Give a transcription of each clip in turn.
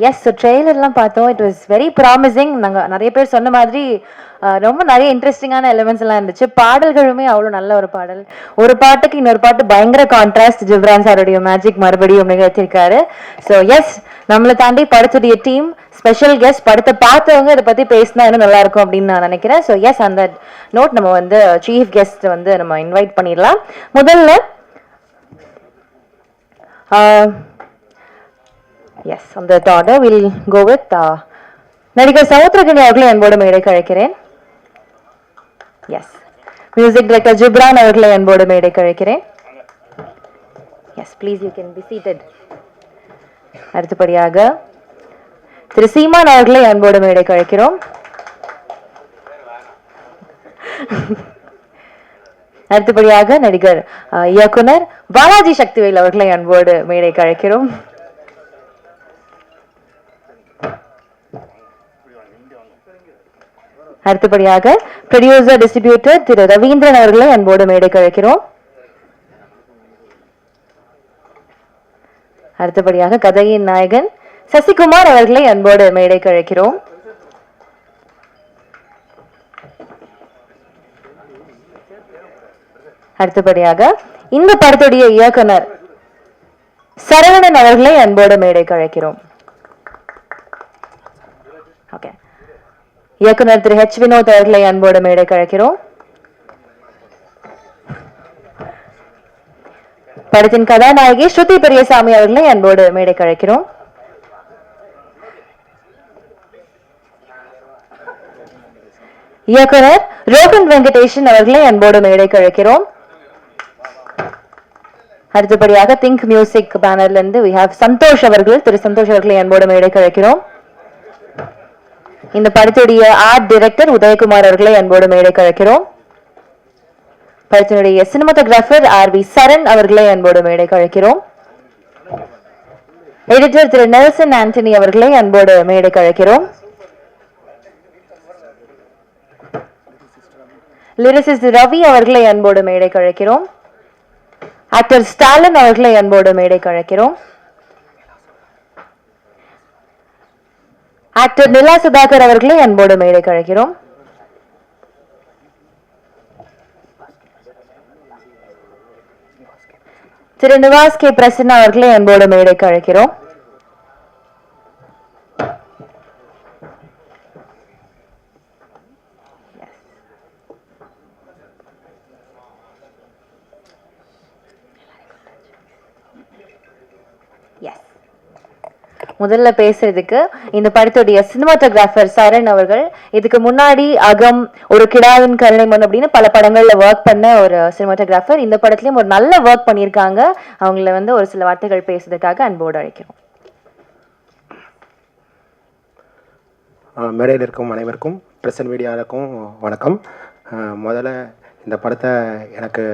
S, so ட்ரெய்லர்லாம் பார்த்தோம். It was very promising. நாங்கள் நிறைய பேர் சொன்ன மாதிரி ரொம்ப நிறைய இன்ட்ரெஸ்டிங்கான எலிமெண்ட்ஸ் எல்லாம் இருந்துச்சு. பாடல்களுமே அவ்வளோ நல்ல ஒரு பாடல். ஒரு பாட்டுக்கு இன்னொரு பாட்டு பயங்கர கான்ட்ராஸ்ட். ஜிப்ரான் சாருடைய மேஜிக் மறுபடியும் நிகழ்த்திருக்காரு. ஸோ எஸ், நம்மளை தாண்டி படத்துடைய டீம், ஸ்பெஷல் கெஸ்ட், படத்தை பார்த்தவங்க இதை பற்றி பேசினா இன்னும் நல்லா இருக்கும் அப்படின்னு நான் நினைக்கிறேன். ஸோ எஸ், அந்த நோட் நம்ம வந்து சீஃப் கெஸ்ட் வந்து நம்ம இன்வைட் பண்ணிடலாம். முதல்ல yes, on that order we'll go with நடிகர் சமுத்திரகனி அவர்களை அன்போடு மேடைக்கு அழைக்கிறேன். எஸ், மியூசிக் டைரக்டர் ஜிப்ரான் அவர்களை அன்போடு மேடைக்கு அழைக்கிறேன். Yes, please you can be seated. அடுத்தபடியாக திரு சீமான் அவர்களை அன்போடு மேடைக்கு அழைக்கிறோம். அடுத்தபடியாக நடிகர் இயக்குனர் பாலாஜி சக்திவேல் அவர்களை அன்போடு மேடைக்கு அழைக்கிறோம். அடுத்தபடியாக ப்ரொடியூசர் டிஸ்ட்ரிபியூட்டர் திரு ரவீந்திரன் அவர்களை அன்போடு மேடைக்கு அழைக்கிறோம். அடுத்தபடியாக கதையின் நாயகன் சசிகுமார் அவர்களை அன்போடு மேடைக்கு அழைக்கிறோம். அடுத்தபடியாக இந்த படத்துடைய இயக்குனர் சரவணன் அவர்களை அன்போடு மேடைக்கு அழைக்கிறோம். ஓகே, இயக்குனர் திரு ஹெச் வினோத் அவர்களை அன்போடு மேடைக்கு அழைக்கிறோம். படத்தின் கதாநாயகி ஸ்ருதி பெரியசாமி அவர்களை அன்போடு மேடைக்கு அழைக்கிறோம். இயக்குனர் ரோகன் வெங்கடேஷன் அவர்களை அன்போடு மேடைக்கு அழைக்கிறோம். அடுத்தபடியாக திங்க் மியூசிக் பேனர்ல இருந்து we have சந்தோஷ் அவர்கள், திரு சந்தோஷ் அவர்களை அன்போடு மேடைக்கு அழைக்கிறோம். இந்த படத்துடைய ஆர்ட் டைரக்டர் உதயகுமார் அவர்களை அன்போடு மேடைக்கு அழைக்கிறோம். படத்தினுடைய சினிமாட்டோகிராஃபர் ஆர்.வி. சரண் அவர்களை அன்போடு மேடைக்கு அழைக்கிறோம். எடிட்டர் திரு நெல்சன் ஆண்டனி அவர்களை அன்போடு மேடைக்கு அழைக்கிறோம். லிரிசிஸ்ட் ரவி அவர்களை அன்போடு மேடைக்கு அழைக்கிறோம். ஆக்டர் ஸ்டாலின் அவர்களை அன்போடு மேடைக்கு அழைக்கிறோம். ஆக்டர் நிலா சுதாகர் அவர்களை அன்போடு மேடைக்கு அழைக்கிறோம். திரு நிவாஸ் கே பிரசன்னா அவர்களை அன்போடு மேடைக்கு அழைக்கிறோம். முதல்ல பேசுறதுக்கு இந்த படத்துடைய சினிமாட்டோகிராஃபர் சரண் அவர்கள், இதுக்கு முன்னாடி அகம், ஒரு கிடாவின் கருணை மண் அப்படின்னு பல படங்கள்ல ஒர்க் பண்ண ஒரு சினிமாட்டோகிராஃபர். இந்த படத்துலயும் ஒரு நல்ல ஒர்க் பண்ணியிருக்காங்க. அவங்கள வந்து ஒரு சில வார்த்தைகள் பேசுறதுக்காக அன்போடு அழைக்கிறோம். மேடையில் இருக்கும் அனைவருக்கும், பிரசன்ட் மீடியாவுக்கும் வணக்கம். முதல்ல இந்த படத்தை எனக்கு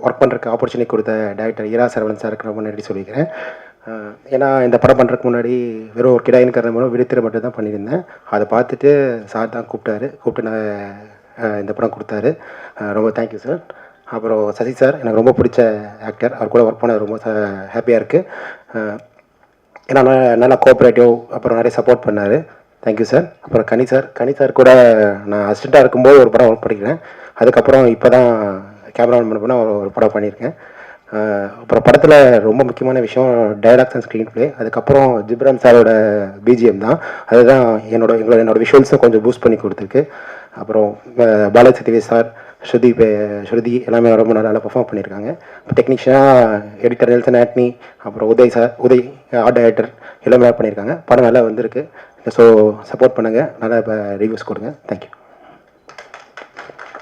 ஒர்க் பண்ணுறதுக்கு ஆப்பர்ச்சுனிட்டி கொடுத்த டைரக்டர் ஈரா சரவணன் சாருக்கு ரொம்ப நன்றி சொல்லிக்கிறேன். ஏன்னா இந்த படம் பண்ணுறதுக்கு முன்னாடி வெறும் ஒரு கிடாயின் கரணை மூலம் விழித்திரை மட்டும் தான் பண்ணியிருந்தேன். அதை பார்த்துட்டு சார் தான் கூப்பிட்டு நான் இந்த படம் கொடுத்தாரு. ரொம்ப தேங்க்யூ சார். அப்புறம் சசி சார் எனக்கு ரொம்ப பிடிச்ச ஆக்டர், அவர் கூட ஒர்க் பண்ண ரொம்ப ஹாப்பியாக இருக்குது. ஏன்னா நல்லா கோஆப்ரேட்டிவ், அப்புறம் நிறைய சப்போர்ட் பண்ணார். Thank you sir. அப்புறம் கனி சார் கூட நான் அசிஸ்டண்ட்டாக இருக்கும்போது ஒரு படம் ஒர்க் பண்ணிக்கிறேன். அதுக்கப்புறம் இப்போ தான் கேமராமேன் பண்ண போனால் ஒரு படம் பண்ணியிருக்கேன். அப்புறம் படத்தில் ரொம்ப முக்கியமான விஷயம் டைலாக்ஸ் அண்ட் ஸ்க்ரீன் பிளே. அதுக்கப்புறம் ஜிப்ரான் சாரோட பிஜிஎம் தான். அதுதான் என்னோட விஷுவல்ஸும் கொஞ்சம் பூஸ்ட் பண்ணி கொடுத்துருக்கு. அப்புறம் பாலாஜி சக்திவேல் சார், ஸ்ருதி எல்லாமே ரொம்ப நல்லா பர்ஃபார்ம் பண்ணியிருக்காங்க. இப்போ டெக்னீஷியனாக எடிட்டர் நெல்சன் ஆண்டனி, அப்புறம் உதய் ஆர்ட் டைரக்டர் எல்லாமே பண்ணியிருக்காங்க. படம் நல்லா வந்திருக்கு. ஸோ சப்போர்ட் பண்ணுங்கள், நல்லா இப்போ ரிவ்யூஸ் கொடுங்க. Thank you.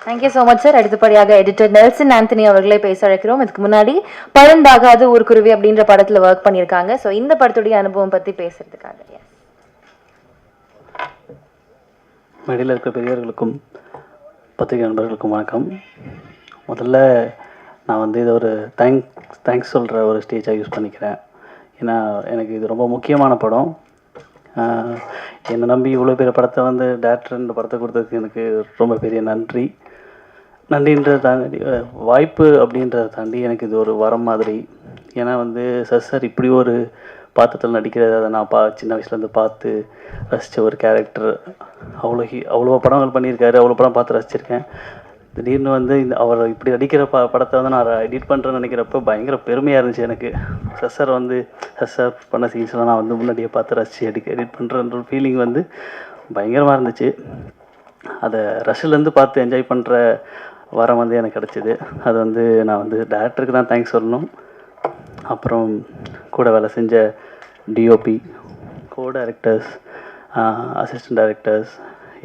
Thank you so much sir. அடுத்தபடியாக எடிட்டர் நெல்சன் ஆண்டனி அவர்களே பேச அழைக்கிறோம். இதுக்கு முன்னாடி பழந்தாகாது ஊர்க்குருவி அப்படின்ற படத்தில் ஒர்க் பண்ணியிருக்காங்க. ஸோ இந்த படத்துடைய அனுபவம் பற்றி பேசுறதுக்காக. மேடையில் இருக்கிற பெரியவர்களுக்கும் பத்திரிகை நண்பர்களுக்கும் வணக்கம். முதல்ல நான் வந்து இதை ஒரு தேங்க்ஸ் சொல்கிற ஒரு ஸ்டேஜாக யூஸ் பண்ணிக்கிறேன். ஏன்னா எனக்கு இது ரொம்ப முக்கியமான படம். என்னை நம்பி இவ்வளோ பெரிய படத்தை வந்து டேரக்டர் இந்த படத்தை கொடுத்ததுக்கு எனக்கு ரொம்ப பெரிய நன்றின்றதை தாண்டி, வாய்ப்பு அப்படின்றத தாண்டி எனக்கு இது ஒரு வரம் மாதிரி. ஏன்னா வந்து சார் இப்படி ஒரு பாத்திரத்தில் நடிக்கிறது, அதை நான் சின்ன வயசுலேருந்து பார்த்து ரசித்த ஒரு கேரக்டர். அவ்வளோ படங்கள் பண்ணியிருக்காரு, அவ்வளோ படம் பார்த்து ரசிச்சிருக்கேன். திடீர்னு வந்து அவர் இப்படி நடிக்கிற படத்தை வந்து நான் எடிட் பண்ணுறேன்னு நினைக்கிறப்ப பயங்கர பெருமையாக இருந்துச்சு எனக்கு. சார் பண்ண சீன்ஸ்லாம் நான் வந்து முன்னாடியே பார்த்து ரசித்து எடிட் பண்ணுறன்ற ஒரு ஃபீலிங் வந்து பயங்கரமாக இருந்துச்சு. அதை ரஷ்லேருந்து பார்த்து என்ஜாய் பண்ணுற வரம் வந்து எனக்கு கிடச்சிது. அது வந்து நான் வந்து டேரக்டருக்கு தான் தேங்க்ஸ் சொல்லணும். அப்புறம் கூட வேலை செஞ்ச டிஓபி, கோ டைரக்டர்ஸ், அசிஸ்டன்ட் டைரக்டர்ஸ்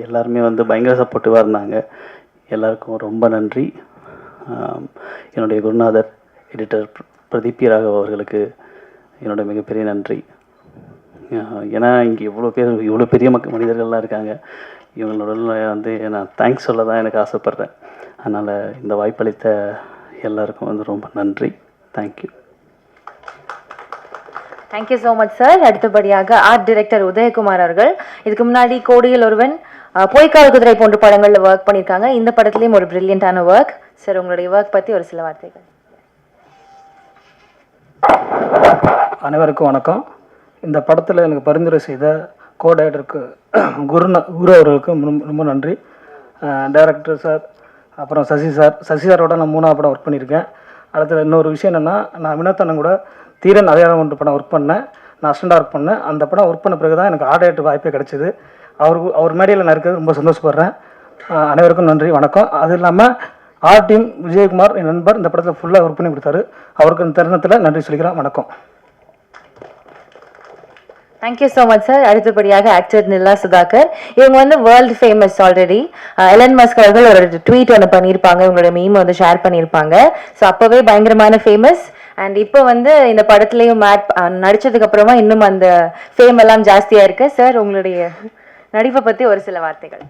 எல்லாருமே வந்து பயங்கர சப்போர்ட்டிவாக இருந்தாங்க. எல்லாருக்கும் ரொம்ப நன்றி. என்னுடைய குருநாதர் எடிட்டர் பிரதீப் பி. ராகவ் அவர்களுக்கு என்னோடய மிகப்பெரிய நன்றி. ஏன்னா இங்கே இவ்வளோ பெரிய மனிதர்கள்லாம் இருக்காங்க. இவங்களோட வந்து நான் தேங்க்ஸ் சொல்ல தான் எனக்கு ஆசைப்பட்றேன். அதனால் இந்த வாய்ப்பளித்த எல்லாருக்கும் வந்து ரொம்ப நன்றி. Thank you. Thank you so much sir. அடுத்தபடியாக ஆர்ட் டைரக்டர் உதயகுமார் அவர்கள். இதுக்கு முன்னாடி கோடியில் ஒருவன், பொய்க்கால் குதிரை போன்ற படங்களில் ஒர்க் பண்ணியிருக்காங்க. இந்த படத்துலேயும் ஒரு பிரில்லியண்டான ஒர்க். சார், உங்களுடைய ஒர்க் பற்றி ஒரு சில வார்த்தைகள். அனைவருக்கும் வணக்கம். இந்த படத்தில் எனக்கு பரிந்துரை செய்த கோ டைரக்டருக்கு குரு அவர்களுக்கு ரொம்ப நன்றி. டைரக்டர் சார், அப்புறம் சசி சாரோட நான் 3ஆவது படம் ஒர்க் பண்ணியிருக்கேன். அடுத்தது இன்னொரு விஷயம் என்னென்னா, நான் வினோத் அண்ணன் கூட தீரன் அடையாளம் ஒன்று படம் ஒர்க் பண்ணேன். நான் அசிஸ்டண்டாக ஒர்க் பண்ணேன். அந்த படம் ஒர்க் பண்ண பிறகு தான் எனக்கு ஆர்ட் டைரக்டர் வாய்ப்பே கிடச்சிது. அவர் மேடையில் நான் இருக்கிறது ரொம்ப சந்தோஷப்படுறேன். அனைவருக்கும் நன்றி, வணக்கம். அது இல்லாமல் ஆர்ட் டீம் விஜயகுமார், என் நண்பர், இந்த படத்தில் ஃபுல்லாக ஒர்க் பண்ணி கொடுத்தாரு. அவருக்கு இந்த தருணத்தில் நன்றி சொல்லிக்கிறேன். வணக்கம். Thank you so much sir. அடுத்தபடியாக ஆக்டர் நிலா சுதாகர். இவங்க வந்து world famous already. Elon Musk அவர்கள் ஒரு ட்வீட் ஒன்று பண்ணியிருப்பாங்க, இவங்களோட மீம் வந்து ஷேர் பண்ணியிருப்பாங்க. ஸோ அப்போவே பயங்கரமான ஃபேமஸ். அண்ட் இப்போ வந்து இந்த படத்துலையும் நடிச்சதுக்கு அப்புறமா இன்னும் அந்த ஃபேம் எல்லாம் ஜாஸ்தியாக இருக்கு. சார், உங்களுடைய நடிப்பை பற்றி ஒரு சில வார்த்தைகள்.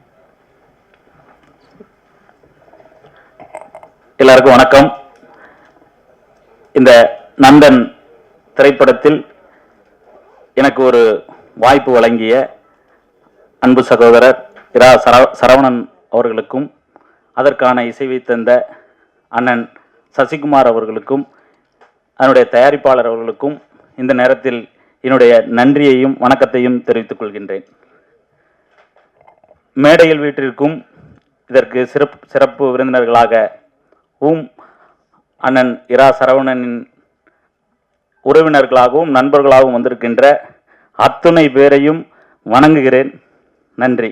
எல்லாருக்கும் வணக்கம். இந்த நந்தன் திரைப்படத்தில் எனக்கு ஒரு வாய்ப்பு வழங்கிய அன்பு சகோதரர் இரா சரவணன் அவர்களுக்கும், அதற்கான இசைவை தந்த அண்ணன் சசிகுமார் அவர்களுக்கும், அதனுடைய தயாரிப்பாளர் அவர்களுக்கும் இந்த நேரத்தில் என்னுடைய நன்றியையும் வணக்கத்தையும் தெரிவித்துக் கொள்கின்றேன். மேடையில் வீட்டிற்கும் இதற்கு சிறப்பு விருந்தினர்களாக அண்ணன் இரா சரவணனின் உறவினர்களாகவும் நண்பர்களாகவும் வந்திருக்கின்ற அத்துணை பேரையும் வணங்குகிறேன். நன்றி.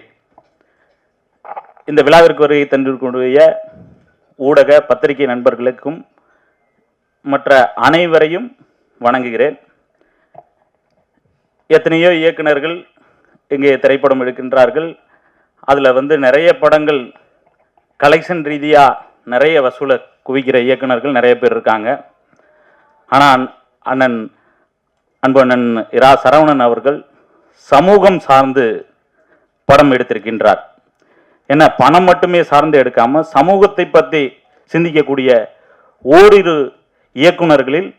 இந்த விழாவிற்கு வருகை தந்திருக்கக்கூடிய ஊடக பத்திரிகை நண்பர்களுக்கும் மற்ற அனைவரையும் வணங்குகிறேன். எத்தனையோ இயக்குனர்கள் இங்கே திரைப்படம் எடுக்கின்றார்கள். அதில் வந்து நிறைய படங்கள் கலெக்ஷன் ரீதியாக நிறைய வசூலை குவிக்கிற இயக்குனர்கள் நிறைய பேர் இருக்காங்க. ஆனால் அன்பு அண்ணன் இரா சரவணன் அவர்கள் சமூகம் சார்ந்து படம் எடுத்திருக்கின்றார். ஏன்னா பணம் மட்டுமே சார்ந்து எடுக்காமல் சமூகத்தை பற்றி சிந்திக்கக்கூடிய ஓரிரு இயக்குனர்களில்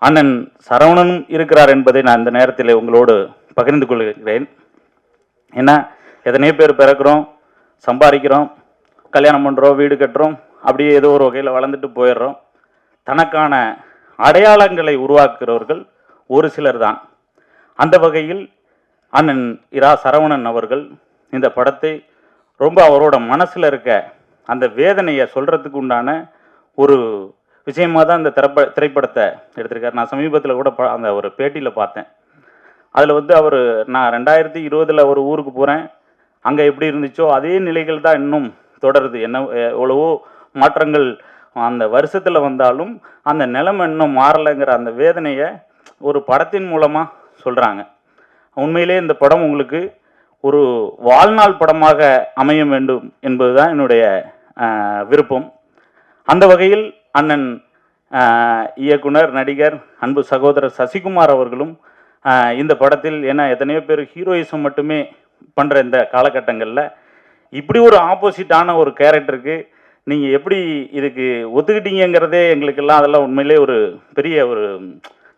அண்ணன் சரவணனும் இருக்கிறார் என்பதை நான் இந்த நேரத்தில் உங்களோடு பகிர்ந்து கொள்கிறேன். ஏன்னா எத்தனையோ பேர் பிறக்கிறோம், சம்பாதிக்கிறோம், கல்யாணம் பண்ணுறோம், வீடு கட்டுறோம், அப்படியே ஏதோ ஒரு வகையில் வளர்ந்துட்டு போயிடுறோம். தனக்கான அடையாளங்களை உருவாக்குகிறவர்கள் ஒரு சிலர் தான். அந்த வகையில் அண்ணன் இரா சரவணன் அவர்கள் இந்த படத்தை ரொம்ப அவரோட மனசில் இருக்க அந்த வேதனையை சொல்கிறதுக்கு உண்டான ஒரு விஷயமாக தான் இந்த திரைப்படத்தை எடுத்திருக்காரு. நான் சமீபத்தில் கூட அந்த ஒரு பேட்டியில் பார்த்தேன். அதில் வந்து நான் 2020 ஒரு ஊருக்கு போகிறேன், அங்கே எப்படி இருந்துச்சோ அதே நிலைகள் தான் இன்னும் தொடருது. எவ்வளவோ மாற்றங்கள் அந்த வருஷத்தில் வந்தாலும் அந்த நிலைமை இன்னும் மாறலைங்கிற அந்த வேதனையை ஒரு படத்தின் மூலமாக சொல்கிறாங்க. உண்மையிலே இந்த படம் உங்களுக்கு ஒரு வாழ்நாள் படமாக அமைய வேண்டும் என்பது தான் என்னுடைய விருப்பம். அந்த வகையில் அண்ணன் இயக்குனர், நடிகர், அன்பு சகோதரர் சசிகுமார் அவர்களும் இந்த படத்தில், ஏன்னா எத்தனையோ பேர் ஹீரோயிசம் மட்டுமே பண்ணுற இந்த காலகட்டங்களில் இப்படி ஒரு ஆப்போசிட்டான ஒரு கேரக்டருக்கு நீங்கள் எப்படி இதுக்கு ஒத்துக்கிட்டீங்கிறதே எங்களுக்கெல்லாம் அதெல்லாம் உண்மையிலே ஒரு பெரிய ஒரு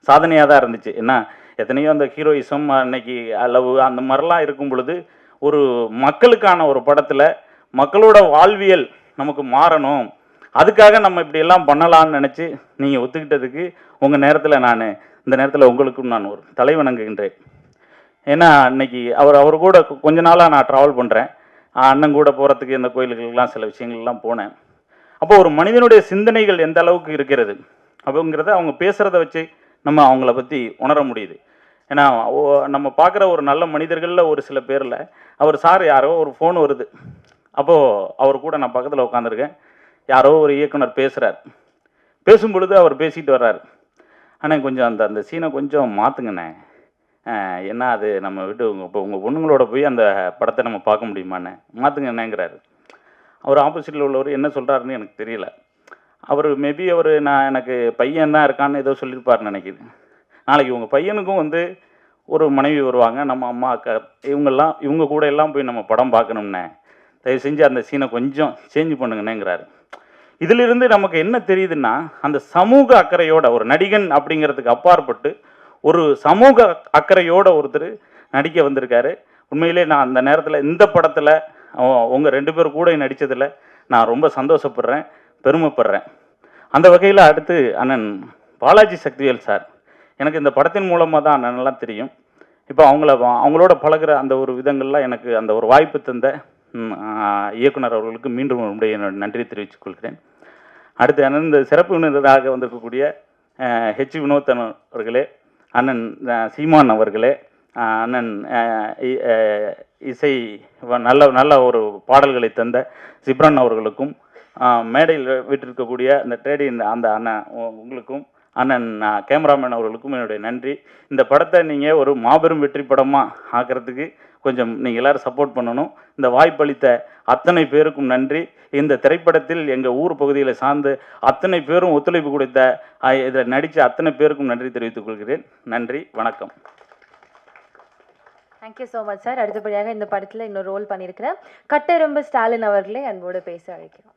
சாதனையாக தான் இருந்துச்சு. ஏன்னா எத்தனையோ அந்த ஹீரோயிசம் அன்னைக்கு அளவு அந்த மாதிரிலாம் இருக்கும் பொழுது ஒரு மக்களுக்கான ஒரு படத்தில் மக்களோட வாழ்வியல் நமக்கு மாறணும், அதுக்காக நம்ம இப்படியெல்லாம் பண்ணலான்னு நினச்சி நீங்கள் ஒத்துக்கிட்டதுக்கு உங்கள் நேரத்தில் நான் இந்த நேரத்தில் உங்களுக்கும் நான் ஒரு தலைவணங்குகின்றேன். ஏன்னா இன்னைக்கு அவர் கூட கொஞ்ச நாளாக நான் ட்ராவல் பண்ணுறேன். அண்ணன் கூட போகிறதுக்கு இந்த கோயில்களுக்கெல்லாம் சில விஷயங்கள்லாம் போனேன். அப்போ ஒரு மனிதனுடைய சிந்தனைகள் எந்த அளவுக்கு இருக்கிறது அப்படிங்கிறத அவங்க பேசுகிறத வச்சு நம்ம அவங்கள பற்றி உணர முடியுது. ஏன்னா நம்ம பார்க்குற ஒரு நல்ல மனிதர்களில் ஒரு சில பேரில் அவர் சார் யாரோ ஒரு ஃபோன் வருது. அப்போது அவர் கூட நான் பக்கத்தில் உட்காந்துருக்கேன். யாரோ ஒரு இயக்குனர் பேசுகிறார். பேசும் பொழுது அவர் பேசிட்டு வர்றார். ஆனால் கொஞ்சம் அந்த சீனை கொஞ்சம் மாற்றுங்கண்ணே, ஏன்னா அது நம்ம விட்டு இப்போ உங்கள் பொண்ணுங்களோட போய் அந்த படத்தை நம்ம பார்க்க முடியுமாண்ணே, மாற்றுங்கண்ணேங்கிறாரு. அவர் ஆப்போசிட்டில் உள்ளவர் என்ன சொல்கிறாருன்னு எனக்கு தெரியல. அவர் மேபி நான் எனக்கு பையன் தான் இருக்கான்னு ஏதோ சொல்லியிருப்பாருன்னு நினைக்கிறேன். நாளைக்கு உங்கள் பையனுக்கும் ஒரு மனைவி வருவாங்க, நம்ம அம்மா அக்கா இவங்க கூட எல்லாம் போய் நம்ம படம் பார்க்கணும்னே, தயவு செஞ்சு அந்த சீனை கொஞ்சம் சேஞ்ச் பண்ணுங்கண்ணேங்கிறாரு. இதிலிருந்து நமக்கு என்ன தெரியுதுன்னா, அந்த சமூக அக்கறையோட ஒரு நடிகன் அப்படிங்கிறதுக்கு அப்பாற்பட்டு ஒரு சமூக அக்கறையோட ஒருத்தர் நடிக்க வந்திருக்காரு. உண்மையிலே நான் அந்த நேரத்தில் இந்த படத்தில் உங்கள் 2 பேர் கூட நடித்ததில் நான் ரொம்ப சந்தோஷப்படுறேன், பெருமைப்படுறேன். அந்த வகையில் அடுத்து அண்ணன் பாலாஜி சக்திவேல் சார், எனக்கு இந்த படத்தின் மூலமாக தான் அண்ணனெல்லாம் தெரியும். இப்போ அவங்களோட பழகிற அந்த ஒரு விதங்கள்லாம் எனக்கு அந்த ஒரு வாய்ப்பு தந்த இயக்குனர் அவர்களுக்கு மீண்டும் நன்றி தெரிவித்துக் கொள்கிறேன். அடுத்து அண்ணன் இந்த சிறப்பு விருந்தினராக வந்திருக்கக்கூடிய ஹெச் வினோத்தன் அவர்களே, அண்ணன் சீமான் அவர்களே, அண்ணன் இசை நல்ல ஒரு பாடல்களை தந்த சிப்ரான் அவர்களுக்கும், மேடையில் விட்டிருக்கக்கூடிய இந்த ட்ரேடின் அந்த அண்ணன் உங்களுக்கும், அண்ணன் கேமராமேன் அவர்களுக்கும் என்னுடைய நன்றி. இந்த படத்தை நீங்கள் ஒரு மாபெரும் வெற்றி படமாக ஆக்கிறதுக்கு கொஞ்சம் நீங்கள் எல்லோரும் சப்போர்ட் பண்ணணும். இந்த வாய்ப்பளித்த அத்தனை பேருக்கும் நன்றி. இந்த திரைப்படத்தில் எங்கள் ஊர் பகுதியில் சார்ந்து அத்தனை பேரும் ஒத்துழைப்பு கொடுத்த இதில் நடித்த அத்தனை பேருக்கும் நன்றி தெரிவித்துக் கொள்கிறேன். நன்றி, வணக்கம். Thank you so much sir. அடுத்தபடியாக இந்த படத்தில் இன்னொரு ரோல் பண்ணியிருக்கிறேன் கட்டெரும்பு ஸ்டாலின் அவர்களே அன்போடு பேச அழைக்கிறோம்.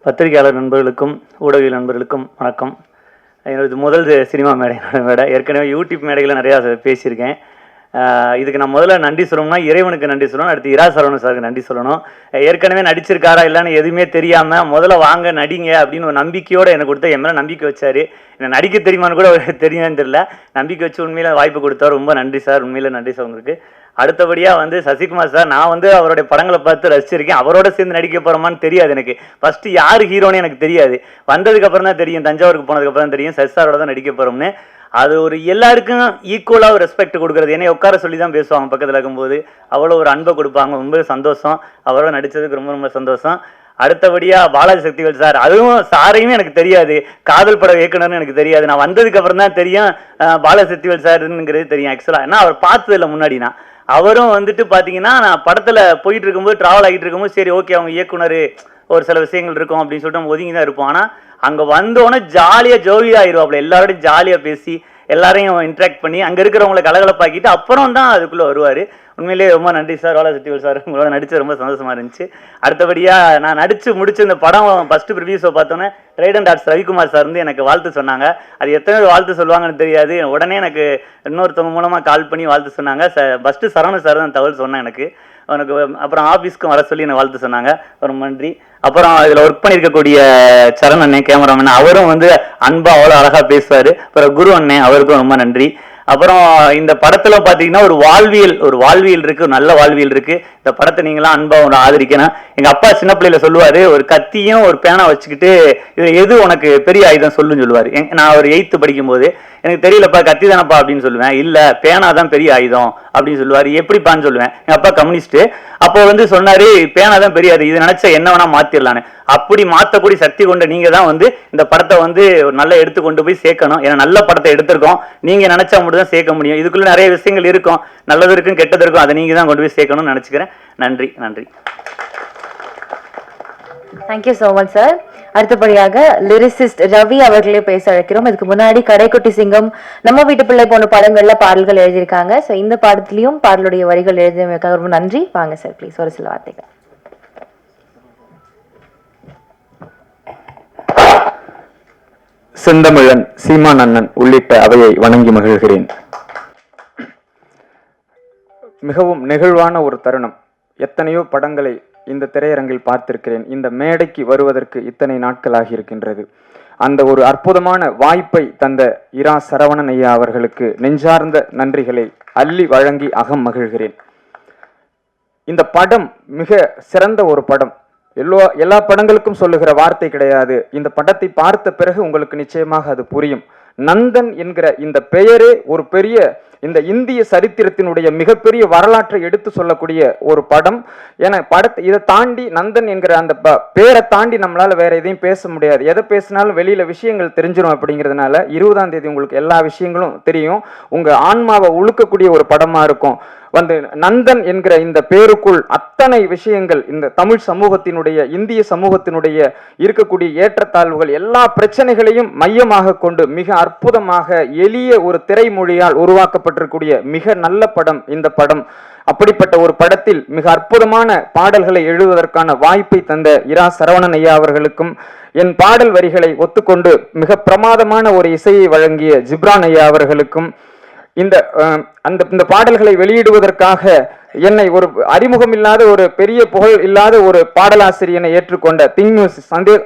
பத்திரிகையாளர் நண்பர்களுக்கும் ஊடக நண்பர்களுக்கும் வணக்கம். என்னோடது முதல் சினிமா மேடை. ஏற்கனவே யூடியூப் மேடைகளில் நிறையா பேசியிருக்கேன். இதுக்கு நான் முதல்ல நன்றி சொல்லணும்னா இறைவனுக்கு நன்றி சொல்லணும், அடுத்து இரா சரவணன் சாருக்கு நன்றி சொல்லணும். ஏற்கனவே நடிச்சிருக்காரா இல்லைன்னு எதுவுமே தெரியாமல் முதல்ல வாங்க நடிங்க அப்படின்னு ஒரு நம்பிக்கையோடு எனக்கு கொடுத்த என் மேலே நம்பிக்கை வச்சார். என்ன நடிக்க தெரியுமான்னு கூட தெரியுமான்னு தெரியல, நம்பிக்கை வச்சு உண்மையில் வாய்ப்பு கொடுத்தார். ரொம்ப நன்றி சார், உண்மையில் நன்றி சார் உங்களுக்கு. அடுத்தபடியாக சசிகுமார் சார், நான் அவருடைய படங்களை பார்த்து ரசிச்சிருக்கேன். அவரோட சேர்ந்து நடிக்க போகிறோமான்னு தெரியாது எனக்கு. ஃபஸ்ட்டு யார் ஹீரோன்னு எனக்கு தெரியாது, வந்ததுக்கப்புறம் தான் தெரியும், தஞ்சாவூருக்கு போனதுக்கப்புறம் தெரியும் சசி சாரோட தான் நடிக்க போகிறோம்னு. அது ஒரு எல்லாருக்கும் ஈக்குவலாக ஒரு ரெஸ்பெக்ட் கொடுக்குறது. என்னை உட்கார சொல்லி தான் பேசுவாங்க பக்கத்தில் இருக்கும்போது, அவ்வளோ ஒரு அன்பை கொடுப்பாங்க. ரொம்ப சந்தோஷம், அவரோட நடித்ததுக்கு ரொம்ப ரொம்ப சந்தோஷம். அடுத்தபடியாக பாலாஜி சக்திவேல் சார், அதுவும் சாரையுமே எனக்கு தெரியாது, காதல் பட இயக்குனர்னு எனக்கு தெரியாது. நான் வந்ததுக்கப்புறம் தான் தெரியும் பாலாஜி சக்திவேல் சார்ங்கிறது தெரியும் ஆக்சுவலாக. ஏன்னா அவர் பார்த்ததில்ல முன்னாடி. நான் அவரும் பார்த்தீங்கன்னா நான் படத்தில் போயிட்டு இருக்கும்போது ட்ராவல் ஆகிட்டு இருக்கும்போது சரி ஓகே அவங்க இயக்குனர் ஒரு சில விஷயங்கள் இருக்கும் அப்படின்னு சொல்லிட்டு நம்ம ஒதுங்கி தான் இருப்போம். ஆனால் அங்கே வந்தோடனே ஜாலியாக ஜோவியாக ஆயிடுவாப்புல, எல்லாரோடையும் ஜாலியாக பேசி எல்லாரையும் இன்ட்ராக்ட் பண்ணி அங்கே இருக்கிறவங்களை கலகலப்பாக்கிட்டு அப்புறம் தான் அதுக்குள்ளே வருவார். உண்மையிலேயே ரொம்ப நன்றி சார், பாலாஜி சக்திவேல் சார், உங்களோட நடிச்சு ரொம்ப சந்தோஷமாக இருந்துச்சு. அடுத்தபடியாக நான் நடித்து முடிச்சு இந்த படம் ஃபஸ்ட்டு ப்ரிவியூஸை பார்த்தோன்னே ரைடன் டாக்டர் ரவிக்குமார் சார் எனக்கு வாழ்த்து சொன்னாங்க. அது எத்தனை வாழ்த்து சொல்லுவாங்கன்னு தெரியாது, உடனே எனக்கு இன்னொருத்தவங்க மூலமாக கால் பண்ணி வாழ்த்து சொன்னாங்க. ஃபஸ்ட்டு சரவணன் சார் தான் தகவல் சொன்னேன் எனக்கு. அப்புறம் ஆஃபீஸ்க்கும் வர சொல்லி என்னை வாழ்த்து சொன்னாங்க, ரொம்ப நன்றி. அப்புறம் இதில் ஒர்க் பண்ணியிருக்கக்கூடிய சரண் அண்ணே கேமராமேன், அவரும் அன்பா அவ்வளோ அழகாக பேசுவார். அப்புறம் குரு அண்ணே, அவருக்கும் ரொம்ப நன்றி. அப்புறம் இந்த படத்தில் பார்த்தீங்கன்னா ஒரு வாழ்வியல் இருக்குது, நல்ல வாழ்வியல் இருக்குது. இந்த படத்தை நீங்களாம் அன்பாக ஆதரிக்கணும். எங்கள் அப்பா சின்ன பிள்ளையில சொல்லுவார், ஒரு கத்தியும் ஒரு பேனா வச்சுக்கிட்டு இது எது உனக்கு பெரிய ஆயுதம் சொல்லுன்னு சொல்லுவார். நான் ஒரு 8th படிக்கும்போது எனக்கு தெரியலப்பா கத்தி தானப்பா அப்படின்னு சொல்லுவேன். இல்லை பேனா தான் பெரிய ஆயுதம் அப்படின்னு சொல்லுவார். எப்படிப்பான்னு சொல்லுவேன். எங்கள் அப்பா கம்யூனிஸ்ட்டு. அப்போ சொன்னார் பேனா தான் பெரிய ஆயுதம், இது நினச்சா என்ன வேணால் மாற்றிடலான்னு. அப்படி மாற்றக்கூடிய சக்தி கொண்ட நீங்கள் தான் இந்த படத்தை ஒரு நல்ல எடுத்து கொண்டு போய் சேர்க்கணும். ஏன்னா நல்ல படத்தை எடுத்திருக்கோம், நீங்கள் நினச்சா மட்டும் தான் சேர்க்க முடியும். இதுக்குள்ளே நிறைய விஷயங்கள் இருக்கும், நல்லது இருக்கும் கெட்டது இருக்கும், அதை நீங்கள் தான் கொண்டு போய் சேர்க்கணும்னு நினச்சிக்கிறேன். நன்றி நன்றி. Thank you so much sir. அடுத்தபடியாக லிரிசிஸ்ட் ரவி அவர்களே பேச அழைக்கிறோம். இதுக்கு முன்னாடி கடைக்குட்டி சிங்கம், நம்ம வீட்டு பிள்ளை போன்ற படங்கள்ல பாடல்கள் எழுதியிருக்காங்க. ஸோ இந்த பாடத்திலையும் பாடலுடைய வரிகள் எழுதியமைக்காக ரொம்ப நன்றி. வாங்க சார் ப்ளீஸ் ஒரு சில வார்த்தைகள். செந்தமிழன், சீமான் அண்ணன் உள்ளிட்ட அவையை வணங்கி மகிழ்கிறேன். மிகவும் நெகிழ்வான ஒரு தருணம். எத்தனையோ படங்களை இந்த திரையரங்கில் பார்த்திருக்கிறேன். இந்த மேடைக்கு வருவதற்கு இத்தனை நாட்களாகி இருக்கின்றது. அந்த ஒரு அற்புதமான வாய்ப்பை தந்த இரா சரவணன் ஐயா அவர்களுக்கு நெஞ்சார்ந்த நன்றிகளை அள்ளி வழங்கி அகம் மகிழ்கிறேன். இந்த படம் மிக சிறந்த ஒரு படம். எல்லா படங்களுக்கும் சொல்லுகிற வார்த்தை கிடையாது. இந்த படத்தை பார்த்த பிறகு உங்களுக்கு நிச்சயமாக அது புரியும். நந்தன் என்கிற இந்த பெயரே ஒரு பெரிய இந்த இந்திய சரித்திரத்தினுடைய மிகப்பெரிய வரலாற்றை எடுத்து சொல்லக்கூடிய ஒரு படம். ஏன்னா இதை தாண்டி நந்தன் என்கிற அந்த பேரை தாண்டி நம்மளால வேற எதையும் பேச முடியாது. எதை பேசினாலும் வெளியில விஷயங்கள் தெரிஞ்சிடும். அப்படிங்கிறதுனால 20ஆம் தேதி உங்களுக்கு எல்லா விஷயங்களும் தெரியும். உங்க ஆன்மாவை உழுக்கக்கூடிய ஒரு படமா இருக்கும். நந்தன் என்கிற இந்த பேருக்குள் அத்தனை விஷயங்கள், இந்த தமிழ் சமூகத்தினுடைய, இந்திய சமூகத்தினுடைய இருக்கக்கூடிய ஏற்றத்தாழ்வுகள், எல்லா பிரச்சனைகளையும் மையமாக கொண்டு மிக அற்புதமாக எளிய ஒரு திரைமொழியால் உருவாக்கப்பட்டிருக்கூடிய மிக நல்ல படம் இந்த படம். அப்படிப்பட்ட ஒரு படத்தில் மிக அற்புதமான பாடல்களை எழுதுவதற்கான வாய்ப்பை தந்த இரா சரவணன் ஐயா அவர்களுக்கும், என் பாடல் வரிகளை ஒத்துக்கொண்டு மிக பிரமாதமான ஒரு இசையை வழங்கிய ஜிப்ரான் ஐயா அவர்களுக்கும், இந்த பாடல்களை வெளியிடுவதற்காக என்னை ஒரு அறிமுகம் இல்லாத, ஒரு பெரிய புகழ் இல்லாத ஒரு பாடலாசிரியனை ஏற்றுக்கொண்ட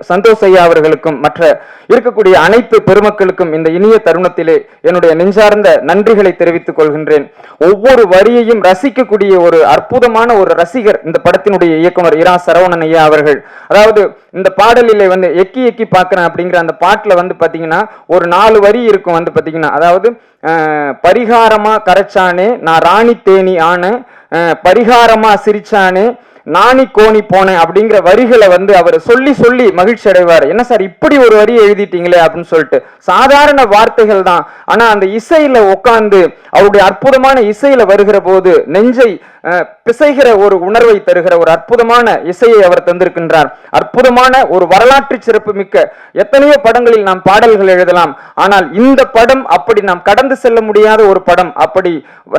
சந்தோஷ் ஐயா அவர்களுக்கும் மற்ற இருக்கக்கூடிய அனைத்து பெருமக்களுக்கும் இந்த இனிய தருணத்திலே என்னுடைய நெஞ்சார்ந்த நன்றிகளை தெரிவித்துக் கொள்கின்றேன். ஒவ்வொரு வரியையும் ரசிக்கக்கூடிய ஒரு அற்புதமான ஒரு ரசிகர் இந்த படத்தினுடைய இயக்குனர் இரா சரவணன் ஐயா அவர்கள். அதாவது இந்த பாடலிலே எக்கி எக்கி பார்க்கிறேன் அப்படிங்கிற அந்த பாட்டுல பாத்தீங்கன்னா ஒரு 4 வரி இருக்கும். பாத்தீங்கன்னா அதாவது பரிகாரமா கரைச்சானே நான் ராணி தேனி ஆன, பரிகாரமா சிரிச்சானே நாணி கோணி போனேன் அப்படிங்கிற வரிகளை அவர் சொல்லி சொல்லி மகிழ்ச்சி அடைவார். என்ன சார் இப்படி ஒரு வரி எழுதிட்டீங்களே அப்படின்னு சொல்லிட்டு. சாதாரண வார்த்தைகள் தான், ஆனா அந்த இசையில உட்கார்ந்து அவருடைய அற்புதமான இசையில வருகிற போது நெஞ்சை பிசைகிற ஒரு உணர்வை தருகிற ஒரு அற்புதமான இசையை அவர் தந்திருக்கின்றார். அற்புதமான ஒரு வரலாற்று சிறப்பு மிக்க எத்தனையோ படங்களில் நாம் பாடல்கள் எழுதலாம். ஆனால் இந்த படம் அப்படி நாம் கடந்து செல்ல முடியாத ஒரு படம். அப்படி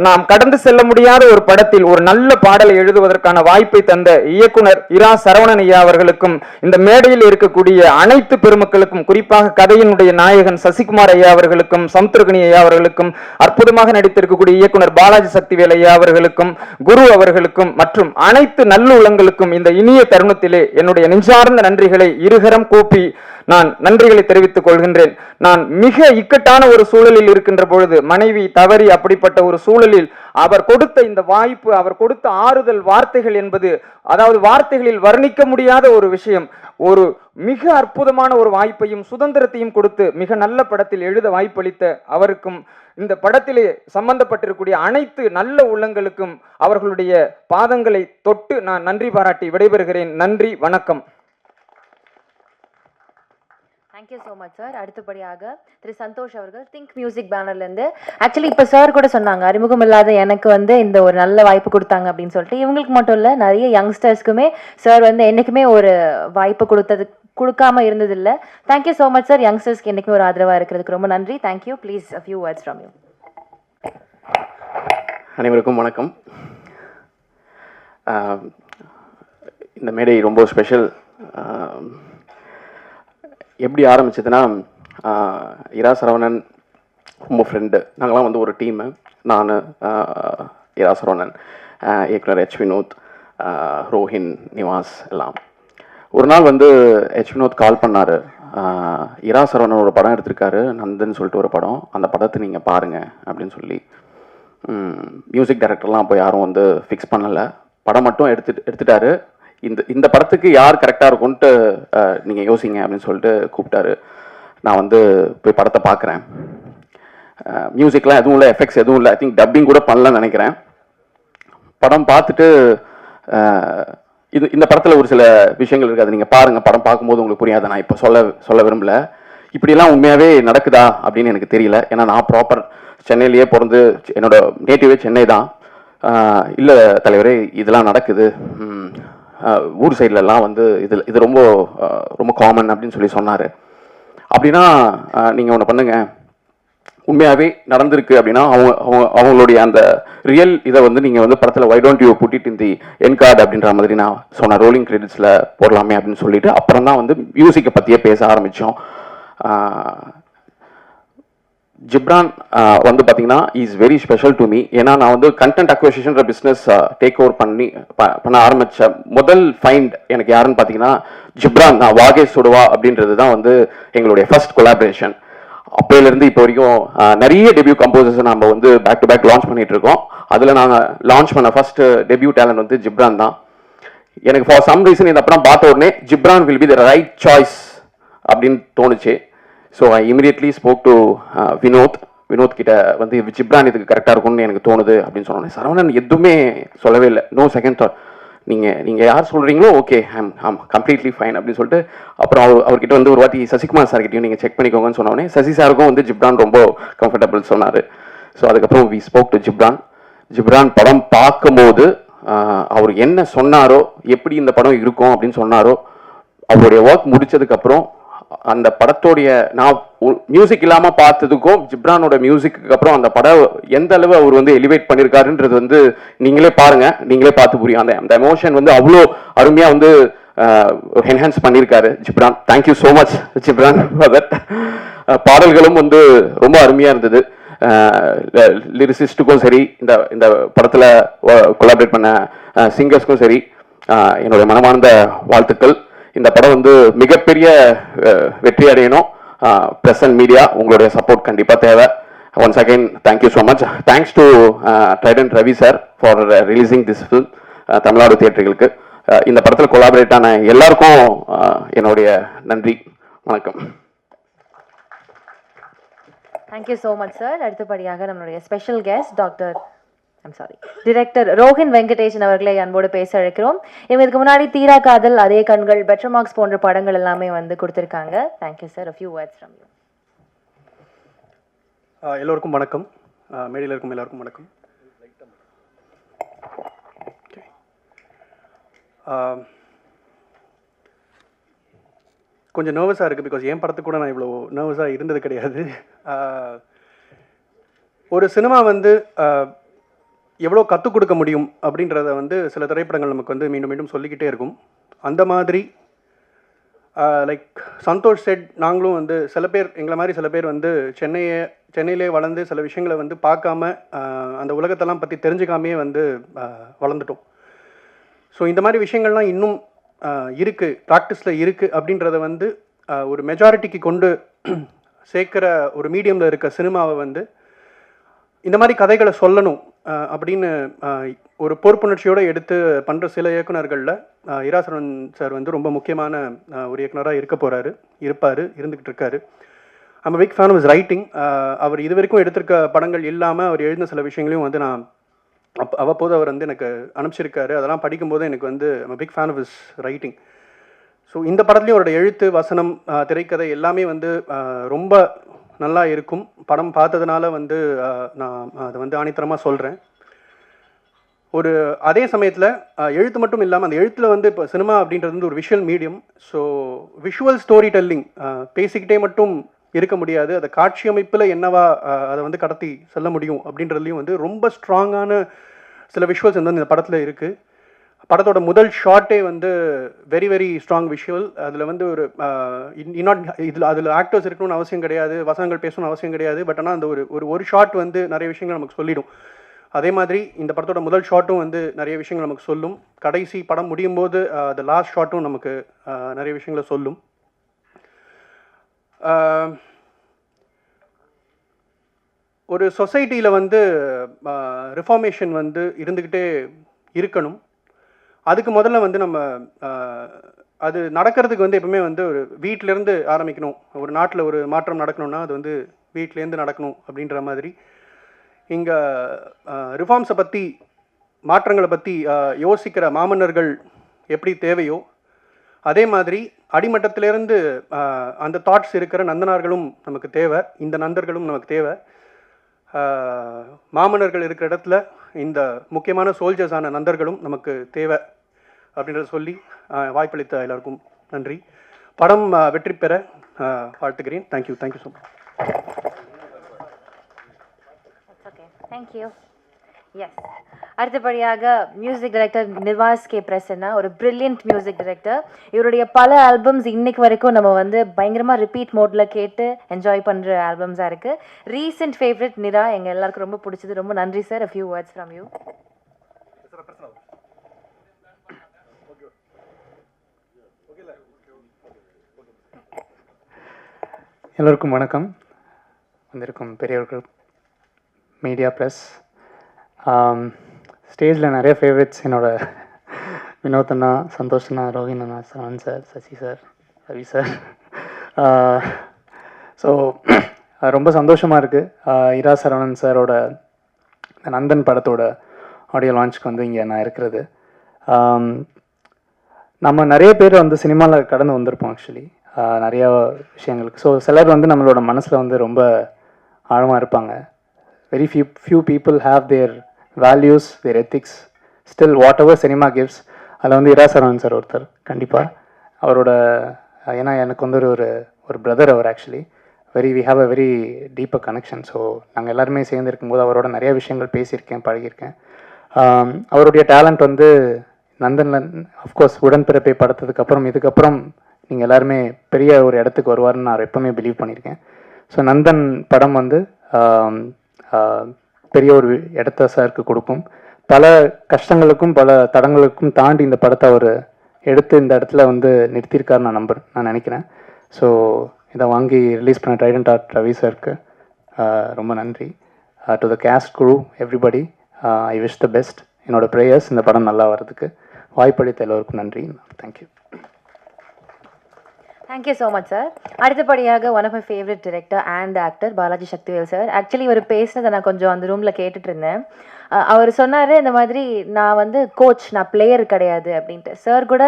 நாம் கடந்து செல்ல முடியாத ஒரு படத்தில் ஒரு நல்ல பாடலை எழுதுவதற்கான வாய்ப்பை தந்த இயக்குனர் இரா சரவணன் ஐயா அவர்களுக்கும், இந்த மேடையில் இருக்கக்கூடிய அனைத்து பெருமக்களுக்கும், குறிப்பாக கதையினுடைய நாயகன் சசிகுமார் ஐயா அவர்களுக்கும், சமுத்திரகனி ஐயா அவர்களுக்கும், அற்புதமாக நடித்திருக்கக்கூடிய இயக்குனர் பாலாஜி சக்திவேல் ஐயா அவர்களுக்கும், குரு அவர்களுக்கும் மற்றும் அனைத்து நல்லுள்ளங்களுக்கும் இந்த இனிய தருணத்திலே என்னுடைய நெஞ்சார்ந்த நன்றிகளை இருகரம் கூப்பி நான் நன்றிகளை தெரிவித்துக் கொள்கின்றேன். நான் மிக இக்கட்டான ஒரு சூழலில் இருக்கின்ற பொழுது, மனைவி தவறி அப்படிப்பட்ட ஒரு சூழலில் அவர் கொடுத்த இந்த வாய்ப்பு, அவர் கொடுத்த ஆறுதல் வார்த்தைகள் என்பது, அதாவது வார்த்தைகளில் வர்ணிக்க முடியாத ஒரு விஷயம். ஒரு மிக அற்புதமான ஒரு வாய்ப்பையும் சுதந்திரத்தையும் கொடுத்து மிக நல்ல படத்தில் எழுத வாய்ப்பளித்த அவருக்கும், இந்த படத்திலே சம்பந்தப்பட்டிருக்கூடிய அனைத்து நல்ல உள்ளங்களுக்கும் அவர்களுடைய பாதங்களை தொட்டு நான் நன்றி பாராட்டி விடைபெறுகிறேன். நன்றி, வணக்கம். Thank you so much sir. அடுத்தபடியாக திரு சந்தோஷ் அவர்கள் திங்க் மியூசிக் பேனர்லேருந்து. ஆக்சுவலி இப்போ சார் கூட சொன்னாங்க, அறிமுகம் இல்லாத எனக்கு இந்த ஒரு நல்ல வாய்ப்பு கொடுத்தாங்க அப்படின்னு சொல்லிட்டு. இவங்களுக்கு மட்டும் இல்லை, நிறைய யங்ஸ்டர்ஸ்க்குமே சார் என்றைக்குமே ஒரு வாய்ப்பு கொடுக்காம இருந்ததில்லை. Thank you so much sir. யங்ஸ்டர்ஸ்க்கு என்றைக்குமே ஒரு ஆதரவாக இருக்கிறதுக்கு ரொம்ப நன்றி. Thank you. Please a few words from you. அனைவருக்கும் வணக்கம். இந்த மேடை ரொம்ப ஸ்பெஷல். எப்படி ஆரம்பிச்சதுன்னா, இரா சரவணன் ரொம்ப ஃப்ரெண்டு. நாங்களாம் ஒரு டீமு. நான், இரா சரவணன், இயக்குனர் H. வினோத், ரோஹின், நிவாஸ் எல்லாம். ஒரு நாள் H. வினோத் கால் பண்ணார். இரா சரவணன் ஒரு படம் எடுத்திருக்காரு, நந்தன் சொல்லிட்டு ஒரு படம், அந்த படத்தை நீங்கள் பாருங்கள் அப்படின்னு சொல்லி. மியூசிக் டைரக்டர்லாம் அப்போ யாரும் ஃபிக்ஸ் பண்ணலை. படம் மட்டும் எடுத்துட்டாரு. இந்த படத்துக்கு யார் கரெக்டாக இருக்கும்ன்ட்டு நீங்கள் யோசிங்க அப்படின்னு சொல்லிட்டு கூப்பிட்டாரு. நான் போய் படத்தை பார்க்குறேன். மியூசிக்லாம் எதுவும் இல்லை, எஃபெக்ட்ஸ் எதுவும் இல்லை. ஐ திங்க் டப்பிங் கூட பண்ணலன்னு நினைக்கிறேன். படம் பார்த்துட்டு இந்த படத்தில் ஒரு சில விஷயங்கள் இருக்குது, அதை நீங்கள் பாருங்கள். படம் பார்க்கும்போது உங்களுக்கு புரியாது. நான் இப்போ சொல்ல விரும்பல. இப்படிலாம் உண்மையாகவே நடக்குதா அப்படின்னு எனக்கு தெரியல. ஏன்னா நான் ப்ராப்பர் சென்னையிலேயே பிறந்து, என்னோட நேட்டிவே சென்னை தான். இல்லை தலைவரே, இதெல்லாம் நடக்குது ஊர் சைட்லலாம் இது ரொம்ப ரொம்ப காமன் அப்படின்னு சொல்லி சொன்னார். அப்படின்னா நீங்கள் ஒன்று பண்ணுங்கள், உண்மையாகவே நடந்திருக்கு அப்படின்னா அவங்களுடைய அந்த ரியல் இதை நீங்கள் படத்தில் why don't you put it in the end card அப்படின்ற மாதிரி நான் சொன்ன ரோலிங் கிரெடிட்ஸில் போடலாமே அப்படின்னு சொல்லிட்டு அப்புறம் தான் மியூசிக்கை பற்றியே பேச ஆரம்பித்தோம். ஜிப்ரான் வந்து பார்த்தீங்கன்னா is very special to me. ஏன்னா நான் வந்து கண்டென்ட் அக்வசிஷன்ற பிஸ்னஸ் டேக் ஓவர் பண்ண ஆரம்பித்த முதல் ஃபைண்ட் எனக்கு யாருன்னு பார்த்தீங்கன்னா ஜிப்ரான் தான். வாகே சுடுவா அப்படின்றது தான் வந்து எங்களுடைய ஃபர்ஸ்ட் கொலாபரேஷன். அப்போலேருந்து இப்போ வரைக்கும் நிறைய டெபியூ கம்போசர்ஸ் நம்ம வந்து பேக் டு பேக் லான்ச் பண்ணிட்டு இருக்கோம். அதில் நாங்கள் லான்ச் பண்ண ஃபர்ஸ்ட் டெபியூ டேலண்ட் வந்து ஜிப்ரான் தான். எனக்கு ஃபார் சம் ரீசன் இந்த படம் பார்த்த உடனே Ghibran will be the right choice அப்படின்னு தோணுச்சு. So I immediately spoke to Vinoth கிட்ட வந்து ஜிப்ரான் இதுக்கு கரெக்டாக இருக்கும்னு எனக்கு தோணுது அப்படின்னு சொன்னோன்னே சரவணன் எதுவுமே சொல்லவே இல்லை. No second thought. நீங்கள் யார் சொல்கிறீங்களோ ஓகே ஐம் கம்ப்ளீட்லி ஃபைன் அப்படின்னு சொல்லிட்டு அப்புறம் அவர்கிட்ட வந்து ஒரு வாட்டி சசிகுமார் சார்கிட்டையும் நீங்கள் செக் பண்ணிக்கோங்கன்னு சொன்னோடனே சசி சாருக்கும் வந்து ஜிப்ரான் ரொம்ப கம்ஃபர்டபுள் சொன்னார். ஸோ அதுக்கப்புறம் வி ஸ்போக் டு ஜிப்ரான் படம் பார்க்கும்போது அவர் என்ன சொன்னாரோ, எப்படி இந்த படம் இருக்கும் அப்படின்னு சொன்னாரோ, அவருடைய ஒர்க் முடிச்சதுக்கப்புறம் அந்த படத்தோடைய நான் மியூசிக் இல்லாமல் பார்த்ததுக்கும் ஜிப்ரானோட மியூசிக்கு அப்புறம் அந்த படம் எந்த அளவு அவர் வந்து எலிவேட் பண்ணியிருக்காருன்றது வந்து நீங்களே பாருங்க, நீங்களே பார்த்து புரியும். அந்த எமோஷன் வந்து அவ்வளோ அருமையாக வந்து என்ஹான்ஸ் பண்ணியிருக்காரு Ghibran. Thank you so much Ghibran for that. பாடல்களும் வந்து ரொம்ப அருமையாக இருந்தது. லிரிசிஸ்டுக்கும் சரி, இந்த படத்தில் கொலாபரேட் பண்ண சிங்கர்ஸ்க்கும் சரி என்னுடைய மனமார்ந்த வாழ்த்துக்கள். இந்த படம் வந்து மிகப்பெரிய வெற்றி அடையணும். பிரஸ் அண்ட் மீடியா உங்களுடைய சப்போர்ட் கண்டிப்பாக தேவை. Once again thank you so much. Thanks to Trident Ravi sir for releasing this film Tamil Nadu தியேட்டர்களுக்கு. இந்த படத்தில் கொலாபரேட் ஆன எல்லாருக்கும் என்னுடைய நன்றி, வணக்கம். Thank you so much sir. அடுத்தபடியாக நம்மளுடைய special guest director Rohin Venkatesan அவர்களை அன்போடு பேச அழைக்கிறோம். இவங்க இதுக்கு முன்னாடி தீரா காதல், அதே கண்கள், பெட்டர் மார்க்ஸ் போன்ற படங்கள் எல்லாமே வந்து கொடுத்துருக்காங்க. Thank you sir. a few words from you. எல்லோருக்கும் வணக்கம். மேடையில் இருக்கும் எல்லாருக்கும் வணக்கம். கொஞ்சம் நர்வஸாக இருக்குது. பிகாஸ் என் படத்துக்கு கூட நான் இவ்வளோ நர்வஸாக இருந்தது கிடையாது. ஒரு சினிமா வந்து எவ்வளோ கற்றுக் கொடுக்க முடியும் அப்படின்றத வந்து சில திரைப்படங்கள் நமக்கு வந்து மீண்டும் மீண்டும் சொல்லிக்கிட்டே இருக்கும். அந்த மாதிரி லைக் சந்தோஷ் செட், நாங்களும் வந்து சில பேர் எங்களை மாதிரி சில பேர் வந்து சென்னையிலே வளர்ந்து சில விஷயங்களை வந்து பார்க்காம அந்த உலகத்தெல்லாம் பற்றி தெரிஞ்சுக்காமையே வந்து வளர்ந்துட்டோம். ஸோ இந்த மாதிரி விஷயங்கள்லாம் இன்னும் இருக்குது, ப்ராக்டிஸில் இருக்குது அப்படின்றத வந்து ஒரு மெஜாரிட்டிக்கு கொண்டு சேர்க்குற ஒரு மீடியமில் இருக்க சினிமாவை வந்து இந்த மாதிரி கதைகளை சொல்லணும் அப்படின்னு ஒரு பொறுப்புணர்ச்சியோடு எடுத்து பண்ணுற சில இயக்குனர்களில் இரா சரவணன் சார் வந்து ரொம்ப முக்கியமான ஒரு இயக்குனராக இருந்துக்கிட்டு இருக்காரு. I'm big fan of his writing. அவர் இது வரைக்கும் எடுத்திருக்க படங்கள் இல்லாமல் அவர் எழுதின சில விஷயங்களையும் வந்து நான் அவ்வப்போது அவர் வந்து எனக்கு அனுப்பிச்சிருக்காரு. அதெல்லாம் படிக்கும்போது எனக்கு வந்து I'm big fan of his writing. ஸோ இந்த படத்துலேயும் அவரோட எழுத்து, வசனம், திரைக்கதை எல்லாமே வந்து ரொம்ப நல்லா இருக்கும். படம் பார்த்ததுனால வந்து நான் அதை வந்து ஆணித்தரமாக சொல்கிறேன். அதே சமயத்தில் எழுத்து மட்டும் இல்லாமல் அந்த எழுத்தில் வந்து இப்போ சினிமா அப்படின்றது வந்து ஒரு visual medium. So visual story telling பேசிக்கிட்டே மட்டும் இருக்க முடியாது. அதை காட்சி அமைப்பில் என்னவா அதை வந்து கடத்தி செல்ல முடியும் அப்படின்றதுலையும் வந்து ரொம்ப ஸ்ட்ராங்கான சில விஷுவல்ஸ் வந்து இந்த படத்தில் இருக்குது. படத்தோட முதல் ஷார்ட்டே வந்து வெரி வெரி ஸ்ட்ராங் விஷுவல். அதில் வந்து ஒரு அதில் ஆக்டர்ஸ் இருக்கணும்னு அவசியம் கிடையாது, வசனங்கள் பேசணும்னு அவசியம் கிடையாது. பட் ஆனால் அந்த ஒரு ஷார்ட் வந்து நிறைய விஷயங்கள் நமக்கு சொல்லிடும். அதே மாதிரி இந்த படத்தோட முதல் ஷாட்டும் வந்து நிறைய விஷயங்கள் நமக்கு சொல்லும். கடைசி படம் முடியும் போது அந்த லாஸ்ட் ஷாட்டும் நமக்கு நிறைய விஷயங்களை சொல்லும். ஒரு சொசைட்டியில் வந்து ரிஃபார்மேஷன் வந்து இருந்துக்கிட்டே இருக்கணும். அதுக்கு முதல்ல வந்து நம்ம அது நடக்கிறதுக்கு வந்து எப்பவுமே வந்து ஒரு வீட்டிலேருந்து ஆரம்பிக்கணும். ஒரு நாட்டில் ஒரு மாற்றம் நடக்கணும்னா அது வந்து வீட்டிலேருந்து நடக்கணும் அப்படின்ற மாதிரி இங்கே ரிஃபார்ம்ஸை பற்றி, மாற்றங்களை பற்றி யோசிக்கிற மாமன்னர்கள் எப்படி தேவையோ அதே மாதிரி அடிமட்டத்திலேருந்து அந்த தாட்ஸ் இருக்கிற நந்தனார்களும் நமக்கு தேவை, இந்த நந்தர்களும் நமக்கு தேவை. மாமன்னர்கள் இருக்கிற இடத்துல இந்த முக்கியமான சோல்ஜர்ஸான நந்தர்களும் நமக்கு தேவை அப்படின்றத சொல்லி வாய்ப்பளித்த எல்லாருக்கும் நன்றி. படம் வெற்றி பெற வாழ்த்துக்கிறேன். Thank you so much. Thank you. Yes, அடுத்தபடியாக music director Nivas K Prasanna, ஒரு பிரில்லியன்ட் மியூசிக் டைரக்டர். இவருடைய பல ஆல்பம்ஸ் இன்னைக்கு வரைக்கும் நம்ம வந்து பயங்கரமா ரிப்பீட் மோட்ல கேட்டு என்ஜாய் பண்ற ஆல்பம்ஸா இருக்கு. ரீசெண்ட் ஃபேவரட் நிரா எங்க எல்லாருக்கும் ரொம்ப பிடிச்சது. ரொம்ப நன்றி sir. a few words from you. எல்லோருக்கும் வணக்கம். வந்திருக்கும் பெரியவர்கள், மீடியா ப்ரெஸ், ஸ்டேஜில் நிறைய ஃபேவரட்ஸ் என்னோட வினோத் அண்ணா, சந்தோஷ் அண்ணா, ரோஹின் அண்ணா, Saravan sir, Sasi sir, Ravi sir. So ரொம்ப சந்தோஷமாக இருக்குது. இரா சரவணன் சாரோட நந்தன் படத்தோட ஆடியோ லான்ச்சுக்கு வந்து இங்கே நான் இருக்கிறது. நம்ம நிறைய பேர் வந்து சினிமாவில் கடந்து வந்திருப்போம் ஆக்சுவலி, நிறையா விஷயங்களுக்கு. ஸோ சிலர் வந்து நம்மளோட மனசில் வந்து ரொம்ப ஆழமாக இருப்பாங்க. Very few people have their values, their ethics, still whatever cinema gives. அதில் வந்து இரா சரவணன் சார் ஒருத்தர் கண்டிப்பாக. அவரோட ஏன்னா எனக்கு வந்து ஒரு பிரதர் அவர் actually. We have a very deeper connection. So நாங்கள் எல்லாருமே சேர்ந்து இருக்கும்போது அவரோட நிறைய விஷயங்கள் பேசியிருக்கேன், பழகியிருக்கேன். அவருடைய டேலண்ட் வந்து நந்தனில் அஃப்கோர்ஸ் உடன்பிறப்பை படுத்ததுக்கப்புறம் இதுக்கப்புறம் நீங்கள் எல்லாருமே பெரிய ஒரு இடத்துக்கு வருவார்னு நான் எப்போவுமே பிலீவ் பண்ணியிருக்கேன். ஸோ நந்தன் படம் வந்து பெரிய ஒரு இடத்த சாருக்கு கொடுக்கும். பல கஷ்டங்களுக்கும் பல தடங்களுக்கும் தாண்டி இந்த படத்தை அவர் எடுத்து இந்த இடத்துல வந்து நிறுத்தியிருக்காரு நான் நினைக்கிறேன். ஸோ இதை வாங்கி ரிலீஸ் பண்ண ட்ரைடன்ட் ஆர்ட் ரவி சாருக்கு ரொம்ப நன்றி. To the cast crew everybody I wish the best. என்னோட ப்ரேயர்ஸ் இந்த படம் நல்லா வர்றதுக்கு. வாய்ப்பளித்த எல்லோருக்கும் நன்றி. Thank you. Thank you so much, sir. அடுத்தபடியாக one of my favourite director and actor Balaji Sakthivel sir. Actually இவர் பேசினதை நான் கொஞ்சம் அந்த ரூமில் கேட்டுட்டு இருந்தேன். அவர் சொன்னார் இந்த மாதிரி நான் வந்து கோச், நான் பிளேயர் கிடையாது அப்படின்ட்டு. சார் கூட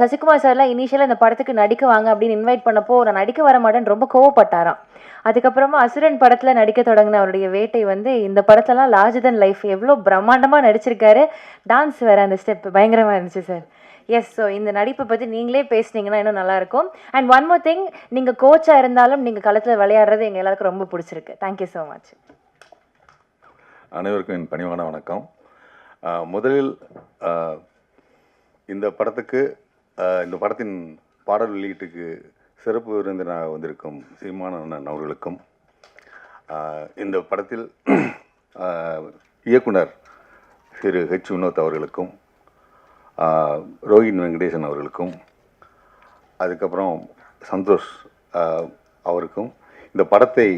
சசிகுமார் சார்லாம் இனிஷியலாக இந்த படத்துக்கு நடிக்க வாங்க அப்படின்னு இன்வைட் பண்ணப்போ நான் நடிக்க வர மாட்டேன்னு ரொம்ப கோவப்பட்டாராம். அதுக்கப்புறமா அசுரன் படத்தில் நடிக்க தொடங்கின அவருடைய வேட்டை வந்து இந்த படத்துலலாம் லார்ஜர் தென் லைஃப் எவ்வளோ பிரம்மாண்டமாக நடிச்சிருக்காரு. டான்ஸ் வேறு அந்த ஸ்டெப் பயங்கரமாக இருந்துச்சு சார். எஸ், ஸோ இந்த நடிப்பை பற்றி நீங்களே பேசுனீங்கன்னா இன்னும் நல்லாயிருக்கும். அண்ட் ஒன் மோர் திங், நீங்கள் கோச்சாக இருந்தாலும் நீங்கள் களத்தில் விளையாடுறது எங்கள் எல்லாருக்கும் ரொம்ப பிடிச்சிருக்கு. Thank you so much. அனைவருக்கும் என் பணிவான வணக்கம். முதலில் இந்த படத்துக்கு இந்த படத்தின் பாடல் வெளியீட்டுக்கு சிறப்பு விருந்தினராக வந்திருக்கும் சீமானன் அவர்களுக்கும், இந்த படத்தில் இயக்குனர் திரு ஹெச் வினோத் அவர்களுக்கும், ரோஹின் வெங்கடேசன் அவர்களுக்கும், அதுக்கப்புறம் சந்தோஷ் அவருக்கும், இந்த படத்தை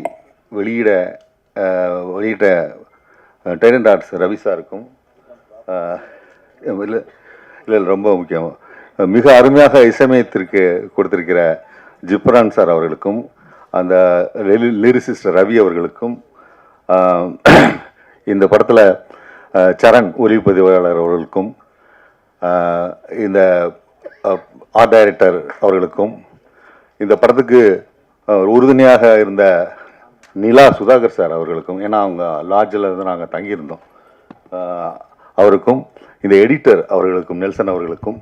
வெளியிட்ட டைடன்ட் ஆர்ட்ஸ் ரவி சாருக்கும், இல்லை ரொம்ப முக்கியம், மிக அருமையாக இசையமைத்திற்கு கொடுத்திருக்கிற ஜிப்ரான் சார் அவர்களுக்கும், அந்த லிரிசிஸ்ட் ரவி அவர்களுக்கும், இந்த படத்தில் சரண் ஒளிப்பதிவாளர் அவர்களுக்கும், இந்த ஆர்ட் டைரக்டர் அவர்களுக்கும், இந்த படத்துக்கு உறுதுணையாக இருந்த நிலா சுதாகர் சார் அவர்களுக்கும், ஏன்னா அவங்க லாட்ஜில் இருந்து நாங்கள் தங்கியிருந்தோம், அவருக்கும், இந்த எடிட்டர் அவர்களுக்கும், நெல்சன் அவர்களுக்கும்,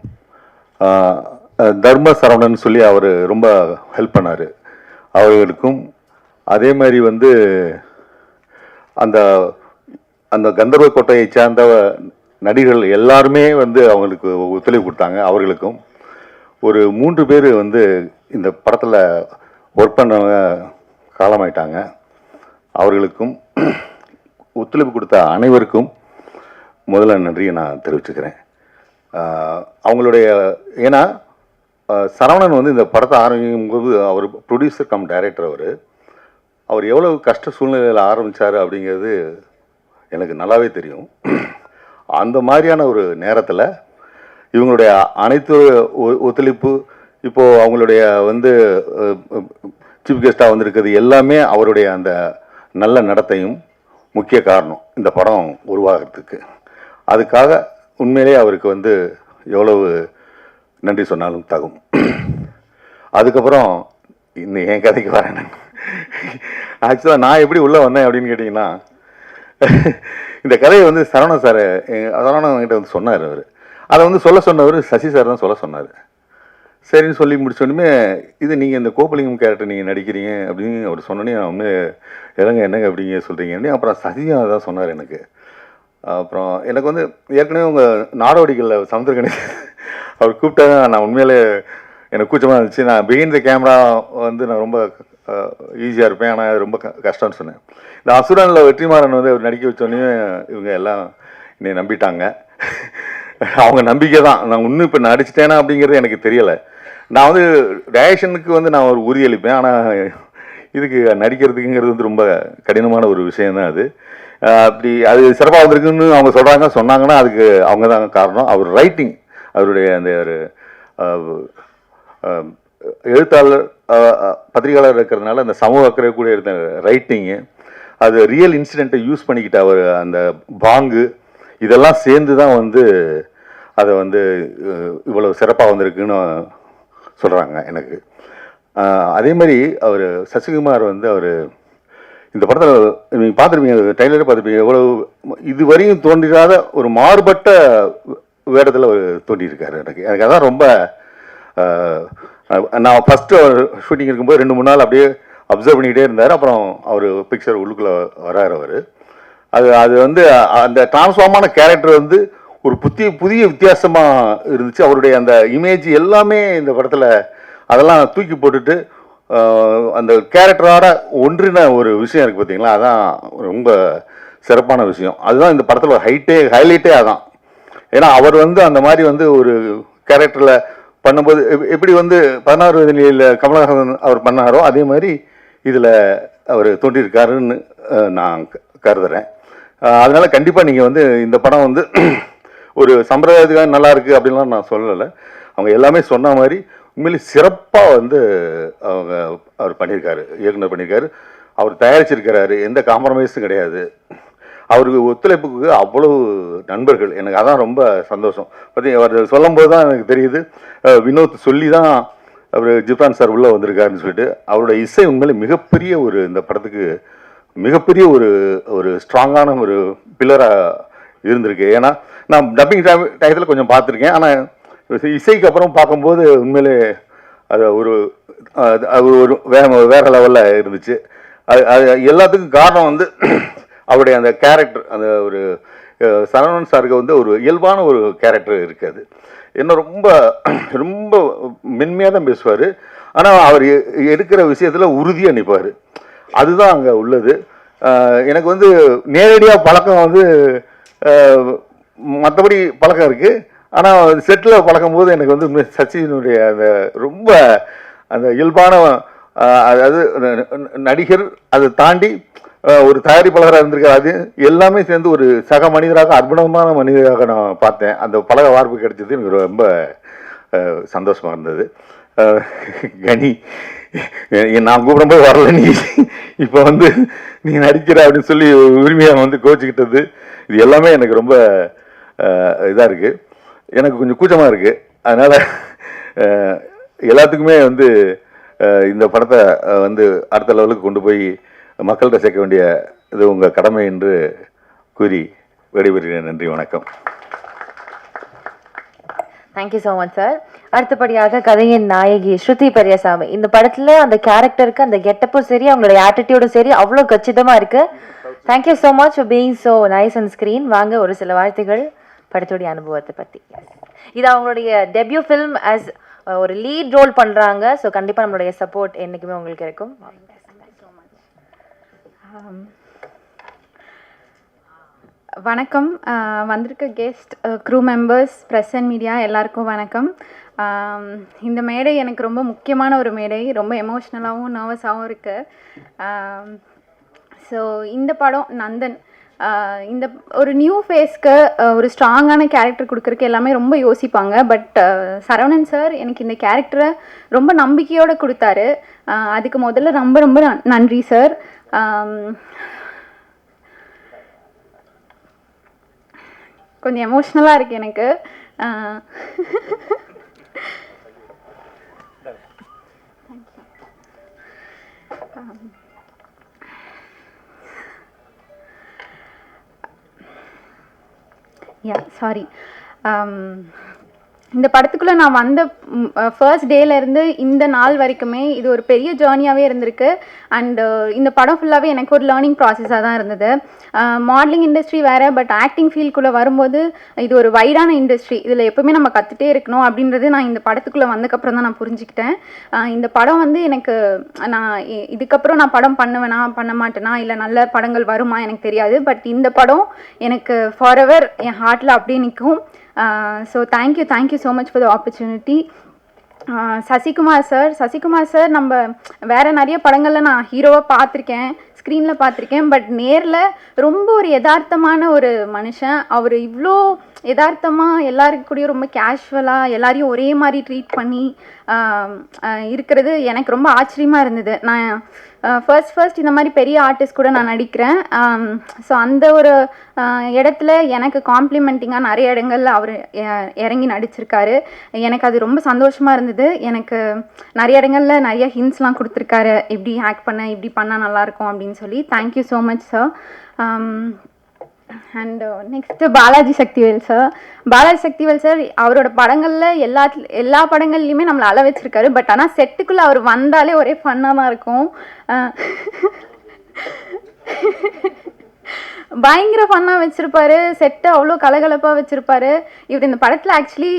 தர்ம சரவணன் சொல்லி அவர் ரொம்ப ஹெல்ப் பண்ணார் அவர்களுக்கும், அதே மாதிரி வந்து அந்த அந்த கந்தர்வ கோட்டையை சேர்ந்த நடிகர்கள் எல்லாருமே வந்து அவங்களுக்கு ஒத்துழைப்பு கொடுத்தாங்க. அவர்களுக்கும் ஒரு 3 பேர் வந்து இந்த படத்தில் ஒர்க் பண்ணவங்க காலமாயிட்டாங்க. அவர்களுக்கும் ஒத்துழைப்பு கொடுத்த அனைவருக்கும் முதல்ல நன்றியை நான் தெரிவிச்சுக்கிறேன். அவங்களுடைய ஏன்னா சரவணன் வந்து இந்த படத்தை ஆரம்பிக்கும் போது அவர் ப்ரொடியூசர் கம் டைரக்டர். அவர் எவ்வளோ கஷ்ட சூழ்நிலையில் ஆரம்பித்தார் அப்படிங்கிறது எனக்கு நல்லாவே தெரியும். அந்த மாதிரியான ஒரு நேரத்தில் இவங்களுடைய அனைத்து ஒத்துழைப்பு, இப்போது அவங்களுடைய வந்து சீஃப் கெஸ்ட்டாக வந்திருக்கிறது எல்லாமே அவருடைய அந்த நல்ல நடத்தையும் முக்கிய காரணம் இந்த படம் உருவாகிறதுக்கு. அதுக்காக உண்மையிலே அவருக்கு வந்து எவ்வளவு நன்றி சொன்னாலும் தகும். அதுக்கப்புறம் இன்னும் என் கதைக்கு வரேன். ஆக்சுவலாக நான் எப்படி உள்ளே வந்தேன் அப்படின்னு கேட்டிங்கன்னா, இந்த கதையை வந்து சரவணன் கிட்ட வந்து சொன்னார். அதை வந்து சொல்ல சொன்னவர் சசி சார் தான் சொல்ல சொன்னார். சரின்னு சொல்லி முடிச்சோடனே, இது நீங்கள் இந்த கோப்பலிங்கம் கேரக்டர் நீங்கள் நடிக்கிறீங்க அப்படின்னு அவர் சொன்னோன்னே, நான் வந்து என்னங்க அப்படிங்க சொல்கிறீங்க. அப்புறம் சசியும் அதான் சொன்னார் எனக்கு. அப்புறம் எனக்கு வந்து ஏற்கனவே உங்கள் நாடோடிகளில் சமுத்திரக்கணி அவர் கூப்பிட்டா நான் உண்மையிலே எனக்கு கூச்சமாக இருந்துச்சு. நான் பிஹைண்ட் த கேமரா வந்து நான் ரொம்ப ஈஸியாக இருப்பேன், ஆனால் அது ரொம்ப கஷ்டம்னு சொன்னேன். இந்த அசுரனில் வெற்றிமாறன் வந்து அவர் நடிக்க வச்சோடனே இவங்க எல்லாம் என்னை நம்பிட்டாங்க. அவங்க நம்பிக்கை தான். நான் இன்னும் இப்போ நடிச்சிட்டேனா அப்படிங்கிறது எனக்கு தெரியலை. நான் வந்து டைரக்ஷனுக்கு வந்து நான் ஒரு உறுதியளிப்பேன், ஆனால் இதுக்கு நடிக்கிறதுக்குங்கிறது வந்து ரொம்ப கடினமான ஒரு விஷயந்தான் அது. அப்படி அது சிறப்பாக வந்திருக்குன்னு அவங்க சொன்னாங்கன்னா அதுக்கு அவங்க தான் காரணம். அவர் ரைட்டிங், அவருடைய அந்த ஒரு எழுத்தாளர் பத்திரிகையாளர் இருக்கிறதுனால அந்த சமூக அக்கறை கூட இருந்த ரைட்டிங்கு, அது ரியல் இன்சிடெண்ட்டை யூஸ் பண்ணிக்கிட்ட அவர் அந்த பாங்கு, இதெல்லாம் சேர்ந்து தான் வந்து அதை வந்து இவ்வளோ சிறப்பாக வந்திருக்குன்னு சொல்கிறாங்க எனக்கு. அதே மாதிரி அவர் சசிகுமார் வந்து அவர் இந்த படத்தில் நீங்கள் பார்த்துருப்பீங்க, ட்ரெய்லரே பார்த்துருப்பீங்க, எவ்வளோ இதுவரையும் தோன்றிடாத ஒரு மாறுபட்ட வேடத்தில் அவர் தோன்றியிருக்காரு. எனக்கு அதான் ரொம்ப நான் ஃபஸ்ட்டு ஷூட்டிங் இருக்கும்போது 2-3 நாள் அப்படியே அப்சர்வ் பண்ணிக்கிட்டே இருந்தார். அப்புறம் அவர் பிக்சர் உள்ளுக்குள்ளே வராரு அவர். அது வந்து அந்த டிரான்ஸ்ஃபார்மான கேரக்டர் வந்து ஒரு புதிய வித்தியாசமாக இருந்துச்சு. அவருடைய அந்த இமேஜ் எல்லாமே இந்த படத்தில் அதெல்லாம் தூக்கி போட்டுட்டு அந்த கேரக்டரோட ஒன்றின ஒரு விஷயம் இருக்குது பார்த்தீங்களா, அதான் ரொம்ப சிறப்பான விஷயம். அதுதான் இந்த படத்தில் ஹைலைட்டே அதான். ஏன்னா அவர் வந்து அந்த மாதிரி வந்து ஒரு கேரக்டரில் பண்ணும்போது எப்படி வந்து 16 வயதில் கமலஹாசன் அவர் பண்ணாரோ அதே மாதிரி இதில் அவர் தோன்றியிருக்காருன்னு நான் கருதுகிறேன். அதனால் கண்டிப்பாக நீங்கள் வந்து இந்த படம் வந்து ஒரு சம்பிரதாயத்துக்காக நல்லா இருக்குது அப்படின்லாம் நான் சொல்லலை. அவங்க எல்லாமே சொன்ன மாதிரி உண்மையிலே சிறப்பாக வந்து அவர் பண்ணியிருக்காரு, இயக்குனர் பண்ணியிருக்காரு, அவர் தயாரிச்சிருக்கிறாரு, எந்த காம்ப்ரமைஸும் கிடையாது. அவருக்கு ஒத்துழைப்புக்கு அவ்வளவு நண்பர்கள், எனக்கு அதான் ரொம்ப சந்தோஷம். பார்த்தீங்க அவர் சொல்லும்போது தான் எனக்கு தெரியுது, வினோத் சொல்லி தான் அவர் ஜிப்ரான் சார் உள்ளே வந்திருக்காருன்னு சொல்லிட்டு. அவரோட இசை உண்மையிலே மிகப்பெரிய ஒரு இந்த படத்துக்கு மிகப்பெரிய ஒரு ஸ்ட்ராங்கான ஒரு பில்லராக இருந்திருக்கு. ஏன்னா நான் டப்பிங் டயத்தில் கொஞ்சம் பார்த்துருக்கேன், ஆனால் இசைக்கு அப்புறம் பார்க்கும்போது உண்மையிலே அது ஒரு வேற லெவலில் இருந்துச்சு. அது எல்லாத்துக்கும் காரணம் வந்து அவருடைய அந்த கேரக்டர், அந்த ஒரு சரவணன் சாருக்கு வந்து ஒரு இயல்பான ஒரு கேரக்டர் இருக்குது. என்ன ரொம்ப ரொம்ப மென்மையாக தான் பேசுவார், ஆனால் அவர் எடுக்கிற விஷயத்தில் உறுதியாக நிற்பார். அதுதான் அங்கே உள்ளது. எனக்கு வந்து நேரடியாக பழக்கம் வந்து மற்றபடி பழக்கம் இருக்குது, ஆனால் செட்டில் பழக்கும் போது எனக்கு வந்து சச்சினுடைய அந்த ரொம்ப அந்த இயல்பான, அதாவது நடிகர் அதை தாண்டி ஒரு தயாரிப்பாளராக இருந்திருக்காரு, அது எல்லாமே சேர்ந்து ஒரு சக மனிதராக அற்புதமான மனிதராக நான் பார்த்தேன். அந்த பழக வாய்ப்பு கிடைச்சது எனக்கு ரொம்ப சந்தோஷமாக இருந்தது. கனி, நான் கூப்பிடும்போது வரல, நீ இப்போ வந்து நீ நடிக்கிற அப்படின்னு சொல்லி உரிமையாக வந்து கோச்சிக்கிட்டது, இது எல்லாமே எனக்கு ரொம்ப இதாக இருக்குது. எனக்கு கொஞ்சம் கூச்சமாக இருக்குது. அதனால் எல்லாத்துக்குமே வந்து இந்த படத்தை வந்து அடுத்த லெவலுக்கு கொண்டு போய் மக்கள்கிட்ட சேர்க்க வேண்டிய இது உங்கள் கடமை என்று கூறி விடைபெறுகிறேன். நன்றி, வணக்கம். Thank you so much sir. அடுத்தபடியாக கதையின் நாயகி ஸ்ருதி பெரியசாமி. இந்த படத்துல அந்த கேரக்டருக்கு அந்த கெட்டப்பும் சரி, அவங்களுடைய ஆட்டிடியூடும் சரி, அவ்வளோ கச்சிதமா இருக்கு. Thank you so much for being so nice on screen. வாங்க ஒரு சில வார்த்தைகள் படத்துடைய அனுபவத்தை பற்றி. இது அவங்களுடைய டெபியூ ஃபிலிம் ஆஸ் ஒரு லீட் ரோல் பண்ணுறாங்க. ஸோ கண்டிப்பாக நம்மளுடைய சப்போர்ட் என்றைக்குமே உங்களுக்கு இருக்கும். வணக்கம். வந்திருக்க guest, crew members, press and media எல்லாருக்கும் வணக்கம். இந்த மேடை எனக்கு ரொம்ப முக்கியமான ஒரு மேடை, ரொம்ப எமோஷ்னலாகவும் நர்வஸாகவும் இருக்குது. ஸோ இந்த படம் நந்தன், இந்த ஒரு நியூ ஃபேஸ்க்கு ஒரு ஸ்ட்ராங்கான கேரக்டர் கொடுக்குறக்கு எல்லாமே ரொம்ப யோசிப்பாங்க. பட் சரவணன் சார் எனக்கு இந்த கேரக்டரை ரொம்ப நம்பிக்கையோடு கொடுத்தாரு. அதுக்கு முதல்ல ரொம்ப ரொம்ப நன்றி சார். கொஞ்சம் எமோஷ்னலாக இருக்குது எனக்கு. சாரி. இந்த படத்துக்குள்ளே நான் வந்த ஃபர்ஸ்ட் டேலேருந்து இந்த நாள் வரைக்குமே இது ஒரு பெரிய ஜேர்னியாகவே இருந்திருக்கு. அண்டு இந்த படம் ஃபுல்லாகவே எனக்கு ஒரு லேர்னிங் ப்ராசஸாக தான் இருந்தது. மாடலிங் இண்டஸ்ட்ரி வேறு, பட் ஆக்டிங் ஃபீல்டுக்குள்ளே வரும்போது இது ஒரு வைடான இண்டஸ்ட்ரி. இதில் எப்போவுமே நம்ம கற்றுட்டே இருக்கணும் அப்படின்றது நான் இந்த படத்துக்குள்ளே வந்ததுக்கப்புறம் தான் நான் புரிஞ்சுக்கிட்டேன். இந்த படம் வந்து எனக்கு நான் இதுக்கப்புறம் நான் படம் பண்ணுவேனா பண்ண மாட்டேனா இல்லை நல்ல படங்கள் வருமா எனக்கு தெரியாது. பட் இந்த படம் எனக்கு ஃபாரெவர் என் ஹார்ட்டில் அப்படியே நிற்கும். So thank you so much for the opportunity. Sasikumar sir நம்ம வேறு நிறைய படங்களில் நான் ஹீரோவாக பார்த்துருக்கேன், ஸ்க்ரீனில் பார்த்துருக்கேன். பட் நேரில் ரொம்ப ஒரு யதார்த்தமான ஒரு மனுஷன். அவர் இவ்வளோ யதார்த்தமாக எல்லாருக்கு கூடயும் ரொம்ப கேஷுவலாக எல்லாரையும் ஒரே மாதிரி ட்ரீட் பண்ணி இருக்கிறது எனக்கு ரொம்ப ஆச்சரியமாக இருந்தது. நான் ஃபர்ஸ்ட் இந்த மாதிரி பெரிய ஆர்டிஸ்ட் கூட நான் நடிக்கிறேன். ஸோ அந்த ஒரு இடத்துல எனக்கு காம்ப்ளிமெண்டிங்காக நிறைய இடங்கள்ல அவர் இறங்கி நடிச்சிருக்காரு. எனக்கு அது ரொம்ப சந்தோஷமாக இருந்தது. எனக்கு நிறைய இடங்களில் நிறைய ஹிண்ட்ஸ்லாம் கொடுத்துருக்காரு, இப்படி ஆக்ட் பண்ண இப்படி பண்ணால் நல்லாயிருக்கும் அப்படின்னு சொல்லி. Thank you so much sir. And next Balaji Sakthivel sir அவரோட படங்களில் எல்லா படங்கள்லையுமே நம்மளை அள வச்சிருக்காரு. பட் ஆனால் செட்டுக்குள்ளே அவர் வந்தாலே ஒரே ஃபன்னாக தான் இருக்கும். பயங்கர ஃபன்னாக வச்சுருப்பாரு, செட்டை அவ்வளோ கலகலப்பாக வச்சுருப்பாரு. இவர் இந்த படத்தில் ஆக்சுவலி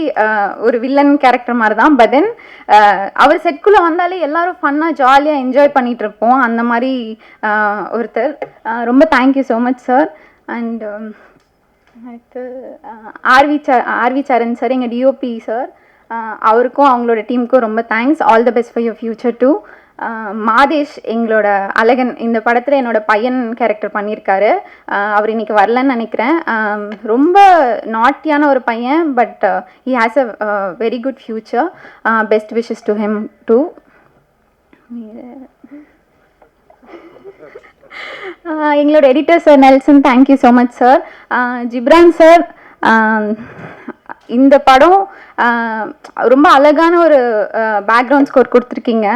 ஒரு வில்லன் கேரக்டர் மாதிரி தான். பட் தென் அவர் செட்குள்ளே வந்தாலே எல்லாரும் ஃபன்னாக ஜாலியாக என்ஜாய் பண்ணிகிட்டு இருப்போம். அந்த மாதிரி ஒருத்தர். ரொம்ப thank you so much sir. And அடுத்து ஆர்வி சரண் சார், எங்கள் டிஓபி சார், அவருக்கும் அவங்களோட டீமுக்கும் ரொம்ப thanks. All the best for your future too. Madhesh, எங்களோட அழகன், இந்த படத்தில் என்னோட பையன் கேரக்டர் பண்ணியிருக்காரு. அவர் இன்னைக்கு வரலன்னு நினைக்கிறேன். ரொம்ப நாட்டியான ஒரு பையன், but he has a very good future. Best wishes to him too. எங்களோட editor sir Nelson, thank you so much sir. Ghibran sir, இந்த படம் ரொம்ப அழகான ஒரு பேக்ரவுண்ட் ஸ்கோர் கொடுத்துருக்கீங்க.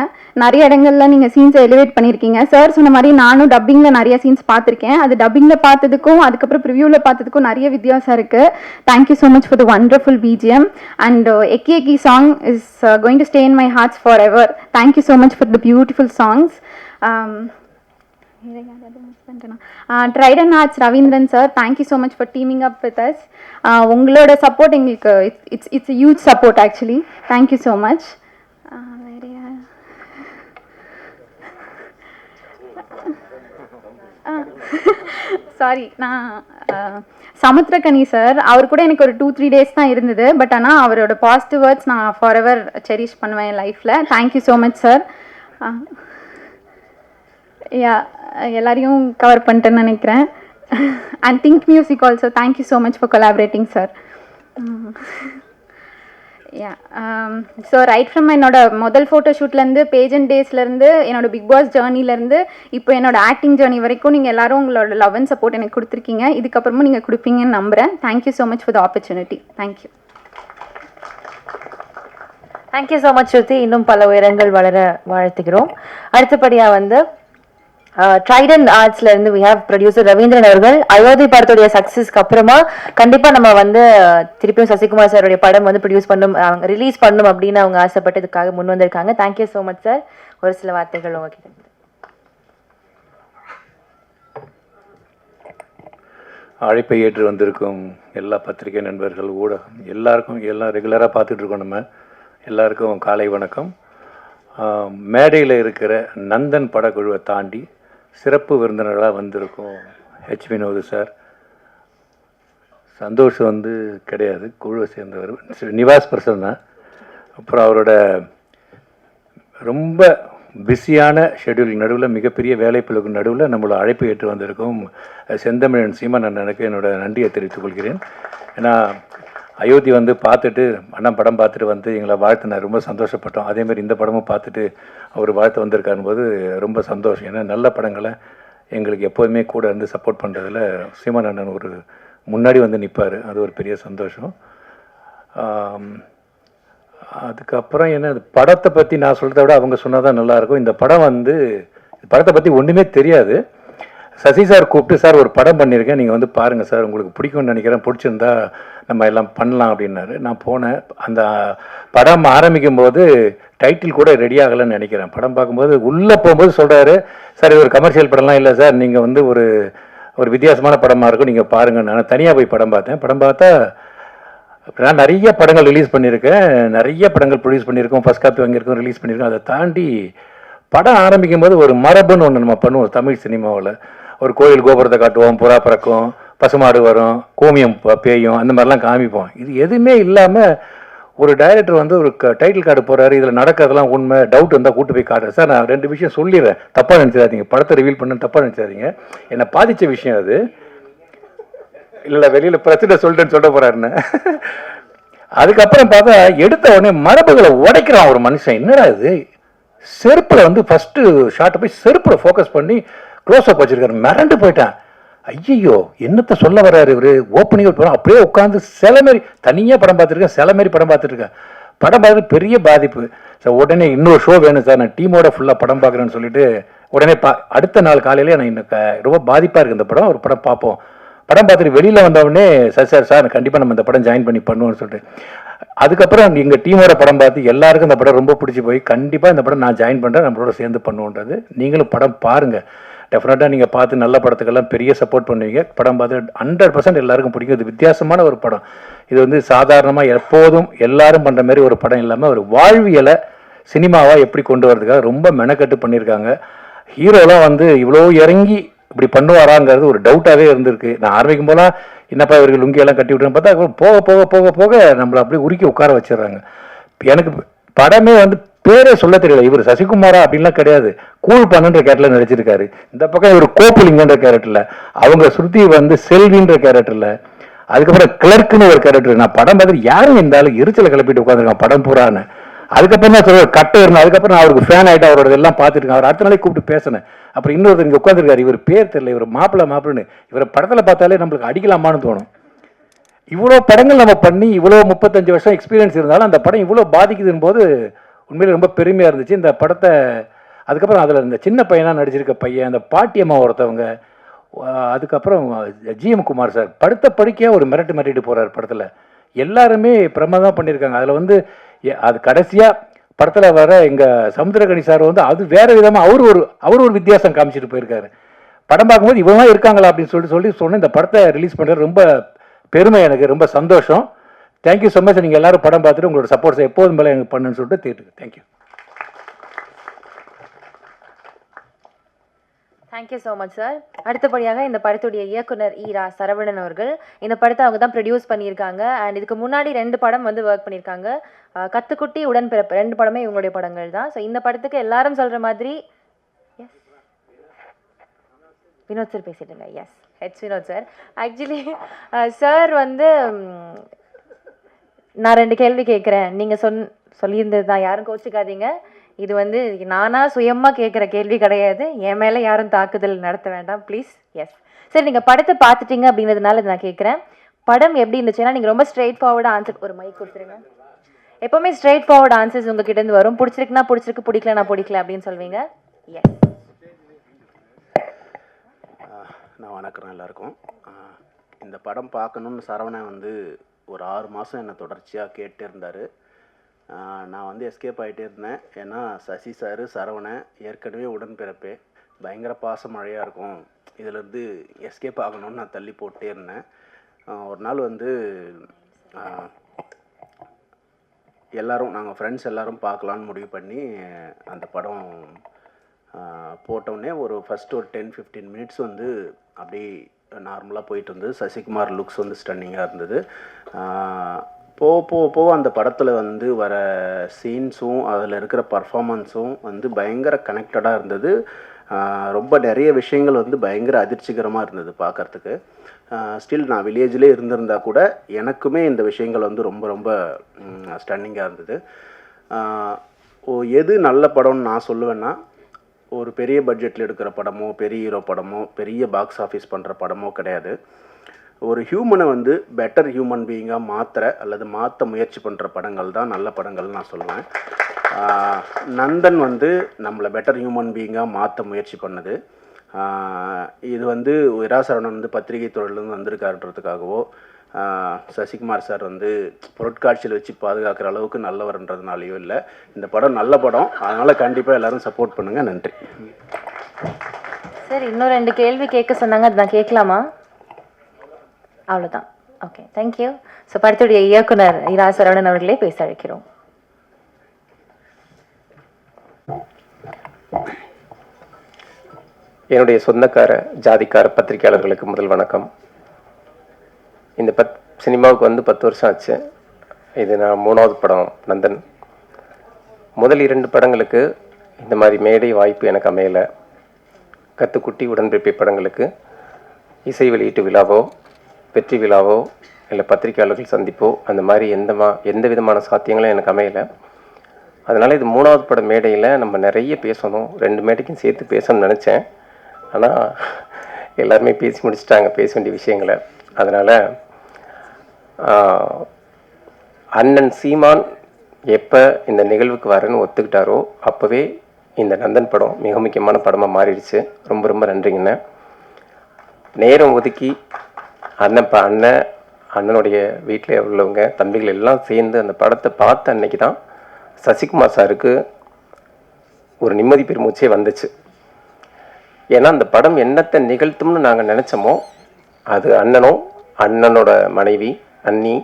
நிறைய இடங்கள்ல நீங்கள் சீன்ஸை எலிவேட் பண்ணியிருக்கீங்க. சார் சொன்ன மாதிரி நானும் டப்பிங்கில் நிறைய சீன்ஸ் பார்த்துருக்கேன். அது டப்பிங்கில் பார்த்ததுக்கும் அதுக்கப்புறம் ப்ரிவியூவில் பார்த்ததுக்கும் நிறைய வித்தியாசம் இருக்குது. Thank you so much for the wonderful BGM. And எக்கி எக்கி song is going to stay in my hearts forever. Thank you so much for the beautiful songs. Trident Arts Ravindran sir, thank you so much for teaming up with us. உங்களோட support எங்களுக்கு it's huge support actually. Thank you so much. வேறு sorry, நான் Samuthirakani sir, அவர் கூட எனக்கு ஒரு 2-3 days தான் இருந்தது. But ஆனால் அவரோட பாசிட்டிவ் வேர்ட்ஸ் நான் ஃபார் எவர் செரிஷ் பண்ணுவேன் என் லைஃப்பில். Thank you so much sir. எல்லாரையும் கவர் பண்ணிட்டேன்னு நினைக்கிறேன். And think music also, thank you so much for collaborating sir. So right from என்னோட முதல் ஃபோட்டோ ஷூட்லேருந்து பேஜன் டேஸ்லேருந்து என்னோட பிக் பாஸ் ஜேர்னிலேருந்து இப்போ என்னோட ஆக்டிங் ஜேர்னி வரைக்கும் நீங்கள் எல்லாரும் உங்களோட லவ் அண்ட் சப்போர்ட் எனக்கு கொடுத்துருக்கீங்க. இதுக்கப்புறமும் நீங்கள் கொடுப்பீங்கன்னு நம்புகிறேன். Thank you so much for the opportunity. Thank you. Thank you so much Shruti. இன்னும் பல உயரங்கள் வளர வாழ்த்துக்கிறோம். அடுத்தபடியாக வந்து ட்ரைடன் ஆர்ட்ஸ்ல இருந்து we have ப்ரொடியூசர் ரவீந்திரன் அவர்கள். அயோத்தி படத்துடைய சக்சஸ்க்கு அப்புறமா கண்டிப்பா நம்ம வந்து திருப்பியும் சசிகுமார் சாருடைய படம் வந்து ப்ரொடியூஸ் பண்ணும், ரிலீஸ் பண்ணும் அப்படின்னு அவங்க ஆசைப்பட்டு இதுக்காக முன் வந்திருக்காங்க. Thank you so much sir. ஒரு சில வார்த்தைகள் உங்ககிட்ட. அழைப்பை ஏற்று வந்திருக்கும் எல்லா பத்திரிகை நண்பர்கள், ஊடகம் எல்லாருக்கும், எல்லாம் ரெகுலராக பார்த்துட்டு இருக்கோம். நம்ம எல்லாருக்கும் காலை வணக்கம். மேடையில் இருக்கிற நந்தன் படக்குழுவை தாண்டி சிறப்பு விருந்தினர்களாக வந்திருக்கும் ஹெச் வினோத் சார், சந்தோஷ் வந்து கிடையாது, குழுவை சேர்ந்தவர், நிவாஸ் பிரசன்னா. அப்புறம் அவரோட ரொம்ப பிஸியான ஷெட்யூல் நடுவில், மிகப்பெரிய வேலைப்பளுக்கு நடுவில் நம்மளோட அழைப்பு ஏற்று வந்திருக்கும் செந்தமிழன் சீமான் அண்ணனுக்கு என்னோட நன்றியை தெரிவித்துக் கொள்கிறேன். ஏன்னா அயோத்தி வந்து பார்த்துட்டு, அண்ணா படம் பார்த்துட்டு வந்து எங்களை வாழ்த்தினார், ரொம்ப சந்தோஷப்பட்டோம். அதேமாதிரி இந்த படமும் பார்த்துட்டு அவர் வாழ்த்து வந்திருக்காருன்னு போது ரொம்ப சந்தோஷம். ஏன்னா நல்ல படங்களை எங்களுக்கு எப்போதுமே கூட இருந்து சப்போர்ட் பண்ணுறதுல சீமான் அண்ணன் ஒரு முன்னாடி வந்து நிற்பார். அது ஒரு பெரிய சந்தோஷம். அதுக்கப்புறம் என்ன, படத்தை பற்றி நான் சொல்கிறத விட அவங்க சொன்னால் தான் நல்லாயிருக்கும். இந்த படம் வந்து, படத்தை பற்றி ஒன்றுமே தெரியாது. சசி சார் கூப்பிட்டு, சார் ஒரு படம் பண்ணியிருக்கேன், நீங்கள் வந்து பாருங்கள் சார், உங்களுக்கு பிடிக்கும்னு நினைக்கிறேன், பிடிச்சிருந்தா நம்ம எல்லாம் பண்ணலாம் அப்படின்னாரு. நான் போனேன். அந்த படம் ஆரம்பிக்கும் போது டைட்டில் கூட ரெடி ஆகலைன்னு நினைக்கிறேன். படம் பார்க்கும்போது உள்ளே போகும்போது சொல்கிறாரு, சார் இது ஒரு கமர்ஷியல் படம்லாம் இல்லை சார், நீங்கள் வந்து ஒரு வித்தியாசமான படமாக இருக்கும், நீங்கள் பாருங்கள். நான் தனியாக போய் படம் பார்த்தேன். படம் பார்த்தா நான் நிறைய படங்கள் ரிலீஸ் பண்ணியிருக்கேன், நிறைய படங்கள் ப்ரொடியூஸ் பண்ணியிருக்கோம், ஃபர்ஸ்ட் காப்பி வாங்கியிருக்கோம், ரிலீஸ் பண்ணியிருக்கோம். அதை தாண்டி படம் ஆரம்பிக்கும் போது ஒரு மரபுன்னு ஒன்று நம்ம பண்ணுவோம் தமிழ் சினிமாவில். ஒரு கோயில் கோபுரத்தை காட்டுவோம், புறா பறக்கும், பசுமாடு வரும், கோமியம் பேயும், அந்த மாதிரிலாம் காமிப்போம். இது எதுவுமே இல்லாமல் ஒரு டைரக்டர் வந்து ஒரு டைட்டில் கார்டு போகிறாரு, இதில் நடக்கிறதெல்லாம் உண்மை, டவுட் இருந்தால் கூட்டு போய் காட்டுறேன். சார் நான் 2 விஷயம் சொல்லிடுறேன், தப்பாக நினச்சிடாதீங்க, படத்தை ரிவீல் பண்ணு தப்பாக நினச்சிடாதீங்க. என்னை பாதித்த விஷயம் அது. இல்லை வெளியில் பிரச்சனை சொல்லிட்டேன்னு சொல்ல போகிறாருன்னு. அதுக்கப்புறம் பார்த்தா எடுத்த உடனே மரபுகளை உடைக்கிறான் ஒரு மனுஷன். என்னடா இது, செருப்பில் வந்து ஃபஸ்ட்டு ஷார்ட்டை போய் செருப்பில் ஃபோக்கஸ் பண்ணி க்ளோஸ் அப் வச்சுருக்காரு. மிரண்டு போயிட்டான். ஐயோ என்னத்தை சொல்ல வர்றாரு இவர். ஓப்பனிங் போகிறோம், அப்படியே உட்காந்து சில மாரி தனியாக படம் பார்த்துருக்கேன், சில மாரி படம் பார்த்துட்ருக்கேன். படம் பார்த்து பெரிய பாதிப்பு. சார் உடனே இன்னொரு ஷோ வேணும் சார், நான் டீமோட ஃபுல்லாக படம் பார்க்குறேன்னு சொல்லிட்டு உடனே அடுத்த நாள் காலையிலே நான் இன்னும் ரொம்ப பாதிப்பாக இருக்குது இந்த படம், ஒரு படம் பார்ப்போம். படம் பார்த்துட்டு வெளியில் வந்தவுடனே சார் கண்டிப்பாக நம்ம இந்த படம் ஜாயின் பண்ணி பண்ணுவோம்னு சொல்லிட்டு, அதுக்கப்புறம் எங்கள் டீமோட படம் பார்த்து எல்லாருக்கும் இந்த படம் ரொம்ப பிடிச்சி போய் கண்டிப்பாக இந்த படம் நான் ஜாயின் பண்ணுறேன், நம்மளோட சேர்ந்து பண்ணுவோன்றது. நீங்களும் படம் பாருங்கள், டெஃபினட்டாக நீங்கள் பார்த்து நல்ல படத்துக்கெல்லாம் பெரிய சப்போர்ட் பண்ணுவீங்க. படம் பார்த்து 100% எல்லாருக்கும் பிடிக்கும். இது வித்தியாசமான ஒரு படம். இது வந்து சாதாரணமாக எப்போதும் எல்லாரும் பண்ணுற மாதிரி ஒரு படம் இல்லாமல் ஒரு வாழ்வியலை சினிமாவாக எப்படி கொண்டு வரதுக்காக ரொம்ப மெனக்கட்டு பண்ணியிருக்காங்க. ஹீரோலாம் வந்து இவ்வளோ இறங்கி இப்படி பண்ணுவாராங்கிறது ஒரு டவுட்டாகவே இருந்திருக்கு. நான் ஆரம்பிக்கும் போலாம் என்னப்பா இவர்கள் லுங்கியெல்லாம் கட்டி விட்டுன்னு பார்த்தா போக போக போக போக நம்மளை அப்படியே உருக்கி உட்கார வச்சிடுறாங்க. எனக்கு படமே வந்து பேரே சொல்ல தெரியல. இவர் சசிகுமாரா அப்படின்லாம் கிடையாது, கூழ் பண்ணுன்ற கேரக்டர்ல நடிச்சிருக்காரு. இந்த பக்கம் இவர் கோப்புலிங்கன்ற கேரக்டர்ல, அவங்க ஸ்ருதி வந்து செல்வின்ற கேரக்டர்ல, அதுக்கப்புறம் கிளர்க்குன்னு ஒரு கேரக்டர். நான் படம் பார்த்துட்டு யாரும் இருந்தாலும் எரிச்சலை கிளப்பிட்டு உட்காந்துருக்கான் படம் பூரான்னு. அதுக்கப்புறம் தான் சொல்ற கட்டை இருந்தேன். அதுக்கப்புறம் நான் அவருக்கு ஃபேன் ஆகிட்டு அவரோட எல்லாம் பார்த்துருக்கேன். அவர் அடுத்த நாளே கூப்பிட்டு பேசினேன். அப்புறம் இன்னொருத்தர் இங்கே உட்காந்துருக்காரு, இவர் பேர் தெரியல, இவர் மாப்பிள்ளைன்னு. இவரை படத்தில் பார்த்தாலே நம்மளுக்கு அடிக்கலாமான்னு தோணும். இவ்வளோ படங்கள் நம்ம பண்ணி இவ்வளோ 35 வருஷம் எக்ஸ்பீரியன்ஸ் இருந்தாலும் அந்த படம் இவ்வளோ பாதிக்குதுன்னு போது உண்மையிலே ரொம்ப பெருமையாக இருந்துச்சு. இந்த படத்தை அதுக்கப்புறம் அதில் இந்த சின்ன பையனாக நடிச்சிருக்க பையன், அந்த பாட்டியம்மா ஒருத்தவங்க, அதுக்கப்புறம் ஜிஎம் குமார் சார் படுத்த படிக்கையாக ஒரு மிரட்டிட்டு போகிறார் படத்தில். எல்லாருமே பிரமாதமாக பண்ணியிருக்காங்க. அதில் வந்து அது கடைசியாக படத்தில் வர எங்கள் சமுத்திரகனி சார் வந்து அது வேறு விதமாக அவர் ஒரு வித்தியாசம் காமிச்சிட்டு போயிருக்காரு. படம் பார்க்கும்போது இவங்க இருக்காங்களா அப்படின்னு சொல்லி சொன்ன இந்த படத்தை ரிலீஸ் பண்ணுறது ரொம்ப பெருமை, எனக்கு ரொம்ப சந்தோஷம். Thank you so much. நீங்கள் எல்லாரும் படம் பார்த்துட்டு உங்களோட சப்போர்ட்ஸை எப்போதும் மேலே எனக்கு பண்ணுன்னு சொல்லிட்டு தேட்டுக்கு thank you. Thank you so much sir. அடுத்தபடியாக இந்த படத்துடைய இயக்குனர் ஈரா சரவணன் அவர்கள். இந்த படத்தை அவங்க தான் ப்ரொடியூஸ் பண்ணியிருக்காங்க. அண்ட் இதுக்கு முன்னாடி 2 படம் வந்து ஒர்க் பண்ணியிருக்காங்க. கத்துக்குட்டி, உடன்பிறப்பு 2 படமே இவங்களுடைய படங்கள் தான். ஸோ இந்த படத்துக்கு எல்லாரும் சொல்கிற மாதிரி எஸ் வினோத் சார் பேசிட்டுங்க. S H Vinod sir. Actually sir வந்து நான் 2 கேள்வி கேட்குறேன். நீங்கள் சொல்லியிருந்தது தான், யாரும் கோச்சிக்காதீங்க. இது வந்து நானாக சுயமாக கேட்குற கேள்வி கிடையாது, என் மேலே யாரும் தாக்குதல் நடத்த வேண்டாம் ப்ளீஸ். எஸ் சரி, நீங்கள் படத்தை பார்த்துட்டீங்க அப்படின்றதுனால நான் கேட்குறேன், படம் எப்படி இருந்துச்சுன்னா நீங்கள் ரொம்ப ஸ்ட்ரெயிட் ஃபார்வர்டாக ஆன்சர், ஒரு மைக் கொடுத்துருங்க. எப்போவுமே ஸ்ட்ரெயிட் ஃபார்வர்ட் ஆன்சர்ஸ் உங்ககிட்டேருந்து வரும். பிடிச்சிருக்குன்னா பிடிச்சிருக்கு, பிடிக்கலனா பிடிக்கல அப்படின்னு சொல்வீங்க. எஸ் நான் வணக்கம் எல்லாருக்கும். இந்த படம் பார்க்கணுன்னு சரவணன் வந்து ஒரு 6 மாதம் என்னை தொடர்ச்சியாக கேட்டே இருந்தார். நான் வந்து எஸ்கேப் ஆகிட்டே இருந்தேன். ஏன்னா சசி சார், சரவணன் ஏற்கனவே உடன்பிறப்பே, பயங்கர பாச மழையாக இருக்கும், இதிலேருந்து எஸ்கேப் ஆகணும்னு நான் தள்ளி போட்டே இருந்தேன். ஒரு நாள் வந்து எல்லோரும் நாங்கள் ஃப்ரெண்ட்ஸ் எல்லோரும் பார்க்கலான்னு முடிவு பண்ணி அந்த படம் போட்டோடனே ஒரு ஃபஸ்ட்டு ஒரு 10-15 மினிட்ஸ் வந்து அப்படியே நார்மலாக போயிட்டு இருந்தது. சசிகுமார் லுக்ஸ் வந்து ஸ்டன்னிங்காக இருந்தது. போக அந்த படத்தில் வந்து வர சீன்ஸும் அதில் இருக்கிற பர்ஃபாமன்ஸும் வந்து பயங்கர கனெக்டடாக இருந்தது. ரொம்ப நிறைய விஷயங்கள் வந்து பயங்கர அதிர்ச்சிகரமாக இருந்தது பார்க்குறதுக்கு. ஸ்டில் நான் வில்லேஜ்லேயே இருந்திருந்தா கூட எனக்குமே இந்த விஷயங்கள் வந்து ரொம்ப ரொம்ப ஸ்டன்னிங்காக இருந்தது. எது நல்ல படம்னு நான் சொல்லுவேன்னா, ஒரு பெரிய பட்ஜெட்டில் எடுக்கிற படமோ, பெரிய ஹீரோ படமோ, பெரிய பாக்ஸ் ஆஃபீஸ் பண்ணுற படமோ கிடையாது. ஒரு ஹியூமனை வந்து பெட்டர் ஹியூமன் பீயிங்காக மாற்ற முயற்சி பண்ணுற படங்கள் தான் நல்ல படங்கள்னு நான் சொல்லுவேன். நந்தன் வந்து நம்மளை பெட்டர் ஹியூமன் பீயிங்காக மாற்ற முயற்சி பண்ணுது. இது வந்து இராசரவணன் வந்து பத்திரிகை துறையிலேருந்து வந்திருக்காருன்றதுக்காகவோ சசிகுமார் சார் வந்து பொருட்காட்சியில் வச்சு பாதுகாக்கிற அளவுக்கு நல்லவர்ன்றதுனாலையோ இல்லை. இந்த படம் நல்ல படம், அதனால் கண்டிப்பாக எல்லோரும் சப்போர்ட் பண்ணுங்கள். நன்றி. சார் இன்னும் 2 கேள்வி கேட்க சொன்னாங்க, அதுதான் கேட்கலாமா? அவ்வளோதான். Okay, thank you. ஸோ படத்துடைய இயக்குனர் இரா சரவணன் அவர்களே பேச அழைக்கிறோம். என்னுடைய சொந்தக்கார ஜாதிக்கார பத்திரிகையாளர்களுக்கு முதல் வணக்கம். இந்த சினிமாவுக்கு வந்து 10 வருஷம் ஆச்சு. இது நான் 3வது படம் நந்தன். முதல் 2 படங்களுக்கு இந்த மாதிரி மேடை வாய்ப்பு எனக்கு அமையலை. கத்துக்குட்டி உடன்பிறப்பை படங்களுக்கு இசை வெளியீட்டு விழாவோ வெற்றி விழாவோ இல்லை பத்திரிகையாளர்கள் சந்திப்போ அந்த மாதிரி எந்த விதமான சாத்தியங்களும் எனக்கு அமையலை. அதனால் இது 3வது பட மேடையில் நம்ம நிறைய பேசணும், 2 மேடைக்கும் சேர்த்து பேசணும்னு நினச்சேன். ஆனால் எல்லாருமே பேசி முடிச்சிட்டாங்க பேச வேண்டிய விஷயங்களை. அதனால் அண்ணன் சீமான் எப்போ இந்த நிகழ்வுக்கு வரேன்னு ஒத்துக்கிட்டாரோ அப்போவே இந்த நந்தன் படம் மிக முக்கியமான படமாக மாறிடுச்சு. ரொம்ப ரொம்ப நன்றிங்கண்ணே. நேரம் ஒதுக்கி அண்ணனுடைய வீட்டில் உள்ளவங்க தம்பிகள் எல்லாம் சேர்ந்து அந்த படத்தை பார்த்த அன்னைக்கு தான் சசிகுமார் சாருக்கு ஒரு நிம்மதி பெருமூச்சே வந்துச்சு. ஏன்னா அந்த படம் என்னத்தை நிகழ்த்தும்னு நாங்கள் நினச்சோமோ அது அண்ணனோட மனைவி அண்ணி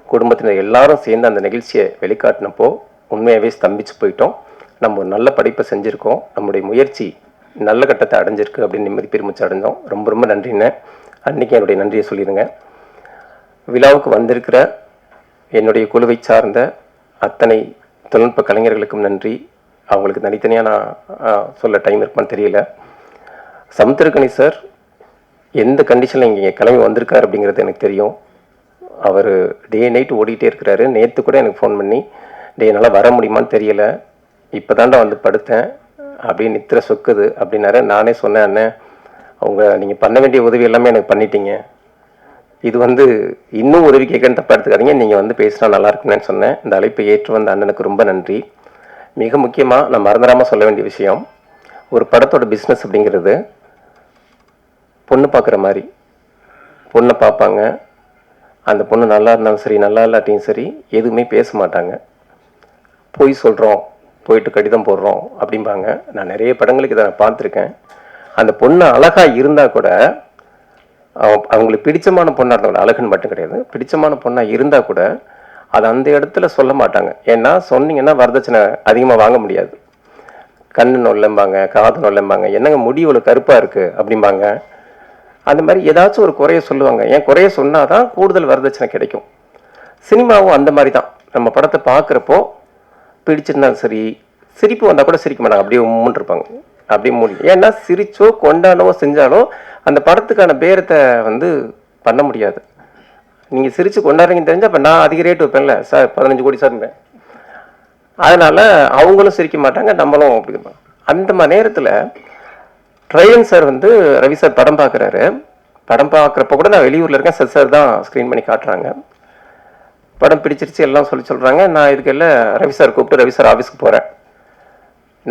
குடும்பத்தினர் எல்லாரும் சேர்ந்து அந்த நிகழ்ச்சியை வெளிக்காட்டினப்போ உண்மையாகவே ஸ்தம்பிச்சு போயிட்டோம். நம்ம ஒரு நல்ல படைப்பை செஞ்சுருக்கோம், நம்முடைய முயற்சி நல்ல கட்டத்தை அடைஞ்சிருக்கு அப்படின்னு நிம்மதி பெருமிச்சு அடைஞ்சோம். ரொம்ப ரொம்ப நன்றிண்ணே. அன்றைக்கி என்னுடைய நன்றியை சொல்லிடுங்க. விழாவுக்கு வந்திருக்கிற என்னுடைய குழுவை சார்ந்த அத்தனை தொழில்நுட்ப கலைஞர்களுக்கும் நன்றி. அவங்களுக்கு தனித்தனியாக நான் சொல்ல டைம் இருக்குமான்னு தெரியல. சமுத்திரக்கனி சார் எந்த கண்டிஷனில் இங்கே கிளம்பி வந்திருக்காரு அப்படிங்கிறது எனக்கு தெரியும். அவர் டே நைட் ஓடிட்டே இருக்கிறாரு. நேற்று கூட எனக்கு ஃபோன் பண்ணி என்னால் வர முடியுமான்னு தெரியலை, இப்போ தாண்டா வந்து படுத்தேன் அப்படியே நித்திர சொக்குது அப்படின்னாரு. நானே சொன்னேன், அண்ணன் நீங்கள் பண்ண வேண்டிய உதவி எல்லாமே எனக்கு பண்ணிட்டீங்க, இது வந்து இன்னும் உதவி கேட்கன்னு தப்பாக எடுத்துக்காதீங்க, நீங்கள் வந்து பேசினா நல்லா இருக்குன்னு சொன்னேன். இந்த அழைப்பை ஏற்று வந்த அண்ணனுக்கு ரொம்ப நன்றி. மிக முக்கியமாக நான் மறந்துடாமல் சொல்ல வேண்டிய விஷயம், ஒரு படத்தோட பிஸ்னஸ் அப்படிங்கிறது பொண்ணு பார்க்குற மாதிரி. பொண்ணை பார்ப்பாங்க, அந்த பொண்ணு நல்லா இருந்தாலும் சரி நல்லா இல்லாட்டியும் சரி எதுவுமே பேச மாட்டாங்க. பொய் சொல்கிறோம், போயிட்டு கடிதம் போடுறோம் அப்படிம்பாங்க. நான் நிறைய படங்களுக்கு இதை நான் பார்த்துருக்கேன். அந்த பொண்ணு அழகாக இருந்தால் கூட அவங்களுக்கு பிடிச்சமான பொண்ணாக இருந்தாங்க, அழகுன்னு மட்டும் கிடையாது, பிடிச்சமான பொண்ணாக இருந்தால் கூட அது அந்த இடத்துல சொல்ல மாட்டாங்க. ஏன்னா சொன்னீங்கன்னா வரதட்சணை அதிகமாக வாங்க முடியாது. கண்ணு நொல்லம்பாங்க, காது நொல்லம்பாங்க, என்னங்க முடி இவ்வளோ கருப்பாக இருக்குது அப்படிம்பாங்க. அந்த மாதிரி ஏதாச்சும் ஒரு குறைய சொல்லுவாங்க. ஏன் குறைய சொன்னால் தான் கூடுதல் வரதட்சணை கிடைக்கும். சினிமாவும் அந்த மாதிரி தான். நம்ம படத்தை பார்க்குறப்போ பிடிச்சிருந்தாலும் சரி, சிரிப்பு வந்தால் கூட சிரிக்க மாட்டாங்க, அப்படியே உம்முன்னு இருப்பாங்க, அப்படியே மூடி. ஏன்னா சிரிச்சோ கொண்டாடவோ செஞ்சாலோ அந்த படத்துக்கான பேரத்தை வந்து பண்ண முடியாது. நீங்கள் சிரித்து கொண்டாடுறீங்கன்னு தெரிஞ்சால் அப்போ நான் அதிக ரேட் வைப்பேன்ல சார், 15 கோடி சார்ந்தேன். அதனால் அவங்களும் சிரிக்க மாட்டாங்க, நம்மளும் அப்படி இருப்பாங்க. அந்த மாதிரி நேரத்தில் ட்ரையன் சார் வந்து ரவி சார் படம் பார்க்குறாரு. படம் பார்க்குறப்ப கூட நான் வெளியூரில் இருக்கேன், சார் தான் ஸ்க்ரீன் பண்ணி காட்டுறாங்க. படம் பிடிச்சிருச்சு எல்லாம் சொல்கிறாங்க. நான் இதுக்கெல்லாம் ரவி சார் கூப்பிட்டு ரவி சார் ஆஃபீஸ்க்கு போகிறேன்.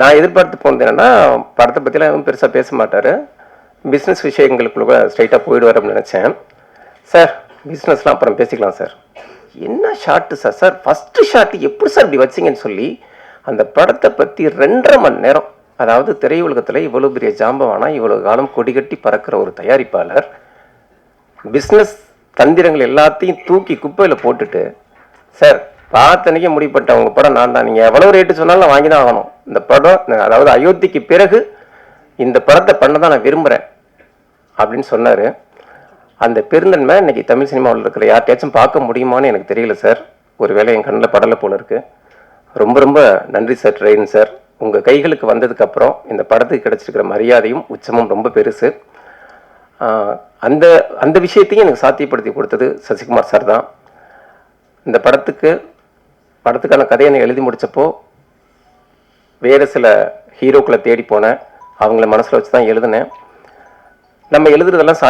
நான் எதிர்பார்த்து போனது என்னென்னா படத்தை பற்றிலாம் எதுவும் பெருசாக பேச மாட்டார், பிஸ்னஸ் விஷயங்களுக்குள்ள ஸ்ட்ரைட்டாக போயிடுவார் அப்படின்னு நினச்சேன். சார் பிஸ்னஸ்லாம் அப்புறம் பேசிக்கலாம் சார். என்ன shot sir, sir first shot எப்படி சார் இப்படி வச்சிங்கன்னு சொல்லி அந்த படத்தை பற்றி 2.5 மணி நேரம், அதாவது திரையுலகத்தில் இவ்வளோ பெரிய ஜாம்பவானா இவ்வளோ காலம் கொடிகட்டி பறக்கிற ஒரு தயாரிப்பாளர் பிஸ்னஸ் தந்திரங்கள் எல்லாத்தையும் தூக்கி குப்பையில் போட்டுட்டு, சார் பார்த்தனைக்கே முடிப்பட்ட உங்கள் படம் நான் தான், நீங்கள் எவ்வளோ ரேட்டு சொன்னாலும் நான் வாங்கி தான் ஆகணும், இந்த படம் அதாவது அயோத்திக்கு பிறகு இந்த படத்தை பண்ண தான் நான் விரும்புகிறேன் அப்படின்னு சொன்னார். அந்த பெருந்தன்மை இன்னைக்கு தமிழ் சினிமாவில் இருக்கிற யார்கிட்டயாச்சும் பார்க்க முடியுமான்னு எனக்கு தெரியல சார். ஒரு வேளை என் கண்ணில் படலை போல இருக்குது. ரொம்ப ரொம்ப நன்றி சார் ட்ரெயின் சார். உங்கள் கைகளுக்கு வந்ததுக்கப்புறம் இந்த படத்துக்கு கிடச்சிருக்கிற மரியாதையும் உச்சமும் ரொம்ப பெருசு. அந்த அந்த விஷயத்தையும் எனக்கு சாத்தியப்படுத்தி கொடுத்தது சசிகுமார் சார் தான். இந்த படத்துக்கான கதையை நான் எழுதி முடித்தப்போ வேறு சில ஹீரோக்களை தேடி போனேன், அவங்கள மனசில் வச்சு தான் எழுதினேன். நம்ம எழுதுறதெல்லாம்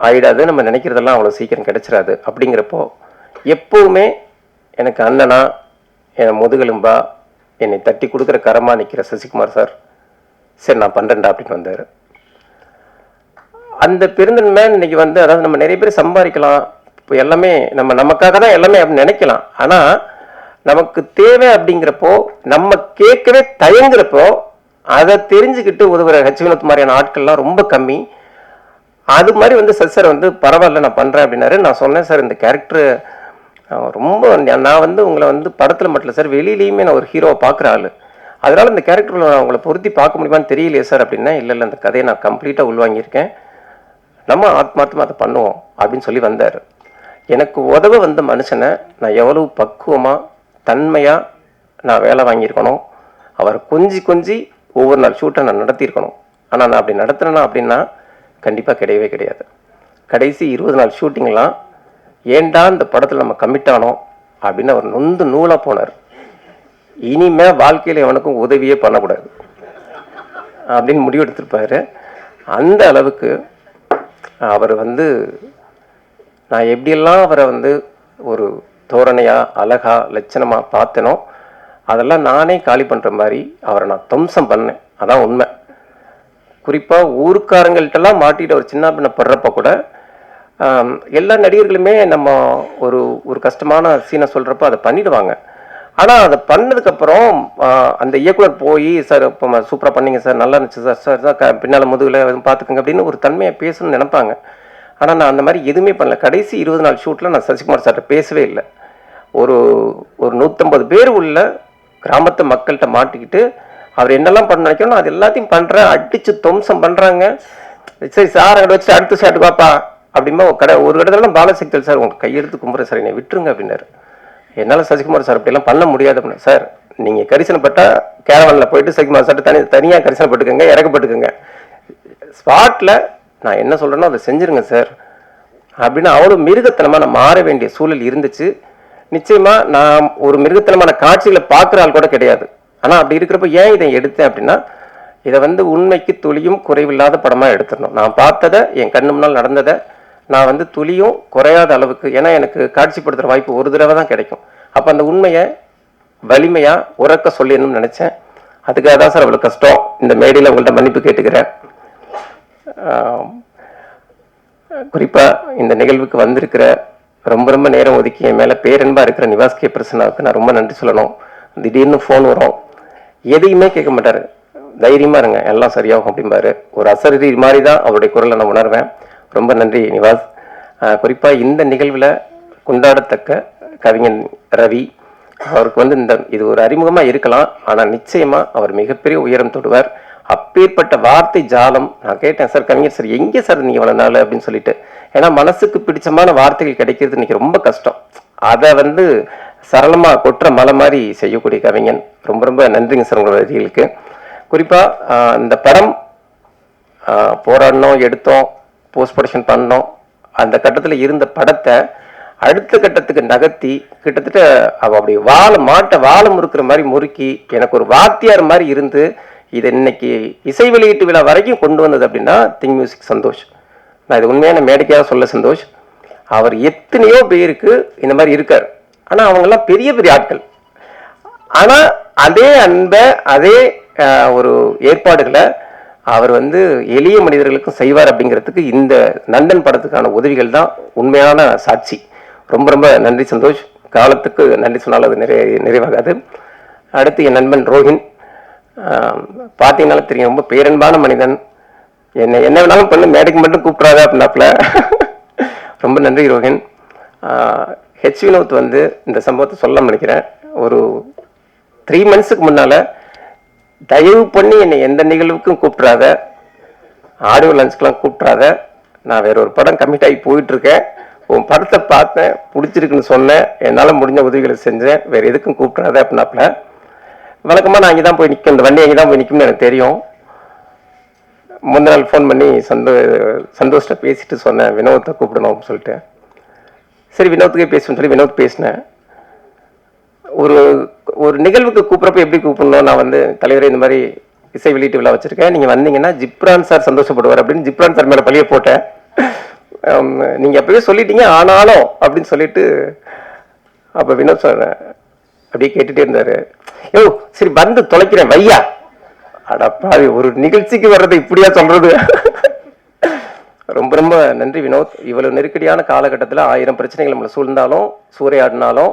ஆயிடாது, நம்ம நினைக்கிறதெல்லாம் அவ்வளோ சீக்கிரம் கிடைச்சிடாது. அப்படிங்கிறப்போ எப்போவுமே எனக்கு அண்ணனா, என் முதுகெலும்பா, என்னை தட்டி கொடுக்குற கரமாக நிற்கிற சசிகுமார் சார், சரி நான் பண்ணுறேன்டா அப்படின்னு வந்தார். அந்த பெருந்தன்மை இன்னைக்கு வந்து, அதாவது நம்ம நிறைய பேர் சம்பாதிக்கலாம், இப்போ எல்லாமே நமக்காக தான் எல்லாமே அப்படின்னு நினைக்கலாம். ஆனால் நமக்கு தேவை அப்படிங்கிறப்போ, நம்ம கேட்கவே தயங்குறப்போ அதை தெரிஞ்சுக்கிட்டு உதவுற ஹெச்வினோத் மாதிரியான ஆட்கள்லாம் ரொம்ப கம்மி. அது மாதிரி வந்து சார் வந்து பரவாயில்ல நான் பண்ணுறேன் அப்படின்னாரு. நான் சொன்னேன் சார் இந்த கேரக்டர் ரொம்ப, நான் வந்து உங்களை வந்து படத்தில் மட்டும் இல்லை சார், வெளியிலையுமே நான் ஒரு ஹீரோவை பார்க்குற ஆள், அதனால் இந்த கேரக்டரில் நான் உங்களை பொருத்தி பார்க்க முடியுமான்னு தெரியலையே சார் அப்படின்னா, இல்லை அந்த கதையை நான் கம்ப்ளீட்டாக உள்வாங்கியிருக்கேன், நம்ம ஆத்மார்த்தமாக அதை பண்ணுவோம் அப்படின்னு சொல்லி வந்தார். எனக்கு உதவ வந்த மனுஷனை நான் எவ்வளவு பக்குவமாக தன்மையாக நான் வேலை வாங்கியிருக்கணும், அவரை கொஞ்சி ஒவ்வொரு நாள் ஷூட்டை நான் நடத்தியிருக்கணும். ஆனால் நான் அப்படி நடத்துனேன்னா அப்படின்னா கண்டிப்பாக கிடையவே கிடையாது. கடைசி 20 நாள் ஷூட்டிங்லாம் ஏண்டா இந்த படத்தில் நம்ம கமிட் ஆனோம் அப்படின்னு அவர் நொந்து நூலாக போனார். இனிமே வாழ்க்கையில் எவனுக்கும் உதவியே பண்ணக்கூடாது அப்படின்னு முடிவெடுத்திருப்பாரு. அந்த அளவுக்கு அவர் வந்து, நான் எப்படியெல்லாம் அவரை வந்து ஒரு தோரணையாக அழகா லட்சணமாக பார்த்தனோ அதெல்லாம் நானே காலி பண்ணுற மாதிரி அவரை நான் துவம்சம் பண்ணேன். அதான் உண்மை. குறிப்பாக ஊருக்காரங்கள்ட்டெல்லாம் மாட்டிட்டு ஒரு சின்ன பின்ன படுறப்ப கூட எல்லா நடிகர்களுமே நம்ம ஒரு கஷ்டமான சீனை சொல்கிறப்ப அதை பண்ணிடுவாங்க. ஆனால் அதை பண்ணதுக்கப்புறம் அந்த இயக்குனர் போய் சார் இப்போ சூப்பராக பண்ணீங்க சார், நல்லா இருந்துச்சு சார், சார் தான் பின்னால் முதுகில் பார்த்துக்குங்க அப்படின்னு ஒரு தன்மையை பேசணும்னு நினைப்பாங்க. ஆனால் நான் அந்த மாதிரி எதுவுமே பண்ணல. கடைசி 20 நாள் ஷூட்டில் நான் சசிகுமார் சார்கிட்ட பேசவே இல்லை. ஒரு 150 பேர் உள்ள கிராமத்து மக்கள்கிட்ட மாட்டிக்கிட்டு அவர் என்னெல்லாம் பண்ண நினைக்கணும் அது எல்லாத்தையும் பண்ணுறேன், அடித்து துவம்சம் பண்ணுறாங்க. சரி சார் அங்கே வச்சு அடுத்த ஷாட்டுக்கு வாப்பா அப்படிமா ஒரு இடத்துல பாலசக்தியில் சார் உங்களுக்கு கையெடுத்து கும்புறேன் சார் என்னை விட்டுருங்க அப்படின்னாரு. என்னால் சசிகுமார் சார் அப்படிலாம் பண்ண முடியாது அப்படின்னா, சார் நீங்கள் கரிசனப்பட்டால் கேரவனில் போயிட்டு சசிகுமார் சார் தனியாக கரிசனப்பட்டுக்கோங்க, இறக்கப்பட்டுக்கோங்க, ஸ்பாட்டில் நான் என்ன சொல்கிறேனோ அதை செஞ்சுருங்க சார் அப்படின்னு அவ்வளோ மிருகத்தனமாக நான் மாற வேண்டிய சூழல் இருந்துச்சு. நிச்சயமாக நான் ஒரு மிருகத்தனமான காட்சிகளை பார்க்குற ஆள் கூட கிடையாது. ஆனால் அப்படி இருக்கிறப்ப ஏன் இதை எடுத்தேன் அப்படின்னா, இதை வந்து உண்மைக்கு துளியும் குறைவில்லாத படமாக எடுத்துடணும். நான் பார்த்ததை, என் கண்ணு முன்னால் நடந்ததை நான் வந்து துளியும் குறையாத அளவுக்கு, ஏன்னா எனக்கு காட்சிப்படுத்துகிற வாய்ப்பு ஒரு தடவை தான் கிடைக்கும். அப்போ அந்த உண்மையை வலிமையாக உறக்க சொல்லிடணும்னு நினச்சேன். அதுக்காக தான் சார் அவ்வளோ கஷ்டம். இந்த மேடையில் உங்கள்கிட்ட மன்னிப்பு கேட்டுக்கிறேன். குறிப்பாக இந்த நிகழ்வுக்கு வந்திருக்கிற ரொம்ப நேரம் ஒதுக்கி என் மேலே பேரன்பாக இருக்கிற நிவாஸ் கே பிரசன்னாவுக்கு நான் ரொம்ப நன்றி சொல்லணும். திடீர்னு ஃபோன் வரும், எதையுமே கேட்க மாட்டார், தைரியமாக இருங்க எல்லாம் சரியாகும் அப்படிம்பாரு. ஒரு அசரீரி மாதிரி தான் அவருடைய குரலை நான் உணர்வேன். ரொம்ப நன்றி நிவாஸ். குறிப்பாக இந்த நிகழ்வில் கொண்டாடத்தக்க கவிஞன் ரவி அவருக்கு வந்து இது ஒரு அறிமுகமாக இருக்கலாம், ஆனால் நிச்சயமாக அவர் மிகப்பெரிய உயரம் தொடுவார். அப்பேற்பட்ட வார்த்தை ஜாலம். நான் கேட்டேன், சார் கவிஞர் சார் எங்கே சார் நீங்கள் இவ்வளோ நாள் அப்படின்னு சொல்லிட்டு. ஏன்னா மனசுக்கு பிடிச்சமான வார்த்தைகள் கிடைக்கிறது இன்னைக்கு ரொம்ப கஷ்டம். அதை வந்து சரளமாக கொட்டுற மலை மாதிரி செய்யக்கூடிய கவிஞன். ரொம்ப நன்றிங்க சார் உங்களோட வரிகளுக்கு. குறிப்பாக இந்த படம் போராடினோம், எடுத்தோம், போஸ்ட் ப்ரொடக்ஷன் பண்ணோம். அந்த கட்டத்தில் இருந்த படத்தை அடுத்த கட்டத்துக்கு நகர்த்தி கிட்டத்தட்ட அப்படி வாழை முறுக்கிற மாதிரி முறுக்கி எனக்கு ஒரு வாத்தியார் மாதிரி இருந்து இதை இன்னைக்கு இசை வெளியீட்டு விழா வரைக்கும் கொண்டு வந்தது அப்படின்னா திங் மியூசிக் சந்தோஷ். நான் இது உண்மையான மேடைக்காக சொல்ல சந்தோஷ். அவர் எத்தனையோ பேருக்கு இந்த மாதிரி இருக்கார், ஆனால் அவங்கெல்லாம் பெரிய பெரிய ஆட்கள். ஆனால் அதே அன்பை அதே ஒரு ஏற்பாடுகளை அவர் வந்து எளிய மனிதர்களுக்கும் செய்வார் அப்படிங்கிறதுக்கு இந்த நந்தன் படத்துக்கான உதவிகள் தான் உண்மையான சாட்சி. ரொம்ப நன்றி சந்தோஷ். காலத்துக்கு நன்றி சொன்னாலும் அது நிறைவாகாது. அடுத்து என் நண்பன் ரோஹின், பார்த்தீங்கன்னாலும் தெரியும், ரொம்ப பேரன்பான மனிதன். என்ன வேணாலும் பண்ணு, மேடைக்கு மட்டும் கூப்பிட்றாத அப்படின்னாப்புல. ரொம்ப நன்றி ரோஹின். ஹெச் வினோத் வந்து இந்த சம்பவத்தை சொல்ல நினைக்கிறேன். ஒரு 3 monthsக்கு முன்னால் தயவு பண்ணி என்னை எந்த நிகழ்வுக்கும் கூப்பிட்றாத, ஆடியோ லஞ்சுக்கெலாம் கூப்பிட்றாத, நான் வேற ஒரு படம் கமிட் ஆகி போயிட்டுருக்கேன், உன் படத்தை பார்த்தேன் பிடிச்சிருக்குன்னு சொன்னேன், என்னால் முடிஞ்ச உதவிகளை செஞ்சேன், வேறு எதுக்கும் கூப்பிட்றாத அப்படின்னாப்புல. வழக்கமாக நான் அங்கே தான் போய் நிற்கும், இந்த வண்டி அங்கே தான் போய் நிற்கும்னு எனக்கு தெரியும். முந்தின நாள் ஃபோன் பண்ணி சந்தோஷ்ட பேசிட்டு சொன்னேன் வினோத்தை கூப்பிடணும் அப்படின்னு சொல்லிட்டு. சரி வினோத்துக்கே பேசணும்னு சொல்லி வினோத் பேசினேன். ஒரு நிகழ்வுக்கு கூப்பிட்றப்ப எப்படி கூப்பிடணும், நான் வந்து தலைவரே இந்த மாதிரி இசை வெளியீட்டு விழா வச்சுருக்கேன், நீங்கள் வந்தீங்கன்னா ஜிப்ரான் சார் சந்தோஷப்படுவார் அப்படின்னு ஜிப்ரான் சார் மேலே பழிய போட்டேன். நீங்கள் அப்பவே சொல்லிட்டீங்க ஆனாலும் அப்படின்னு சொல்லிட்டு அப்போ வினோத் சார் அப்படியே கேட்டுகிட்டே இருந்தார். யோ சரி வந்து தொலைக்கிறேன் வையா. அடப்பா ஒரு நிகழ்ச்சிக்கு வர்றதை இப்படியா சொல்றது. ரொம்ப ரொம்ப நன்றி வினோத். இவ்வளவு நெருக்கடியான காலகட்டத்தில் 1000 பிரச்சனைகள் நம்மளை சூழ்ந்தாலும் சூறையாடினாலும்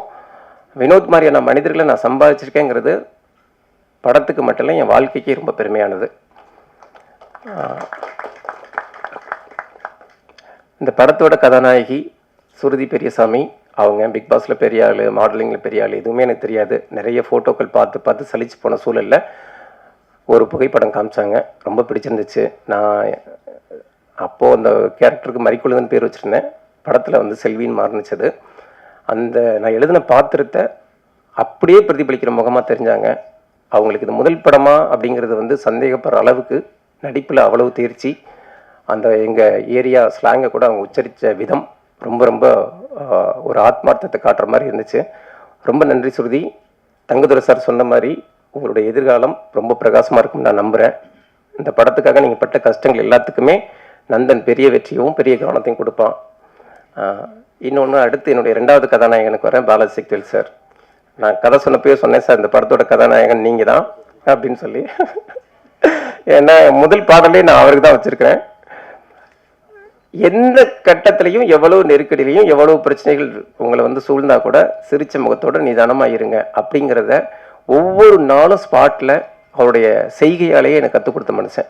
வினோத் மாதிரியான மனிதர்களை நான் சம்பாதிச்சிருக்கேங்கிறது படத்துக்கு மட்டும் இல்லை, என் வாழ்க்கைக்கே ரொம்ப பெருமையானது. இந்த படத்தோட கதாநாயகி சுருதி பெரியசாமி. அவங்க பிக் பாஸில் பெரிய ஆள், மாடலிங்கில் பெரிய ஆள், எதுவுமே எனக்கு தெரியாது. நிறைய ஃபோட்டோக்கள் பார்த்து பார்த்து சலிச்சு போன சூழலில் ஒரு புகைப்படம் காமிச்சாங்க, ரொம்ப பிடிச்சிருந்துச்சு. நான் அப்போது அந்த கேரக்டருக்கு மறிக்குழுதுன்னு பேர் வச்சுருந்தேன். படத்தில் வந்து செல்வின்னு மாறினுச்சது. அந்த நான் எழுதின பாத்திரத்தை அப்படியே பிரதிபலிக்கிற முகமாக தெரிஞ்சாங்க. அவங்களுக்கு இது முதல் படமா அப்படிங்கிறது வந்து சந்தேகப்படுற அளவுக்கு நடிப்பில் அவ்வளவு தேர்ச்சி. அந்த எங்கள் ஏரியா ஸ்லாங்கை கூட அவங்க உச்சரித்த விதம் ரொம்ப ரொம்ப ஒரு ஆத்மார்த்தத்தை காட்டுற மாதிரி இருந்துச்சு. ரொம்ப நன்றி சுருதி. தங்கதுரை சார் சொன்ன மாதிரி உங்களுடைய எதிர்காலம் ரொம்ப பிரகாசமாக இருக்கும்னு நான் நம்புகிறேன். இந்த படத்துக்காக நீங்கள் பட்ட கஷ்டங்கள் எல்லாத்துக்குமே நந்தன் பெரிய வெற்றியும் பெரிய கவனத்தையும் கொடுப்பான். இன்னொன்று, அடுத்து என்னுடைய 2வது கதாநாயகனுக்கு வரேன், பாலாஜி சக்திவேல் சார். நான் கதை சொன்னப்பவே சொன்னேன் சார், இந்த படத்தோட கதாநாயகன் நீங்கள் தான் அப்படின்னு சொல்லி. ஏன்னா முதல் பாடலே நான் அவருக்கு தான் வச்சுருக்கிறேன். எந்த கட்டத்திலையும் எவ்வளவு நெருக்கடியிலையும் எவ்வளவு பிரச்சனைகள் உங்களை வந்து சூழ்ந்தா கூட சிரிச்ச முகத்தோட நிதானமாக இருங்க அப்படிங்கிறத ஒவ்வொரு நாளும் ஸ்பாட்டில் அவருடைய செய்கையாலேயே எனக்கு கற்றுக் கொடுத்த மனுஷன்.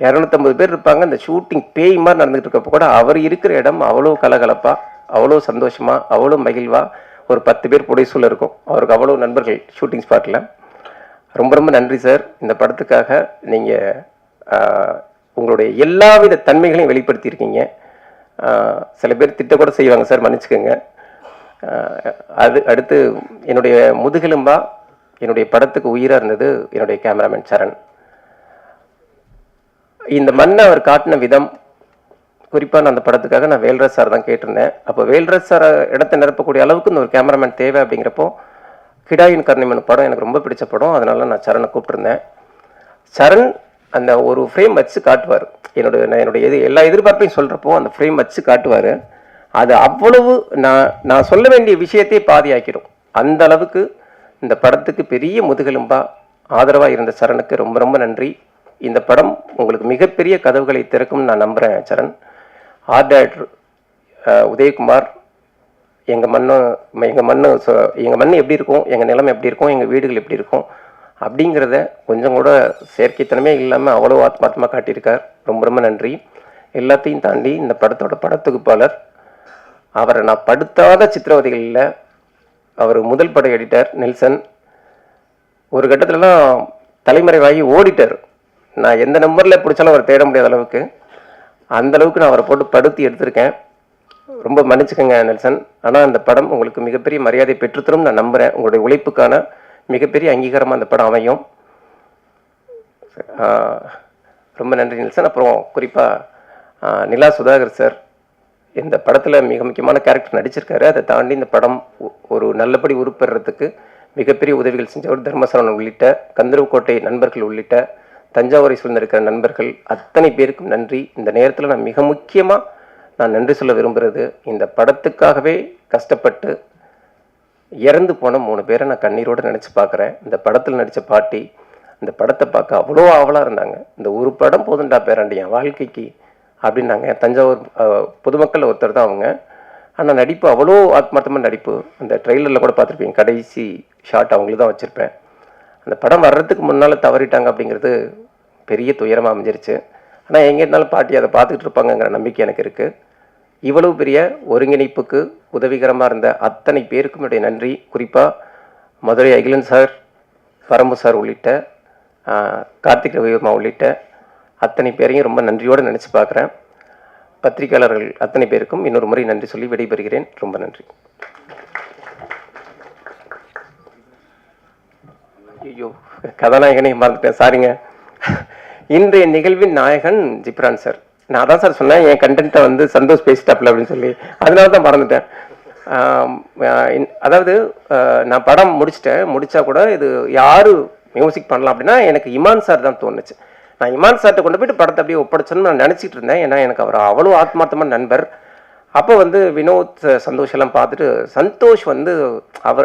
250 பேர் இருப்பாங்க, இந்த ஷூட்டிங் பேய் மாதிரி நடந்துகிட்டு இருக்கப்போ கூட அவர் இருக்கிற இடம் அவ்வளோ கலகலப்பாக, அவ்வளோ சந்தோஷமாக, அவ்வளோ மகிழ்வாக ஒரு 10 பேர் புடைசூழல் இருக்கும். அவருக்கு அவ்வளோ நண்பர்கள் ஷூட்டிங் ஸ்பாட்டில். ரொம்ப ரொம்ப நன்றி சார். இந்த படத்துக்காக நீங்கள் உங்களுடைய எல்லாவித தன்மைகளையும் வெளிப்படுத்தியிருக்கீங்க. சில பேர் திட்ட கூட செய்வாங்க சார், மன்னிச்சுக்கோங்க. அடுத்து என்னுடைய முதுகெலும்பா என்னுடைய படத்துக்கு உயிராக இருந்தது என்னுடைய கேமராமேன் சரண். இந்த மண்ணை அவர் காட்டின விதம், குறிப்பாக நான் அந்த படத்துக்காக நான் வேல்ராஜ் சார் தான் கேட்டிருந்தேன். அப்போ வேல்ராஜ் சார் இடத்தை நிரப்பக்கூடிய அளவுக்கு இந்த ஒரு கேமராமேன் தேவை அப்படிங்கிறப்போ கிடாயின் கருணைமன் படம் எனக்கு ரொம்ப பிடிச்ச படம். அதனால நான் சரணை கூப்பிட்டுருந்தேன். சரண் அந்த ஒரு ஃப்ரேம் வச்சு காட்டுவார். என்னுடைய எல்லா எதிர்பார்ப்பையும் சொல்கிறப்போ அந்த ஃப்ரேம் வச்சு காட்டுவார். அது அவ்வளவு நான் சொல்ல வேண்டிய விஷயத்தையே பாதி ஆக்கிடும். அந்த அளவுக்கு இந்த படத்துக்கு பெரிய முதுகெலும்பா ஆதரவாக இருந்த சரணுக்கு ரொம்ப ரொம்ப நன்றி. இந்த படம் உங்களுக்கு மிகப்பெரிய கதவுகளை திறக்கும்னு நான் நம்புகிறேன் சரண். ஆர்ட் டைரக்டர் உதயகுமார், எங்கள் மண் எப்படி இருக்கும், எங்கள் நிலம் எப்படி இருக்கும், எங்கள் வீடுகள் எப்படி இருக்கும் அப்படிங்கிறத கொஞ்சம் கூட செயற்கைத்தனமே இல்லாமல் அவ்வளோ ஆத்மார்த்தமாக காட்டியிருக்கார். ரொம்ப ரொம்ப நன்றி. எல்லாத்தையும் தாண்டி இந்த படத்தோட படத்தொகுப்பாளர், அவரை நான் படுத்தாத சித்திரவதைகளில் அவர் முதல் பட எடிட்டர் நெல்சன். ஒரு கட்டத்திலலாம் தலைமறைவாகி ஓடிட்டார். நான் எந்த நம்பரில் பிடிச்சாலும் அவரை தேட முடியாத அளவுக்கு, அந்த அளவுக்கு நான் அவரை போட்டு படுத்தி எடுத்திருக்கேன். ரொம்ப மன்னிச்சுக்கோங்க நெல்சன். ஆனால் அந்த படம் உங்களுக்கு மிகப்பெரிய மரியாதை பெற்றுத்தரும் நான் நம்புகிறேன். உங்களுடைய உழைப்புக்கான மிகப்பெரிய அங்கீகாரமாக அந்த படம் அமையும். ரொம்ப நன்றி நெல்சன். அப்புறம் குறிப்பாக நிலா சுதாகர் சார் இந்த படத்தில் மிக முக்கியமான கேரக்டர் நடிச்சிருக்காரு. அதை தாண்டி இந்த படம் ஒரு நல்லபடி உருப்பெறதுக்கு மிகப்பெரிய உதவிகள் செஞ்சவர் தர்மசரவணன் உள்ளிட்ட கந்தர்வக்கோட்டை நண்பர்கள் உள்ளிட்ட தஞ்சாவூரை சூழ்ந்திருக்கிற நண்பர்கள் அத்தனை பேருக்கும் நன்றி. இந்த நேரத்தில் நான் மிக முக்கியமாக நான் நன்றி சொல்ல விரும்புகிறது, இந்த படத்துக்காகவே கஷ்டப்பட்டு இறந்து போன 3 பேரை நான் கண்ணீரோடு நினச்சி பார்க்குறேன். இந்த படத்தில் நடித்த பாட்டி இந்த படத்தை பார்க்க அவ்வளோ ஆவலாக இருந்தாங்க. இந்த ஒரு படம் போதுண்டா பேராண்டி என் வாழ்க்கைக்கு அப்படின்னாங்க. தஞ்சாவூர் பொதுமக்கள் ஒருத்தர் தான் அவங்க. ஆனால் நடிப்பு அவ்வளோ ஆத்மார்த்தமாக நடிப்பு. அந்த ட்ரெய்லரில் கூட பார்த்துருப்பீங்க, கடைசி ஷாட் அவங்களுக்கு தான் வச்சுருப்பேன். அந்த படம் வர்றதுக்கு முன்னால் தவறிட்டாங்க அப்படிங்கிறது பெரிய துயரமாக அமைஞ்சிருச்சு. ஆனால் எங்கே இருந்தாலும் பாட்டி அதை பார்த்துக்கிட்டு இருப்பாங்கங்கிற நம்பிக்கை எனக்கு இருக்குது. இவ்வளவு பெரிய ஒருங்கிணைப்புக்கு உதவிகரமாக இருந்த அத்தனை பேருக்கும் என்னுடைய நன்றி. குறிப்பாக மதுரை அகிலன் சார், பரம்பு சார் உள்ளிட்ட கார்த்திக் ரவிவர்மா உள்ளிட்ட அத்தனை பேரையும் ரொம்ப நன்றியோடு நினச்சி பார்க்குறேன். பத்திரிகையாளர்கள் அத்தனை பேருக்கும் இன்னொரு முறை நன்றி சொல்லி விடைபெறுகிறேன். ரொம்ப நன்றி. ஐயோ, கதாநாயகனை மறந்துட்டேன், சாரிங்க. இன்றைய நிகழ்வின் நாயகன் ஜிப்ரான் சார். நான் அதான் சார் சொன்னேன், என் கண்டென்ட்டை வந்து சந்தோஷ் பேசிட்டாப்ல அப்படின்னு சொல்லி, அதனால தான் மறந்துட்டேன். அதாவது நான் படம் முடித்தா கூட இது யார் மியூசிக் பண்ணலாம் அப்படின்னா எனக்கு இமான் சார் தான் தோணுச்சு. நான் இமான் சார்கிட்ட கொண்டு போய்ட்டு படத்தை அப்படியே ஒப்படைச்சோன்னு நான் நினச்சிட்டு இருந்தேன். ஏன்னா எனக்கு அவர் அவ்வளோ ஆத்மார்த்தமான நண்பர். அப்போ வந்து வினோத் சந்தோஷ் எல்லாம் பார்த்துட்டு சந்தோஷ் வந்து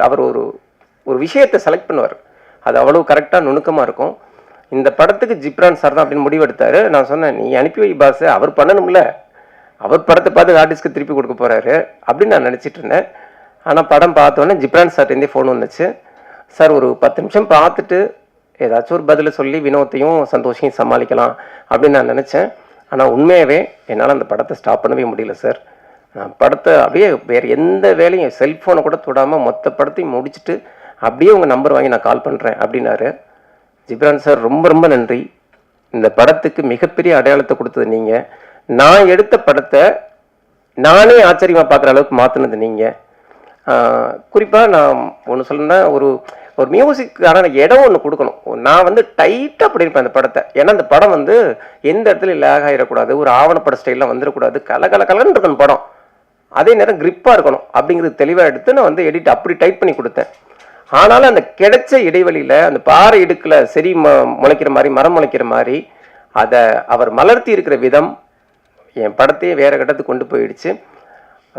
அவர் ஒரு விஷயத்தை செலக்ட் பண்ணுவார். அது அவ்வளோ கரெக்டாக நுணுக்கமாக இருக்கும். இந்த படத்துக்கு ஜிப்ரான் சார் தான் அப்படின்னு முடிவெடுத்தார். நான் சொன்னேன், நீ அனுப்பி வை பாஸ், அவர் பண்ணணும்ல அவர் படத்தை பார்த்து ஆர்டிஸ்ட்க்கு திருப்பி கொடுக்க போகிறாரு அப்படின்னு நான் நினச்சிட்டு இருந்தேன். ஆனால் படம் பார்த்தோன்னே ஜிப்ரான் சார்ட்டேருந்தே ஃபோன் வந்துச்சு. சார் ஒரு 10 நிமிஷம் பார்த்துட்டு ஏதாச்சும் ஒரு பதிலை சொல்லி வினோத்தையும் சந்தோஷையும் சமாளிக்கலாம் அப்படின்னு நான் நினச்சேன். ஆனால் உண்மையாகவே என்னால் அந்த படத்தை ஸ்டாப் பண்ணவே முடியல சார். நான் படத்தை அப்படியே வேறு எந்த வேலையும் செல்ஃபோனை கூட தொடாமல் மொத்த படத்தையும் முடிச்சுட்டு அப்படியே உங்கள் நம்பர் வாங்கி நான் கால் பண்ணுறேன் அப்படின்னாரு. ஜிப்ரான் சார் ரொம்ப ரொம்ப நன்றி. இந்த படத்துக்கு மிகப்பெரிய அடையாளத்தை கொடுத்தது நீங்கள். நான் எடுத்த படத்தை நானே ஆச்சரியமாக பார்க்குற அளவுக்கு மாற்றினது நீங்கள். குறிப்பாக நான் ஒன்று சொல்லணுன்னா ஒரு ஒரு மியூசிக்கான இடம் ஒன்று கொடுக்கணும். நான் வந்து டைட்டாக பண்ணியிருப்பேன் அந்த படத்தை. ஏன்னா அந்த படம் வந்து எந்த இடத்துல லேக் ஆகிடக்கூடாது, ஒரு ஆவணப்பட ஸ்டைலில் வந்துடக்கூடாது, கலகலன்னு இருக்கணும் படம். அதே நேரம் கிரிப்பாக இருக்கணும் அப்படிங்கிறது தெளிவாக எடுத்து நான் வந்து எடிட் அப்படி டைப் பண்ணி கொடுத்தேன். ஆனாலும் அந்த கிடைச்ச இடைவெளியில் அந்த பாறை இடுக்கில் செடி முளைக்கிற மாதிரி மரம் முளைக்கிற மாதிரி அதை அவர் மலர்த்தி இருக்கிற விதம் என் படத்தையே வேறு கட்டத்துக்கு கொண்டு போயிடுச்சு.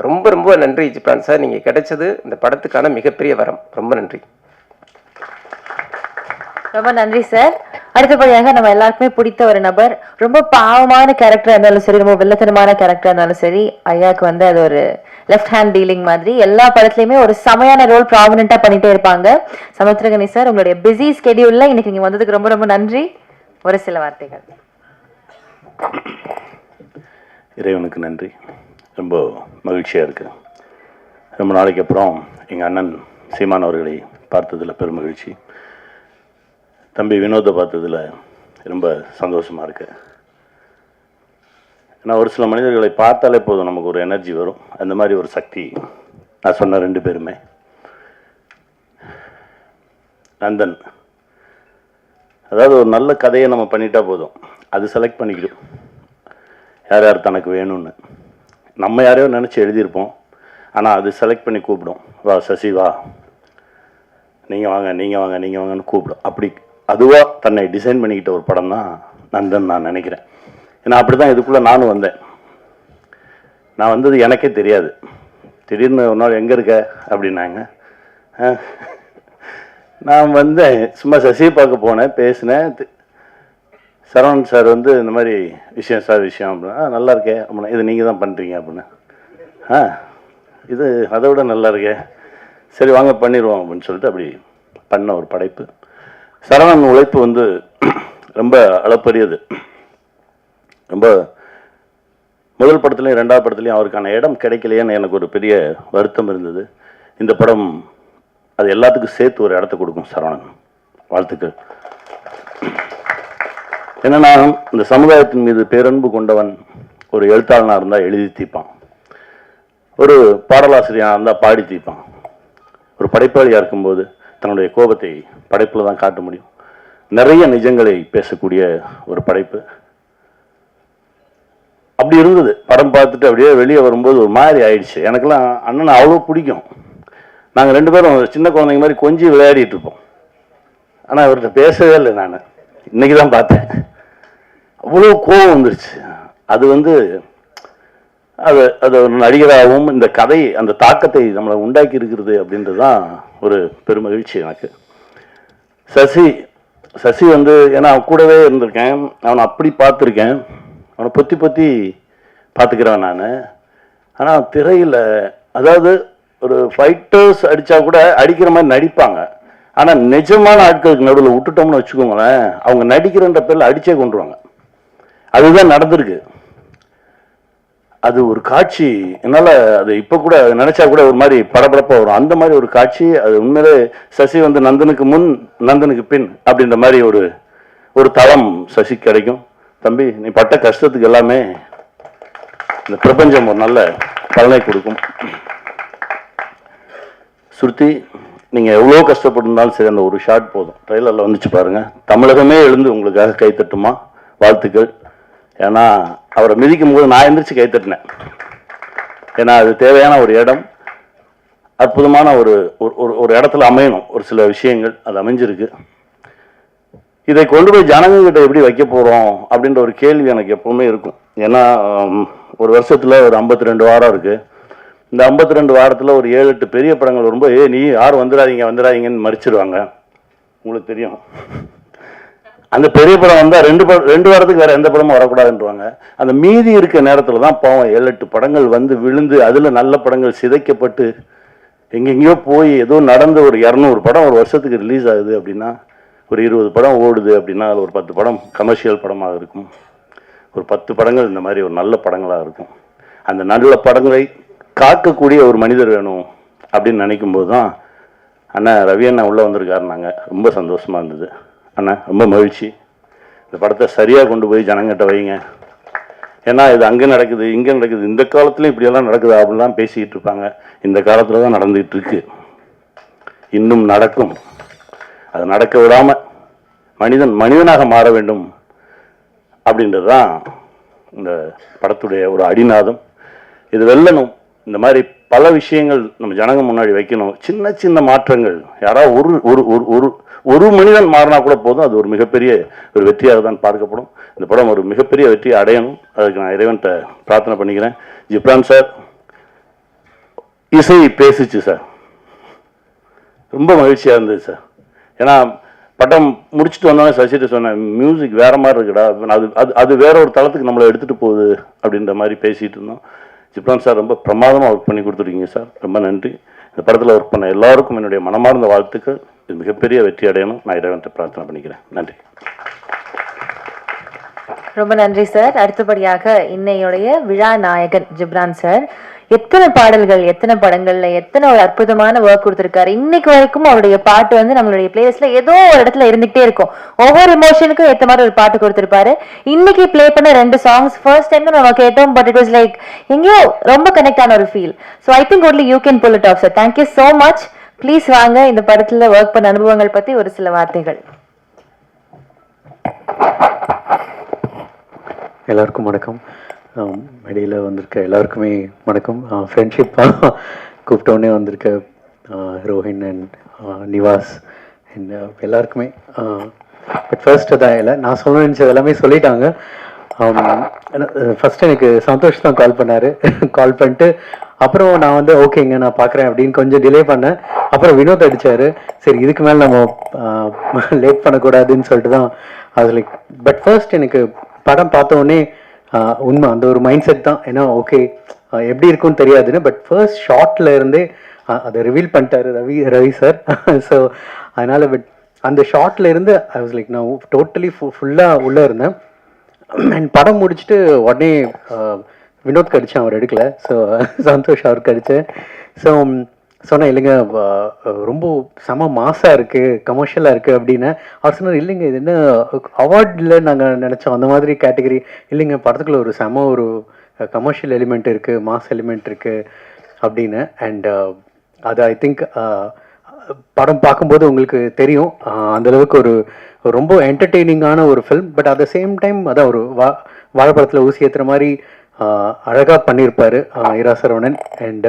ரொம்ப ரொம்ப நன்றி ஜிப்ரான் சார். நீங்கள் கிடைச்சது இந்த படத்துக்கான மிகப்பெரிய வரம். ரொம்ப நன்றி. ரொம்ப நன்றி சார். அடுத்தபடியாக நம்ம எல்லாருக்குமே பிடித்த ஒரு நபர், ரொம்ப பாவமான கேரக்டரா இருந்தாலும் சரி, ரொம்ப வில்லத்தனமான கேரக்டரா இருந்தாலும் சரி, ஐயாக்கு வந்து அது ஒரு லெஃப்ட் ஹேண்ட் டீலிங் மாதிரி எல்லா படத்துலயுமே ஒரு செமையான ரோல் ப்ராமினெண்டா பண்ணிட்டே இருப்பாங்க. சமுத்திரகனி சார், உங்களுடைய பிஸி ஸ்கெடியூல்ல இன்னைக்கு நீங்க வந்ததுக்கு ரொம்ப ரொம்ப நன்றி. ஒரு சில வார்த்தைகள். இறைவனுக்கு நன்றி. ரொம்ப மகிழ்ச்சியாக இருக்குது. ரொம்ப நாளைக்கு அப்புறம் எங்கள் அண்ணன் சீமான் அவர்களை பார்த்ததில் பெரும் மகிழ்ச்சி. தம்பி வினோதை பார்த்ததில் ரொம்ப சந்தோஷமாக இருக்குது. ஏன்னா ஒரு சில மனிதர்களை பார்த்தாலே போதும் நமக்கு ஒரு எனர்ஜி வரும். அந்த மாதிரி ஒரு சக்தி நான் சொன்ன 2 பேருமே. நந்தன், அதாவது ஒரு நல்ல கதையை நம்ம பண்ணிட்டா போதும், அது செலக்ட் பண்ணிக்கிடும் யார் யார் தனக்கு வேணும்னு. நம்ம யாரையோ நினச்சி எழுதியிருப்போம், ஆனால் அது செலக்ட் பண்ணி கூப்பிடும். வா சசி வா, நீங்கள் வாங்க நீங்கள் வாங்க நீங்கள் வாங்கன்னு கூப்பிடும். அப்படி அதுவாக தன்னை டிசைன் பண்ணிக்கிட்ட ஒரு படம் தான் நந்தன் நான் நினைக்கிறேன். ஏன்னா அப்படி தான் இதுக்குள்ளே நானும் வந்தேன். நான் வந்தது எனக்கே தெரியாது. திடீர்னு ஒரு நாள் எங்கே இருக்க அப்படின்னாங்க. நான் வந்தேன், சும்மா சசியை பார்க்க போனேன், பேசினேன். சரவணன் சார் வந்து இந்த மாதிரி விஷயம் அப்படின்னா நல்லா இருக்கே அப்படின்னா, இது நீங்கள் தான் பண்ணுறீங்க அப்படின்னு. இது அதை விட நல்லா இருக்கே, சரி வாங்க பண்ணிடுவோம் அப்படின்னு சொல்லிட்டு அப்படி பண்ண ஒரு படைப்பு. சரவணன் உழைப்பு வந்து ரொம்ப அளப்பரியது. ரொம்ப முதல் படத்துலையும் 2வது படத்துலையும் அவருக்கான இடம் கிடைக்கலையேன்னு எனக்கு ஒரு பெரிய வருத்தம் இருந்தது. இந்த படம் அது எல்லாத்துக்கும் சேர்த்து ஒரு இடத்த கொடுக்கும். சரவணன், வாழ்த்துக்கள். என்னன்னா, இந்த சமுதாயத்தின் மீது பேரன்பு கொண்டவன் ஒரு எழுத்தாளனாக இருந்தால் எழுதி தீர்ப்பான், ஒரு பாடலாசிரியனாக இருந்தால் பாடி தீர்ப்பான், ஒரு படைப்பாளியாக இருக்கும்போது தன்னுடைய கோபத்தை படைப்பில் தான் காட்ட முடியும். நிறைய நிஜங்களை பேசக்கூடிய ஒரு படைப்பு. அப்படி இருந்தது. படம் பார்த்துட்டு அப்படியே வெளியே வரும்போது ஒரு மாதிரி ஆயிடுச்சு. எனக்கெல்லாம் அண்ணனை அவ்வளோ பிடிக்கும். நாங்கள் 2 பேரும் சின்ன குழந்தைங்க மாதிரி கொஞ்சம் விளையாடிட்டு இருப்போம். ஆனால் அவர்கிட்ட பேசவே இல்லை. நான் இன்னைக்கு தான் பார்த்தேன். அவ்வளோ கோபம் வந்துருச்சு. அது வந்து அது ஒரு நடிகராகவும் இந்த கதை அந்த தாக்கத்தை நம்மளை உண்டாக்கி இருக்கிறது அப்படின்றது தான் ஒரு பெருமகிழ்ச்சி எனக்கு. சசி வந்து ஏன்னா அவன் கூடவே இருந்திருக்கேன், அவனை அப்படி பார்த்துருக்கேன், அவனை பொத்தி பார்த்துக்கிறேன் நான். ஆனால் திரையில் அதாவது ஒரு ஃபைட்டர்ஸ் அடித்தா கூட அடிக்கிற மாதிரி நடிப்பாங்க. ஆனால் நிஜமான ஆட்களுக்கு நடுவில் விட்டுட்டோம்னு வச்சுக்கோங்களேன், அவங்க நடிக்கிறன்ற பேரில் அடித்தே கொண்டுருவாங்க. அதுதான் நடந்திருக்கு. அது ஒரு காட்சி, என்னால் அது இப்போ கூட நினச்சா கூட ஒரு மாதிரி படபடப்பாக வரும். அந்த மாதிரி ஒரு காட்சி. அது உண்மையிலே சசி வந்து நந்தனுக்கு முன் நந்தனுக்கு பின் அப்படின்ற மாதிரி ஒரு தளம் சசி கிடைக்கும். தம்பி, நீ பட்ட கஷ்டத்துக்கு எல்லாமே இந்த பிரபஞ்சம் ஒரு நல்ல பலனை கொடுக்கும். ஸ்ருதி, நீங்கள் எவ்வளோ கஷ்டப்பட்டிருந்தாலும் சரி, அந்த ஒரு ஷாட் போதும். ட்ரெய்லரில் வந்துச்சு பாருங்கள், தமிழகமே எழுந்து உங்களுக்காக கைத்தட்டுமா, வாழ்த்துக்கள். ஏன்னா அவரை மிதிக்கும் போது நான் எந்திரிச்சு கைத்தட்டினேன். ஏன்னா அது தேவையான ஒரு இடம், அற்புதமான ஒரு இடத்துல அமையணும் ஒரு சில விஷயங்கள். அது அமைஞ்சிருக்கு. இதை கொண்டு போய் ஜனங்ககிட்ட எப்படி வைக்க போகிறோம் அப்படின்ற ஒரு கேள்வி எனக்கு எப்போவுமே இருக்கும். ஏன்னா ஒரு வருஷத்தில் ஒரு 52 வாரம் இருக்குது. இந்த 52 வாரத்தில் ஒரு 7-8 பெரிய படங்கள் வரும்போது நீ யாரும் வந்துடாதீங்கன்னு மறிச்சிடுவாங்க. உங்களுக்கு தெரியும். அந்த பெரிய படம் வந்தால் 2 வாரத்துக்கு வேறு எந்த படமும் வரக்கூடாதுன்றவாங்க. அந்த மீதி இருக்க நேரத்தில் தான் பாவம் 7-8 படங்கள் வந்து விழுந்து அதில் நல்ல படங்கள் சிதைக்கப்பட்டு எங்கெங்கேயோ போய் ஏதோ நடந்து ஒரு 200 படம் ஒரு வருஷத்துக்கு ரிலீஸ் ஆகுது அப்படின்னா, ஒரு 20 படம் ஓடுது அப்படின்னா, அதில் ஒரு 10 படம் கமர்ஷியல் படமாக இருக்கும், ஒரு 10 படங்கள் இந்த மாதிரி ஒரு நல்ல படங்களாக இருக்கும். அந்த நல்ல படங்களை காக்கக்கூடிய ஒரு மனிதர் வேணும் அப்படின்னு நினைக்கும்போது தான் அண்ணா ரவி அண்ணா உள்ளே வந்திருக்காருனாங்க. ரொம்ப சந்தோஷமாக இருந்தது அண்ணா, ரொம்ப மகிழ்ச்சி. இந்த படத்தை சரியாக கொண்டு போய் ஜனங்கிட்ட வைங்க. ஏன்னா இது அங்கே நடக்குது, இங்கே நடக்குது, இந்த காலத்துலையும் இப்படியெல்லாம் நடக்குது அப்படிலாம் பேசிக்கிட்டு இருப்பாங்க. இந்த காலத்தில் தான் நடந்துகிட்டு இருக்கு, இன்னும் நடக்கும். அதை நடக்க விடாமல் மனிதனாக மாற வேண்டும் அப்படின்றது தான் இந்த படத்துடைய ஒரு அடிநாதம். இது வெல்லணும். இந்த மாதிரி பல விஷயங்கள் நம்ம ஜனங்க முன்னாடி வைக்கணும். சின்ன சின்ன மாற்றங்கள், யாராவது ஒரு ஒரு ஒரு ஒரு மனிதன் மாறினா கூட போதும், அது ஒரு மிகப்பெரிய ஒரு வெற்றியாக தான் பார்க்கப்படும். இந்த படம் ஒரு மிகப்பெரிய வெற்றியை அடையணும். அதுக்கு நான் இறைவன்கிட்ட பிரார்த்தனை பண்ணிக்கிறேன். ஜிப்ரான் சார், இசை பேசிச்சு சார், ரொம்ப மகிழ்ச்சியாக இருந்தது சார். ஏன்னா படம் முடிச்சுட்டு வந்தோன்னே சசிட்டு சொன்னேன், மியூசிக் வேறு மாதிரி இருக்குடா, அது வேற ஒரு தளத்துக்கு நம்மளை எடுத்துகிட்டு போகுது அப்படின்ற மாதிரி பேசிகிட்டு இருந்தோம். ஜிப்ரான் சார் ரொம்ப பிரமாதமாக ஒர்க் பண்ணி கொடுத்துருக்கீங்க சார், ரொம்ப நன்றி. இந்த படத்தில் ஒர்க் பண்ண எல்லாருக்கும் என்னுடைய மனமார்ந்த வாழ்த்துக்கள். இது மிகப்பெரிய வெற்றி அடையணும். நான் இறைவன்கிட்ட பிரார்த்தனை பண்ணிக்கிறேன். நன்றி. ரொம்ப நன்றி சார். அடுத்தபடியாக இன்னையுடைய விழா நாயகன் ஜிப்ரான் சார். எத்தனை பாடல்கள், எத்தனை படங்கள்ல, எத்தனை ஒரு அற்புதமான ஒர்க் கொடுத்திருக்காரு. இன்னைக்கு வரைக்கும் அவருடைய பாட்டு வந்து நம்மளுடைய பிளேலிஸ்ட்ல ஏதோ ஒரு இடத்துல இருந்துகிட்டே இருக்கும். ஒவ்வொரு எமோஷனுக்கும் ஏற்ற மாதிரி ஒரு பாட்டு கொடுத்திருப்பாரு. இன்னைக்கு பிளே பண்ண 2 சாங்ஸ் ஃபர்ஸ்ட் டைம் நம்ம கேட்டோம், பட் இட் வாஸ் லைக் எங்கேயோ ரொம்ப கனெக்ட் ஆன ஒரு feel. So I think only you can pull it off sir. Thank you so much. Please வாங்க, இந்த படத்துல ஒர்க் பண்ண அனுபவங்கள் பத்தி ஒரு சில வார்த்தைகள். எல்லாருக்கும் வணக்கம். மேடையில் வந்திருக்க எல்லாருக்குமே வணக்கம். ஃப்ரெண்ட்ஷிப்பாக கூப்பிட்டோன்னே வந்திருக்க ரோஹின் அண்ட் நிவாஸ் அண்ட் எல்லாருக்குமே. பட் ஃபர்ஸ்ட் அதான் இல்லை, நான் சொல்ல நினச்சது எல்லாமே சொல்லிட்டாங்க. ஃபஸ்ட்டு எனக்கு சந்தோஷ் தான் கால் பண்ணார். கால் பண்ணிட்டு அப்புறம் நான் வந்து ஓகேங்க நான் பார்க்குறேன் அப்படின்னு கொஞ்சம் டிலே பண்ணேன். அப்புறம் வினோத் அடித்தார். சரி இதுக்கு மேலே நம்ம லேட் பண்ணக்கூடாதுன்னு சொல்லிட்டு தான் அது லைக். பட் ஃபர்ஸ்ட் எனக்கு படம் பார்த்தோன்னே உண்மை அந்த ஒரு மைண்ட் செட் தான். ஏன்னா ஓகே எப்படி இருக்குன்னு தெரியாதுன்னு, பட் ஃபர்ஸ்ட் ஷார்ட்ல இருந்தே அதை ரிவீல் பண்ணிட்டாரு ரவி சார். ஸோ அதனால் பட் அந்த ஷார்ட்ல இருந்து ஐ வாஸ் லைக் நான் டோட்டலி ஃபுல்லாக உள்ளே இருந்தேன். அண்ட் படம் முடிச்சுட்டு உடனே வினோத் கடிச்சேன், அவர் எடுக்கல. ஸோ சந்தோஷ் அவருக்கு அடித்தேன். ஸோ சொன்னேன் இல்லைங்க ரொம்ப செம மாசாக இருக்குது, கமர்ஷியலாக இருக்குது அப்படின்னு. அவர் சொன்னார் இல்லைங்க இது என்ன அவார்டில் நாங்கள் நினச்சோம் அந்த மாதிரி கேட்டகரி இல்லைங்க, படத்துக்குள்ள ஒரு செம ஒரு கமர்ஷியல் எலிமெண்ட் இருக்குது, மாஸ் எலிமெண்ட் இருக்குது அப்படின்னு. அண்ட் அது ஐ திங்க் படம் பார்க்கும்போது உங்களுக்கு தெரியும் அந்தளவுக்கு ஒரு ரொம்ப என்டர்டெய்னிங்கான ஒரு film. But at the same time அதான் ஒரு வாழைப்பழத்தில் ஊசி ஏற்றுற மாதிரி அழகாக பண்ணியிருப்பார் இரா சரவணன். அண்ட்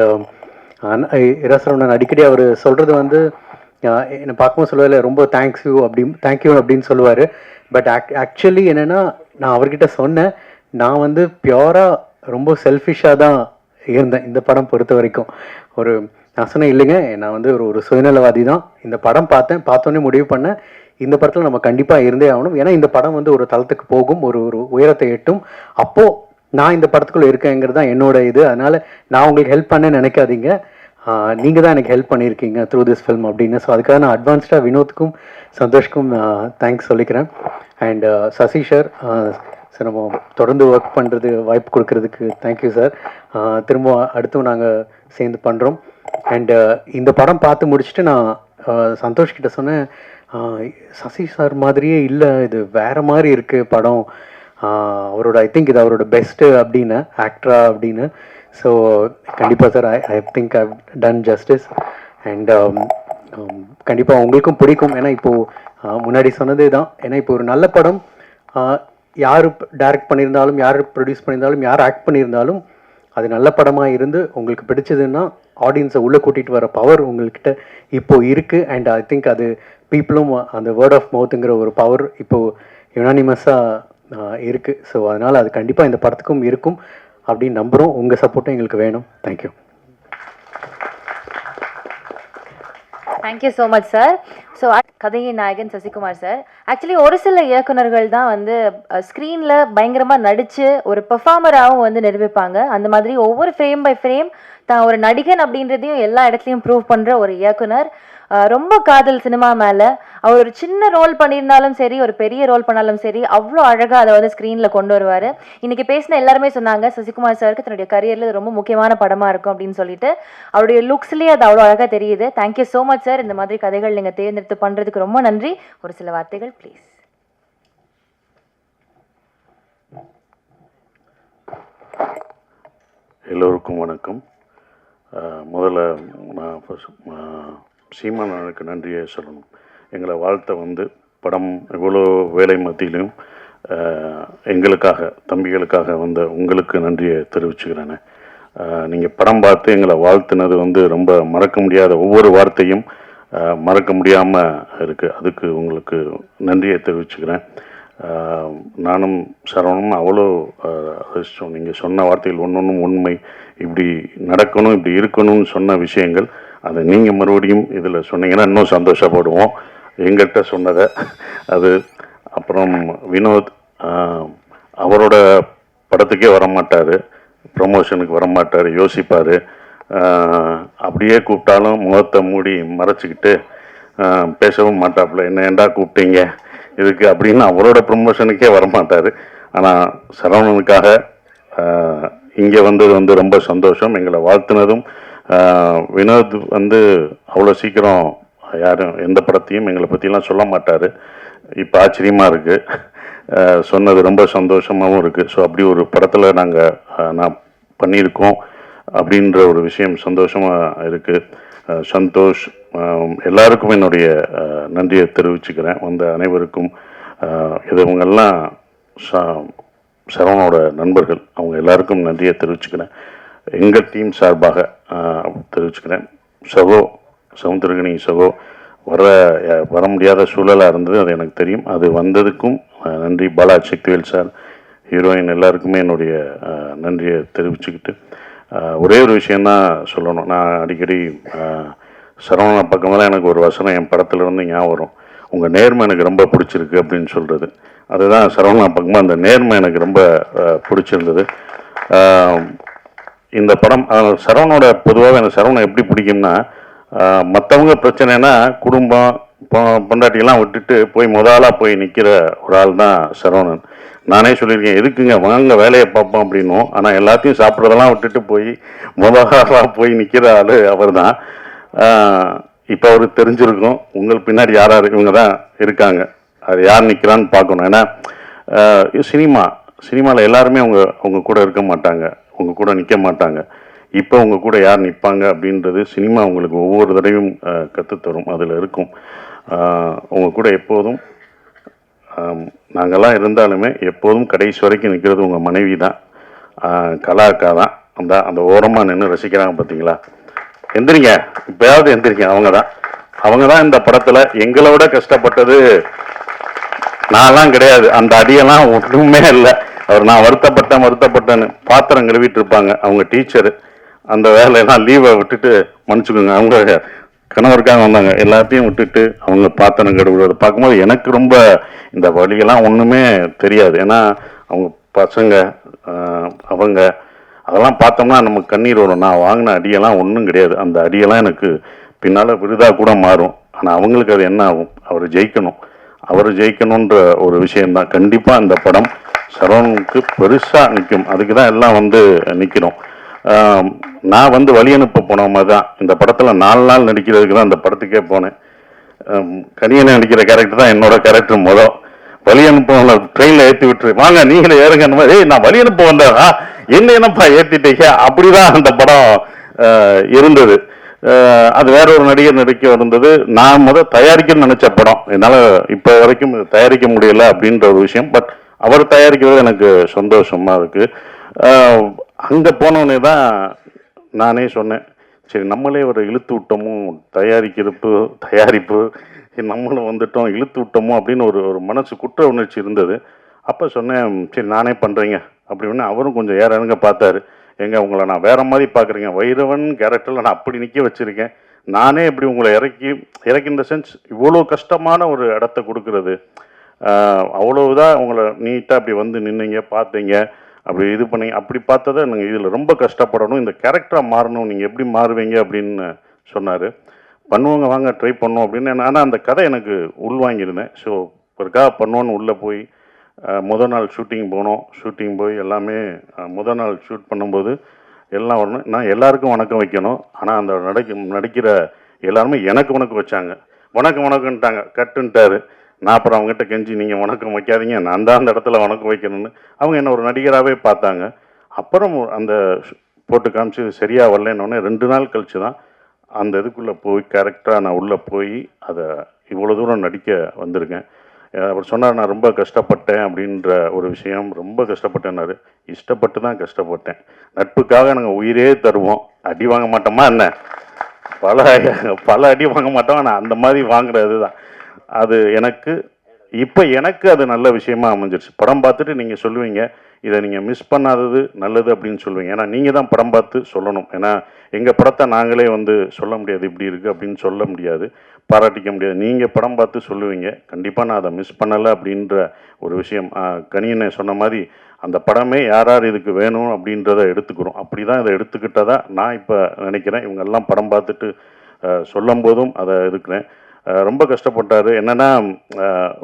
இரா சரவணன் அடிக்கடி அவர் சொல்கிறது வந்து என்னை பார்க்கும்போது சொல்லுவார் ரொம்ப தேங்க்யூ அப்படின்னு சொல்லுவார். பட் ஆக்சுவலி என்னென்னா நான் அவர்கிட்ட சொன்னேன், நான் வந்து பியூராக ரொம்ப செல்ஃபிஷாக தான் இருந்தேன் இந்த படம் பொறுத்த வரைக்கும். நான் சொன்னேன் இல்லைங்க நான் வந்து ஒரு சுயநலவாதி தான். இந்த படம் பார்த்தோன்னே முடிவு பண்ணேன் இந்த படத்தில் நம்ம கண்டிப்பாக இருந்தே ஆகணும். ஏன்னா இந்த படம் வந்து ஒரு தளத்துக்கு போகும், ஒரு உயரத்தை எட்டும். அப்போது நான் இந்த படத்துக்குள்ளே இருக்கேங்கிறது தான் என்னோட இது. அதனால் நான் உங்களுக்கு ஹெல்ப் பண்ண நினைக்காதீங்க, நீங்கள் தான் எனக்கு ஹெல்ப் பண்ணியிருக்கீங்க த்ரூ திஸ் ஃபில்ம் அப்படின்னு. ஸோ அதுக்காக நான் அட்வான்ஸ்டாக வினோத்துக்கும் சந்தோஷ்க்கும் தேங்க்ஸ் சொல்லிக்கிறேன். அண்ட் சசி சார் சார் நம்ம தொடர்ந்து ஒர்க் பண்ணுறது வாய்ப்பு கொடுக்கறதுக்கு தேங்க்யூ சார். திரும்ப அடுத்தும் நாங்கள் சேர்ந்து பண்ணுறோம். அண்டு இந்த படம் பார்த்து முடிச்சுட்டு நான் சந்தோஷ் கிட்ட சொன்னேன், சசி சார் மாதிரியே இல்லை, இது வேறு மாதிரி இருக்குது படம், அவரோட ஐ திங்க் இது அவரோட பெஸ்ட்டு அப்படின்னு ஆக்டரா அப்படின்னு. ஸோ கண்டிப்பாக sir I think I done justice. And கண்டிப்பாக உங்களுக்கும் பிடிக்கும். ஏன்னா இப்போது முன்னாடி சொன்னதே தான், ஏன்னா இப்போ ஒரு நல்ல படம் யார் டைரக்ட் பண்ணியிருந்தாலும், யார் ப்ரொடியூஸ் பண்ணியிருந்தாலும், யார் ஆக்ட் பண்ணியிருந்தாலும் அது நல்ல படமாக இருந்து உங்களுக்கு பிடிச்சதுன்னா ஆடியன்ஸை உள்ளே கூட்டிகிட்டு வர பவர் உங்கள்கிட்ட இப்போது இருக்குது. அண்ட் ஐ திங்க் அது பீப்புளும் அந்த வேர்ட் ஆஃப் மவுத்துங்கிற ஒரு பவர் இப்போது யுனானிமஸாக இருக்குது. ஸோ அதனால் அது கண்டிப்பாக இந்த படத்துக்கும் இருக்கும் அப்படின்னு நம்புகிறோம். உங்கள் சப்போர்ட்டும் எங்களுக்கு வேணும். Thank you. Thank you so much sir. So கதையின் நாயகன் சசிகுமார் சார். ஆக்சுவலி ஒரு சில இயக்குனர்கள் தான் வந்து ஸ்க்ரீனில் பயங்கரமாக நடித்து ஒரு பெர்ஃபார்மராகவும் வந்து நிரூபிப்பாங்க. அந்த மாதிரி ஒவ்வொரு ஃப்ரேம் பை ஃப்ரேம் தான் ஒரு நடிகன் அப்படின்றதையும் எல்லா இடத்துலையும் ப்ரூவ் பண்ணுற ஒரு இயக்குனர். ரொம்ப காதல் சினிமா மேலே. அவர் ஒரு சின்ன ரோல் பண்ணியிருந்தாலும் சரி, ஒரு பெரிய ரோல் பண்ணாலும் சரி, அவ்வளோ அழகாக அதை வந்து ஸ்க்ரீனில் கொண்டு வருவார். இன்றைக்கி பேசின எல்லாருமே சொன்னாங்க சசிகுமார் சாருக்கு தன்னுடைய கரியரில் இது ரொம்ப முக்கியமான படமாக இருக்கும் அப்படின்னு சொல்லிட்டு. அவருடைய லுக்ஸ்லேயே அது அவ்வளோ அழகாக தெரியுது. Thank you so much sir. இந்த மாதிரி கதைகள் நீங்கள் தேர்ந்தெடுத்து பண்ணுறதுக்கு ரொம்ப நன்றி. ஒரு சில வார்த்தைகள் ப்ளீஸ். எல்லோருக்கும் வணக்கம். முதல்ல நான் சீமானனுக்கு நன்றியை சொல்லணும். எங்களை வாழ்த்த வந்து படம் இவ்வளோ வேலை மத்தியிலும் எங்களுக்காக தம்பிகளுக்காக வந்த உங்களுக்கு நன்றியை தெரிவிச்சுக்கிறேன். நீங்கள் படம் பார்த்து எங்களை வாழ்த்துனது வந்து ரொம்ப மறக்க முடியாத ஒவ்வொரு வார்த்தையும் மறக்க முடியாமல் இருக்குது. அதுக்கு உங்களுக்கு நன்றியை தெரிவிச்சுக்கிறேன். நானும் சரவணனும் அவ்வளோ அதிர்ஷ்டம். நீங்கள் சொன்ன வார்த்தைகள் ஒன்றொன்றும் உண்மை. இப்படி நடக்கணும், இப்படி இருக்கணும்னு சொன்ன விஷயங்கள் அதை நீங்கள் மறுபடியும் இதில் சொன்னீங்கன்னா இன்னும் சந்தோஷப்படுவோம் எங்கிட்ட சொன்னதை. அது அப்புறம் வினோத் அவரோட படத்துக்கே வரமாட்டார், ப்ரமோஷனுக்கு வரமாட்டார், யோசிப்பார். அப்படியே கூப்பிட்டாலும் முகத்தை மூடி மறைச்சிக்கிட்டு பேசவும் மாட்டாப்புல. என்ன ஏண்டா கூப்பிட்டீங்க இதுக்கு அப்படின்னு அவரோட ப்ரமோஷனுக்கே வரமாட்டார். ஆனால் சரவணனுக்காக இங்கே வந்தது வந்து ரொம்ப சந்தோஷம். எங்களை வாழ்த்துனதும் வினோத் வந்து அவ்வளோ சீக்கிரம் யாரும் எந்த படத்தையும் எங்களை பற்றிலாம் சொல்ல மாட்டார். இப்போ ஆச்சரியமாக இருக்குது. சொன்னது ரொம்ப சந்தோஷமாகவும் இருக்குது. ஸோ அப்படி ஒரு படத்தில் நான் பண்ணியிருக்கோம் அப்படின்ற ஒரு விஷயம் சந்தோஷமாக இருக்குது. சந்தோஷ் எல்லாருக்கும் என்னுடைய நன்றியை தெரிவிச்சுக்கிறேன். வந்த அனைவருக்கும். இவங்கெல்லாம் சரவணோட நண்பர்கள், அவங்க எல்லாருக்கும் நன்றியை தெரிவிச்சுக்கிறேன். எங்கள் டீம் சார்பாக தெரிவிச்சுக்கிறேன். சமுத்திரகனி சகோ வர முடியாத சூழலாக இருந்தது, அது எனக்கு தெரியும். அது வந்ததுக்கும் நன்றி. பாலா சக்திவேல் சார், ஹீரோயின் எல்லாருக்குமே என்னுடைய நன்றியை தெரிவிச்சுக்கிட்டு ஒரே ஒரு விஷயந்தான் சொல்லணும். நான் அடிக்கடி சரவண பக்கமெல்லாம் எனக்கு ஒரு வசனம் என் படத்துலேருந்து ஞாபகம் வரும். உங்கள் நேர்மை எனக்கு ரொம்ப பிடிச்சிருக்கு அப்படின்னு சொல்கிறது. அதுதான் சரவணா பக்கமாக அந்த நேர்மை எனக்கு ரொம்ப பிடிச்சிருந்தது. இந்த படம் சரவணோட பொதுவாக எனக்கு சரவணை எப்படி பிடிக்கும்னா, மற்றவங்க பிரச்சனைனா குடும்பம் பொண்டாட்டியெல்லாம் விட்டுட்டு போய் முதலாக போய் நிற்கிற ஒரு ஆள் தான் சரவணன். நானே சொல்லியிருக்கேன், எதுக்குங்க வாங்க வேலையை பார்ப்போம் அப்படின்னும். ஆனால் எல்லாத்தையும் சாப்பிட்றதெல்லாம் விட்டுட்டு போய் முதலாக போய் நிற்கிற ஆள் அவர் தான். இப்போ அவருக்கு தெரிஞ்சிருக்கும் உங்கள் பின்னாடி யார் இவங்க தான் இருக்காங்க, அது யார் நிற்கிறான்னு பார்க்கணும். ஏன்னா சினிமாவில் எல்லாருமே அவங்க கூட இருக்க மாட்டாங்க, உங்க கூட நிற்க மாட்டாங்க. இப்போ உங்கள் கூட யார் நிற்பாங்க அப்படின்றது சினிமா உங்களுக்கு ஒவ்வொரு தடவையும் கற்றுத்தரும். அதில் இருக்கும். உங்கள் கூட எப்போதும் நாங்கள்லாம் இருந்தாலுமே எப்போதும் கடைசி வரைக்கும் நிற்கிறது உங்கள் மனைவி தான், கலாக்கா தான். அந்த ஓரமாக நின்று ரசிக்கிறாங்க பார்த்தீங்களா? எந்திரிங்க, இப்போயாவது எந்திரிங்க. அவங்க தான் இந்த படத்தில் எங்களை விட கஷ்டப்பட்டது. நான்லாம் கிடையாது, அந்த அடியெல்லாம் ஒன்றுமே இல்லை. நான் வருத்தப்பட்டேன்னு பாத்திரம் கழுவிட்டு இருப்பாங்க அவங்க டீச்சரு. அந்த வேலையெல்லாம் லீவை விட்டுட்டு மன்னிச்சுக்கோங்க, அவங்க கணவருக்காக வந்தாங்க, எல்லாத்தையும் விட்டுட்டு அவங்க பாத்திரம் கழுவுறது பார்க்கும்போது எனக்கு ரொம்ப இந்த வழியெல்லாம் ஒன்றுமே தெரியாது. ஏன்னா அவங்க பசங்க அவங்க அதெல்லாம் பார்த்தோம்னா நமக்கு கண்ணீர் வரும். நான் வாங்கின அடியெல்லாம் ஒன்றும் கிடையாது. அந்த அடியெல்லாம் எனக்கு பின்னால் விருதாக கூட மாறும். ஆனால் அவங்களுக்கு அது என்ன ஆகும்? அவர் ஜெயிக்கணுன்ற ஒரு விஷயந்தான். கண்டிப்பாக இந்த படம் சரவணனுக்கு பெருசாக நிற்கும். அதுக்கு தான் எல்லாம் நிற்கிறோம். நான் வழி அனுப்ப போன மாதிரி தான் இந்த படத்தில் 4 நாள் நடிக்கிறதுக்கு தான் இந்த படத்துக்கே போனேன். கனியனை நடிக்கிற கேரக்டர் தான் என்னோட கேரக்டர். வழி அனுப்ப ட்ரெயினில் ஏற்றி விட்டுரு, வாங்க நீங்களே ஏறுங்க. நான் வழி அனுப்ப வந்தா என்னப்பா ஏற்றிட்டீங்க? அப்படிதான் அந்த படம் இருந்தது. அது வேற ஒரு நடிகர் நடிக்க இருந்தது. நான் தயாரிக்கணும்னு நினைச்ச படம். என்னால் இப்போ வரைக்கும் தயாரிக்க முடியல அப்படின்ற ஒரு விஷயம். பட் அவர் தயாரிக்கிறது எனக்கு சந்தோஷமா இருக்கு. அங்கே போனோடனே தான் நானே சொன்னேன், சரி நம்மளே ஒரு இழுத்து விட்டோமோ, தயாரிப்பு நம்மளும் வந்துட்டோம், இழுத்து விட்டோமோ அப்படின்னு ஒரு மனசு குற்ற உணர்ச்சி இருந்தது. அப்போ சொன்னேன், சரி நானே பண்ணுறீங்க அப்படின்னு. அவரும் கொஞ்சம் இறங்க பார்த்தாரு. உங்களை நான் வேற மாதிரி பார்க்குறீங்க, வைரவன் கேரக்டரில் நான் அப்படி நிற்க வச்சுருக்கேன், நானே இப்படி உங்களை இறக்கி இந்த சென்ஸ் இவ்வளோ கஷ்டமான ஒரு இடத்த கொடுக்கறது, அவ்வளவுதான் உங்களை நீட்டாக அப்படி வந்து நின்னீங்க, பார்த்தீங்க, அப்படி இது பண்ணி அப்படி பார்த்ததை நீங்கள் இதில் ரொம்ப கஷ்டப்படணும், இந்த கேரக்டராக மாறணும், நீங்கள் எப்படி மாறுவீங்க அப்படின்னு சொன்னார். பண்ணுவோங்க, வாங்க ட்ரை பண்ணோம் அப்படின்னு. ஆனால் அந்த கதை எனக்கு உள்வாங்கியிருந்தேன். ஸோ ஒருக்காக பண்ணுவோன்னு உள்ளே போய் முதல் நாள் ஷூட்டிங் போனோம். ஷூட்டிங் போய் எல்லாமே முதல் நாள் ஷூட் பண்ணும்போது எல்லாம் வரணும். நான் எல்லாருக்கும் வணக்கம் வைக்கணும். ஆனால் அந்த நடிக்கிற எல்லாருமே எனக்கு வணக்கம் வச்சாங்க. வணக்கம்ன்ட்டாங்க, கட்டுன்ட்டாரு. நான் அப்புறம் அவங்ககிட்ட கெஞ்சி, நீங்கள் வணக்கம் வைக்காதீங்க, நான் தான் அந்த இடத்துல வணக்கம் வைக்கணும்னு. அவங்க என்ன ஒரு நடிகராகவே பார்த்தாங்க. அப்புறம் அந்த போட்டு காமிச்சு சரியாக வரலன்னொடனே 2 நாள் கழிச்சு தான் அந்த இதுக்குள்ளே போய் கரெக்டாக நான் உள்ளே போய் அதை இவ்வளோ தூரம் நடிக்க வந்திருக்கேன். அவர் சொன்னார், நான் ரொம்ப கஷ்டப்பட்டேன் அப்படின்ற ஒரு விஷயம். ரொம்ப கஷ்டப்பட்டேன்னாரு. இஷ்டப்பட்டு தான் கஷ்டப்பட்டேன். நட்புக்காக நாங்கள் உயிரே தருவோம். அடி வாங்க மாட்டோமா என்ன? பல அடி வாங்க மாட்டோம். ஆனால் அந்த மாதிரி வாங்குறது தான் அது எனக்கு எனக்கு அது நல்ல விஷயமா அமைஞ்சிருச்சு. படம் பார்த்துட்டு நீங்கள் சொல்லுவீங்க, இதை நீங்கள் மிஸ் பண்ணாதது நல்லது அப்படின்னு சொல்லுவீங்க. ஏன்னா நீங்கள் தான் படம் பார்த்து சொல்லணும். ஏன்னா எங்கள் படத்தை நாங்களே வந்து சொல்ல முடியாது, இப்படி இருக்குது அப்படின்னு சொல்ல முடியாது, பாராட்டிக்க முடியாது. நீங்கள் படம் பார்த்து சொல்லுவீங்க. கண்டிப்பாக நான் அதை மிஸ் பண்ணலை அப்படின்ற ஒரு விஷயம். கனியனை சொன்ன மாதிரி அந்த படமே யார் யார் இதுக்கு வேணும் அப்படின்றத எடுத்துக்கிறோம். அப்படி தான் இதை எடுத்துக்கிட்டதா நான் இப்போ நினைக்கிறேன். இவங்கெல்லாம் படம் பார்த்துட்டு சொல்லும் போதும் அதை இருக்கிறேன். ரொம்ப கஷ்டப்பட்டார். என்னென்னா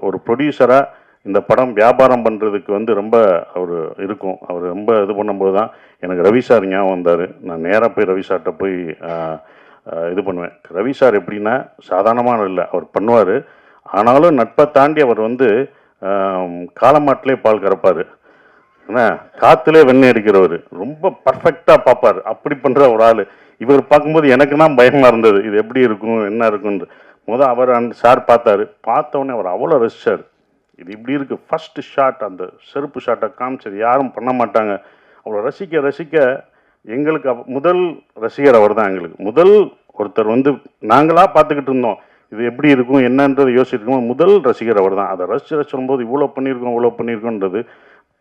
ஒரு ப்ரொடியூசராக இந்த படம் வியாபாரம் பண்ணுறதுக்கு வந்து ரொம்ப அவர் இருக்கும். அவர் ரொம்ப இது பண்ணும்போது தான் எனக்கு ரவி சார் ஞாபகம் வந்தார். நான் நேராக போய் ரவி சார்கிட்ட போய் இது பண்ணுவேன். ரவி சார் எப்படின்னா சாதாரணமான இல்லை, அவர் பண்ணுவார். ஆனாலும் நட்பை தாண்டி அவர் வந்து காலமாட்டிலே பால் கறப்பார், ஏன்னா காற்றுலே வெண்ணெய் அடிக்கிறவர். ரொம்ப பர்ஃபெக்டாக பார்ப்பார். அப்படி பண்ணுற ஒரு ஆள். இவர் பார்க்கும்போது எனக்கு தான் பயமாக இருந்தது, இது எப்படி இருக்கும் என்ன இருக்குன்னு. அவர் அந்த சார் பார்த்தாரு. பார்த்தவொடனே அவர் அவ்வளோ ரசிச்சார். இது இப்படி இருக்குது. ஃபஸ்ட்டு ஷாட், அந்த செருப்பு ஷாட்டை காமிச்சது யாரும் பண்ண மாட்டாங்க. அவ்வளோ ரசிக்க எங்களுக்கு முதல் ரசிகர் அவர் தான். எங்களுக்கு முதல் ஒருத்தர் வந்து நாங்களாக பார்த்துக்கிட்டு இருந்தோம், இது எப்படி இருக்கும் என்னன்றது யோசிச்சிருக்கோம். முதல் ரசிகர் அவர் தான். அதை ரசிச்சும்போது இவ்வளோ பண்ணியிருக்கோன்றது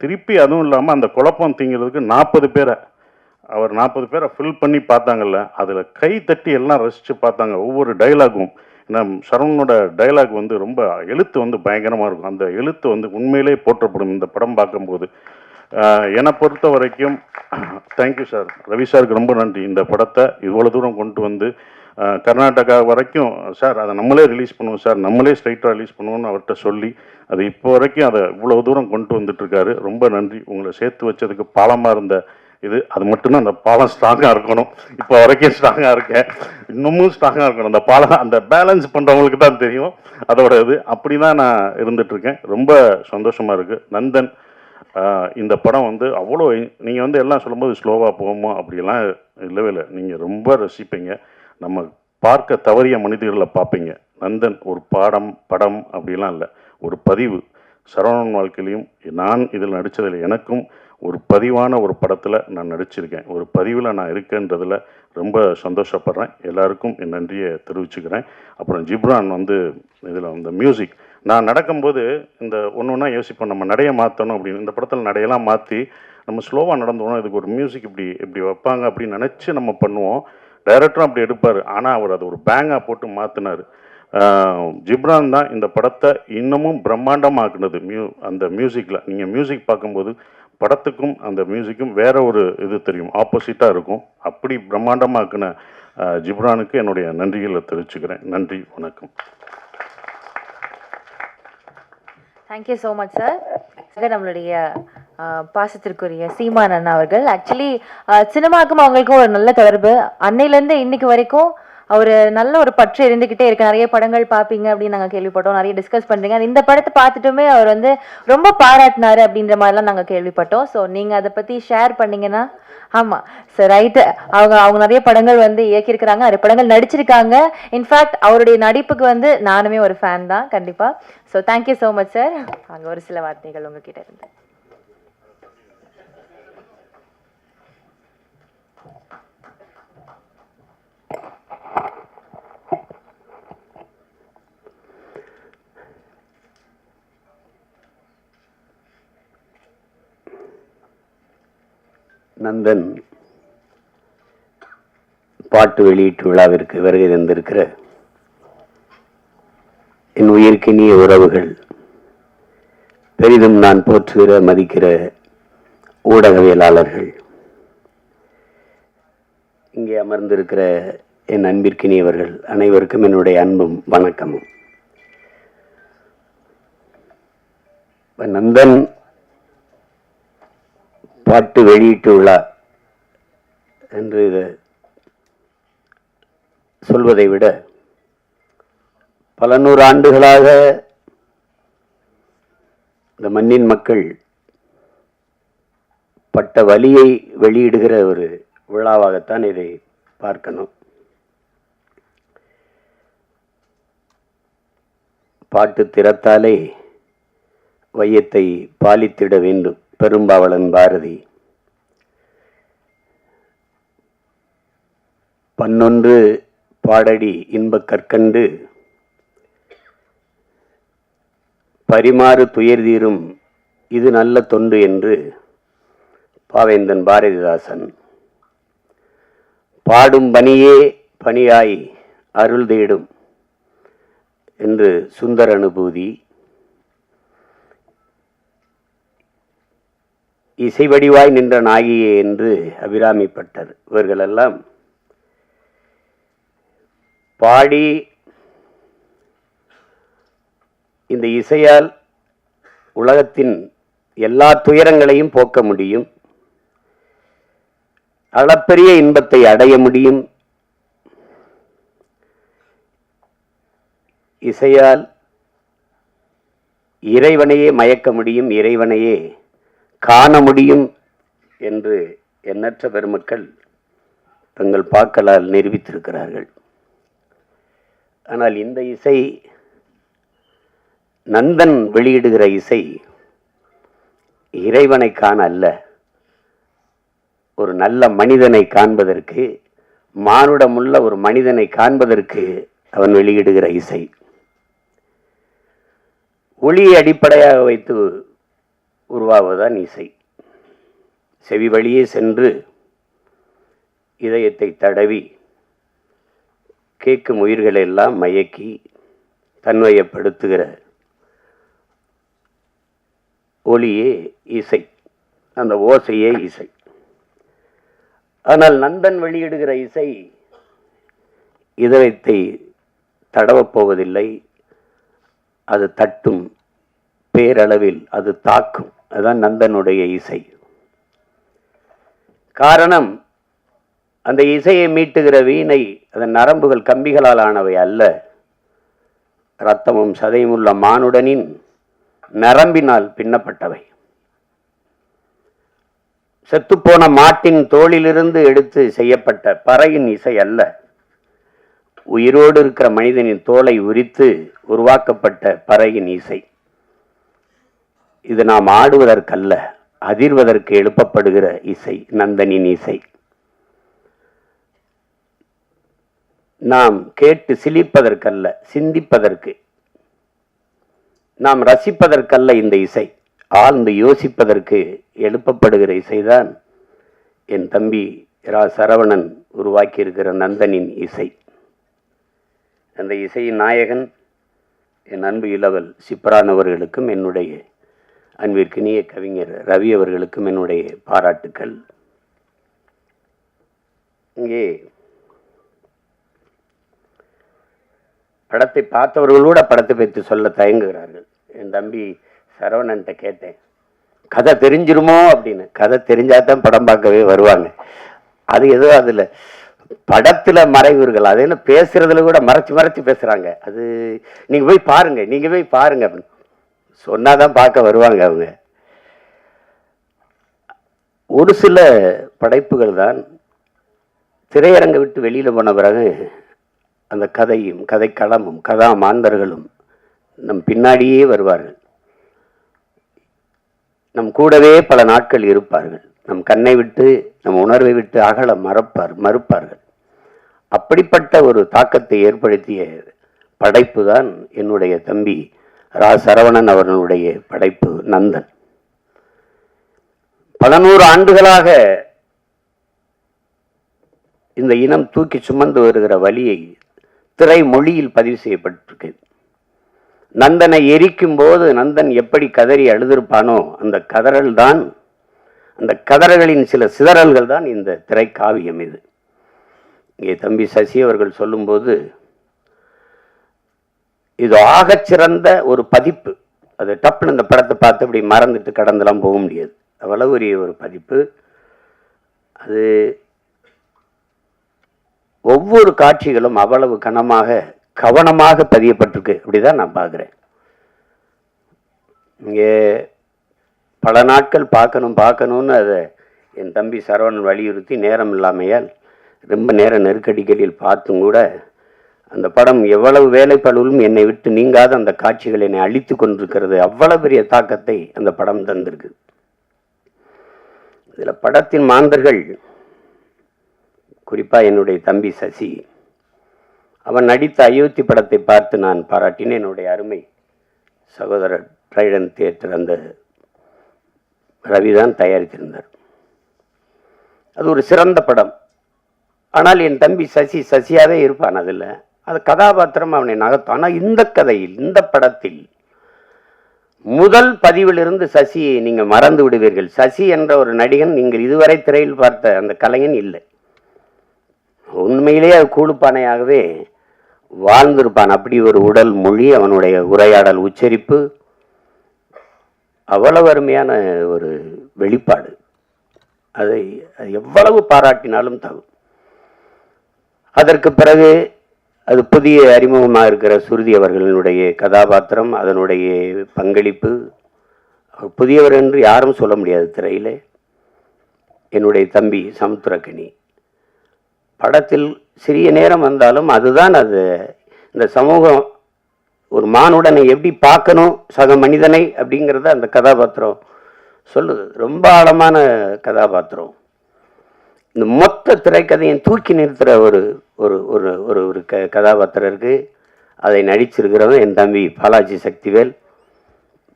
திருப்பி, அதுவும் இல்லாமல் அந்த குழப்பம் தீங்கிறதுக்கு 40 பேரை அவர் 40 பேரை ஃபில் பண்ணி பார்த்தாங்கல்ல, அதில் கை தட்டி எல்லாம் ரசித்து பார்த்தாங்க ஒவ்வொரு டைலாகும். ஏன்னா சரவணனோட டைலாக் வந்து ரொம்ப எழுத்து வந்து பயங்கரமாக இருக்கும். அந்த எழுத்து வந்து உண்மையிலே போற்றப்படும் இந்த படம் பார்க்கும்போது. என்னை பொறுத்த வரைக்கும் தேங்க்யூ சார், ரவி சாருக்கு ரொம்ப நன்றி. இந்த படத்தை இவ்வளோ தூரம் கொண்டு வந்து கர்நாடகா வரைக்கும், சார் அதை நம்மளே ரிலீஸ் பண்ணுவோம் சார், நம்மளே ஸ்ட்ரைட்டாக ரிலீஸ் பண்ணுவோம்னு அவர்கிட்ட சொல்லி அது இப்போ வரைக்கும் அதை இவ்வளோ தூரம் கொண்டு வந்துட்டுருக்காரு. ரொம்ப நன்றி. உங்களை சேர்த்து வச்சதுக்கு பாலமாக இருந்த அது மட்டும்தான். அந்த பாலம் ஸ்ட்ராங்காக இருக்கணும். இப்போ வரைக்கும் ஸ்ட்ராங்காக இருக்கேன், இன்னமும் ஸ்ட்ராங்காக இருக்கணும். அந்த பாலம், அந்த பேலன்ஸ் பண்ணுறவங்களுக்கு தான் தெரியும் அதோட இது. அப்படி தான் நான் இருந்துகிட்ருக்கேன். ரொம்ப சந்தோஷமாக இருக்குது. நந்தன், இந்த படம் வந்து அவ்வளோ, நீங்கள் வந்து எல்லாம் சொல்லும்போது ஸ்லோவாக போகுமோ அப்படிலாம் இல்லவே இல்லை. நீங்கள் ரொம்ப ரசிப்பீங்க. நம்ம பார்க்க தவறிய மனிதர்களை பார்ப்பீங்க. நந்தன் ஒரு படம் அப்படிலாம் இல்லை, ஒரு பதிவு. சரவணன் வாழ்க்கையிலையும் நான் இதில் நடித்ததில் எனக்கும் ஒரு பதிவான ஒரு படத்தில் நான் நடிச்சிருக்கேன். ஒரு பதிவில் நான் இருக்கேன்றதில் ரொம்ப சந்தோஷப்படுறேன். எல்லாருக்கும் என் நன்றியை தெரிவிச்சுக்கிறேன். அப்புறம் ஜிப்ரான் வந்து இதில் இந்த மியூசிக், நான் நடக்கும்போது இந்த ஒன்றா யோசிப்போம், நம்ம நடையை மாற்றணும் அப்படின்னு. இந்த படத்தில் நடையெல்லாம் மாற்றி நம்ம ஸ்லோவாக நடந்தோம், இதுக்கு ஒரு மியூசிக் இப்படி வைப்பாங்க அப்படின்னு நினச்சி நம்ம பண்ணுவோம். டைரக்டரும் அப்படி எடுப்பார். ஆனால் அவர் அதை ஒரு பேங்காக போட்டு மாற்றினார். ஜிப்ரான் தான் இந்த படத்தை இன்னமும் பிரம்மாண்டமாக்குனது. அந்த மியூசிக்கில் நீங்கள் மியூசிக் பார்க்கும்போது படத்துக்கும் அந்த மியூசிக்கும் வேற ஒரு இது தெரியும், ஆப்போசிட்டாக இருக்கும். அப்படி பிரம்மாண்டமாக்குன ஜிப்ரானுக்கு என்னுடைய நன்றிகளை தெரிவிச்சுக்கிறேன். நன்றி, வணக்கம். Thank you so much sir. நம்மளுடைய பாசத்திற்குரிய சீமான் அண்ணா அவர்கள், ஆக்சுவலி சினிமாவுக்கும் அவங்களுக்கும் ஒரு நல்ல தொடர்பு. அன்னையிலேருந்து இன்னைக்கு வரைக்கும் அவர் நல்ல ஒரு பற்று இருந்துக்கிட்டே இருக்கு. நிறைய படங்கள் பார்ப்பீங்க அப்படின்னு நாங்கள் கேள்விப்பட்டோம், நிறைய டிஸ்கஸ் பண்ணுறீங்க. இந்த படத்தை பார்த்துட்டுமே அவர் வந்து ரொம்ப பாராட்டினாரு அப்படின்ற மாதிரிலாம் நாங்கள் கேள்விப்பட்டோம். ஸோ நீங்கள் அதை பற்றி ஷேர் பண்ணிங்கன்னா. ஆமாம் சார், ரைட்டு. அவங்க நிறைய படங்கள் வந்து இயக்கியிருக்கிறாங்க, நிறைய படங்கள் நடிச்சிருக்காங்க. இன்ஃபேக்ட் அவருடைய நடிப்புக்கு வந்து நானுமே ஒரு ஃபேன் தான் கண்டிப்பாக. So thank you so much sir. அங்கே ஒரு சில வார்த்தைகள் உங்ககிட்ட இருந்து. நந்தன் பாட்டு வெளியீட்டு விழாவிற்கு வருகை தந்திருக்கிற என் உயிர்க்கினிய உறவுகள், பெரிதும் நான் போற்றுகிற மதிக்கிற ஊடகவியலாளர்கள், இங்கே அமர்ந்திருக்கிற என் அன்பிற்கினியவர்கள் அனைவருக்கும் என்னுடைய அன்பும் வணக்கமும். நந்தன் பாட்டு வெளியீட்டு விழா என்று இதை சொல்வதை விட பல நூறு ஆண்டுகளாக இந்த மண்ணின் மக்கள் பட்ட வலியை வெளியிடுகிற ஒரு விழாவாகத்தான் இதை பார்க்கணும். பாட்டு திறத்தாலே வையத்தை பாலித்திட வேண்டும் பெரும்பாவளன் பாரதி. பன்னொன்று பாடடி இன்பக் கற்கண்டு பரிமாறு துயர் தீரும் இது நல்ல தொண்டு என்று பாவேந்தன் பாரதிதாசன். பாடும் பணியே பணியாய் அருள் தேடும் என்று சுந்தர அனுபூதி. இசை வடிவாய் நின்ற நாகியே என்று அபிராமி பட்டர். இவர்களெல்லாம் பாடி இந்த இசையால் உலகத்தின் எல்லா துயரங்களையும் போக்க முடியும், அளப்பரிய இன்பத்தை அடைய முடியும். இசையால் இறைவனையே மயக்க முடியும், இறைவனையே காண முடியும் என்று எண்ணற்ற பெருமக்கள் தங்கள் பாக்களால் நிரூபித்திருக்கிறார்கள். ஆனால் இந்த இசை, நந்தன் வெளியிடுகிற இசை இறைவனை காண அல்ல, ஒரு நல்ல மனிதனை காண்பதற்கு, மானுடமுள்ள ஒரு மனிதனை காண்பதற்கு அவன் வெளியிடுகிற இசை. ஒளியை அடிப்படையாக வைத்து உருவாவதுதான் இசை. செவி வழியே சென்று இதயத்தை தடவி கேட்கும் உயிர்களை எல்லாம் மயக்கி தன்வயப்படுத்துகிற ஒளியே இசை, அந்த ஓசையே இசை. ஆனால் நந்தன் வெளியிடுகிற இசை இதயத்தை தடவப் போவதில்லை, அது தட்டும், பேரளவில் அது தாக்கும். அதுதான் நந்தனுடைய இசை. காரணம், அந்த இசையை மீட்டுகிற வீணை அதன் நரம்புகள் கம்பிகளால் ஆனவை அல்ல, இரத்தமும் சதையும் உள்ள மானுடனின் நரம்பினால் பின்னப்பட்டவை. செத்துப்போன மாட்டின் தோளிலிருந்து எடுத்து செய்யப்பட்ட பறையின் இசை அல்ல, உயிரோடு இருக்கிற மனிதனின் தோலை உரித்து உருவாக்கப்பட்ட பறையின் இசை. இது நாம் ஆடுவதற்கல்ல, அதிர்வதற்கு எழுப்பப்படுகிற இசை நந்தனின் இசை. நாம் கேட்டு சிலிப்பதற்கல்ல, சிந்திப்பதற்கு, நாம் ரசிப்பதற்கல்ல இந்த இசை, ஆழ்ந்து யோசிப்பதற்கு எழுப்பப்படுகிற இசைதான் என் தம்பி ரா சரவணன் உருவாக்கியிருக்கிற நந்தனின் இசை. அந்த இசையின் நாயகன் என் அன்பு இளவல் சிப்ரான் அவர்களுக்கும், என்னுடைய அன்பிற்கினிய கவிஞர் ரவி அவர்களுக்கும் என்னுடைய பாராட்டுக்கள். இங்கே படத்தை பார்த்தவர்கள் கூட படத்தை பற்றி சொல்ல தயங்குகிறார்கள். என் தம்பி சரவணன்ட்ட கேட்டேன், கதை தெரிஞ்சிருமோ அப்படின்னு. கதை தெரிஞ்சாதான் படம் பார்க்கவே வருவாங்க. அது ஏதோ அதில் படத்தில் மறைவுர்கள், அது என்ன பேசுறதுல கூட மறைச்சு மறைச்சு பேசுகிறாங்க. அது நீங்கள் போய் பாருங்க, நீங்கள் போய் பாருங்க அப்படின்னு சொன்னாதான் பார்க்க வருவாங்க அவங்க. ஒரு சில படைப்புகள் தான் திரையரங்கை விட்டு வெளியில் போன பிறகு அந்த கதையும் கதைக்களமும் கதாமாந்தர்களும் நம் பின்னாடியே வருவார்கள், நம் கூடவே பல நாட்கள் இருப்பார்கள், நம் கண்ணை விட்டு நம் உணர்வை விட்டு அகல மறுப்பார்கள். அப்படிப்பட்ட ஒரு தாக்கத்தை ஏற்படுத்திய படைப்பு தான் என்னுடைய தம்பி ரா சரவணன் அவர்களுடைய படைப்பு நந்தன். பல நூறு ஆண்டுகளாக இந்த இனம் தூக்கி சுமந்து வருகிற வலியை திரை மொழியில் பதிவு செய்யப்பட்டிருக்கு. நந்தனை எரிக்கும் போது நந்தன் எப்படி கதறி அழுதிருப்பானோ அந்த கதறல் தான், அந்த கதறல்களின் சில சிதறல்கள் தான் இந்த திரைக்காவியம். இது இங்கே தம்பி சசி அவர்கள் சொல்லும்போது இது ஆகச்சிறந்த ஒரு பதிப்பு. அது டப்புன்னு இந்த படத்தை பார்த்து அப்படி மறந்துட்டு கடந்தெல்லாம் போக முடியாது, அவ்வளவு ஒரு பதிப்பு. அது ஒவ்வொரு காட்சிகளும் அவ்வளவு கவனமாக பதியப்பட்டிருக்கு, அப்படிதான் நான் பார்க்குறேன். இங்கே பல நாட்கள் பார்க்கணும்னு அதை என் தம்பி சரவணன் வலியுறுத்தி நேரம் இல்லாமையால் ரொம்ப நேர நெருக்கடிகளில் பார்த்தும் கூட அந்த படம் எவ்வளவு வேலைப்பளுவும் என்னை விட்டு நீங்காத அந்த காட்சிகள் என்னை அழித்து கொண்டிருக்கிறது. அவ்வளவு பெரிய தாக்கத்தை அந்த படம் தந்திருக்கு. இதில் படத்தின் மாந்தர்கள், குறிப்பாக என்னுடைய தம்பி சசி, அவன் நடித்த அயோத்தி படத்தை பார்த்து நான் பாராட்டினேன். என்னுடைய அருமை சகோதரர் ட்ரைடன் தியேட்டர் அந்த ரவிதான் தயாரித்திருந்தார். அது ஒரு சிறந்த படம். ஆனால் என் தம்பி சசியாகவே இருப்பான் அதில். அது கதாபாத்திரம் அவனை நகர்த்தும். ஆனால் இந்த கதையில், இந்த படத்தில் முதல் பதிவிலிருந்து சசியை நீங்கள் மறந்து விடுவீர்கள். சசி என்ற ஒரு நடிகன் நீங்கள் இதுவரை திரையில் பார்த்த அந்த கலைஞன் இல்லை. உண்மையிலேயே அது கூடுப்பானையாகவே வாழ்ந்திருப்பான். அப்படி ஒரு உடல் மொழி, அவனுடைய உரையாடல் உச்சரிப்பு அவ்வளவு அருமையான ஒரு வெளிப்பாடு. அதை எவ்வளவு பாராட்டினாலும் தகும். அதற்கு பிறகு அது புதிய அறிமுகமாக இருக்கிற சுருதி அவர்களுடைய கதாபாத்திரம், அதனுடைய பங்களிப்பு, புதியவர் என்று யாரும் சொல்ல முடியாது திரையிலே. என்னுடைய தம்பி சமுத்திரக்கனி படத்தில் சிறிய நேரம் வந்தாலும் அதுதான் அது. இந்த சமூகம் ஒரு மானுடனை எப்படி பார்க்கணும், சக மனிதனை, அப்படிங்கிறத அந்த கதாபாத்திரம் சொல்லுது. ரொம்ப ஆழமான கதாபாத்திரம். இந்த மொத்த திரைக்கதையும் தூக்கி நிறுத்துகிற ஒரு ஒரு ஒரு ஒரு ஒரு கதாபாத்திரம் இருக்குது. அதை நடிச்சிருக்கிறவன் என் தம்பி பாலாஜி சக்திவேல்.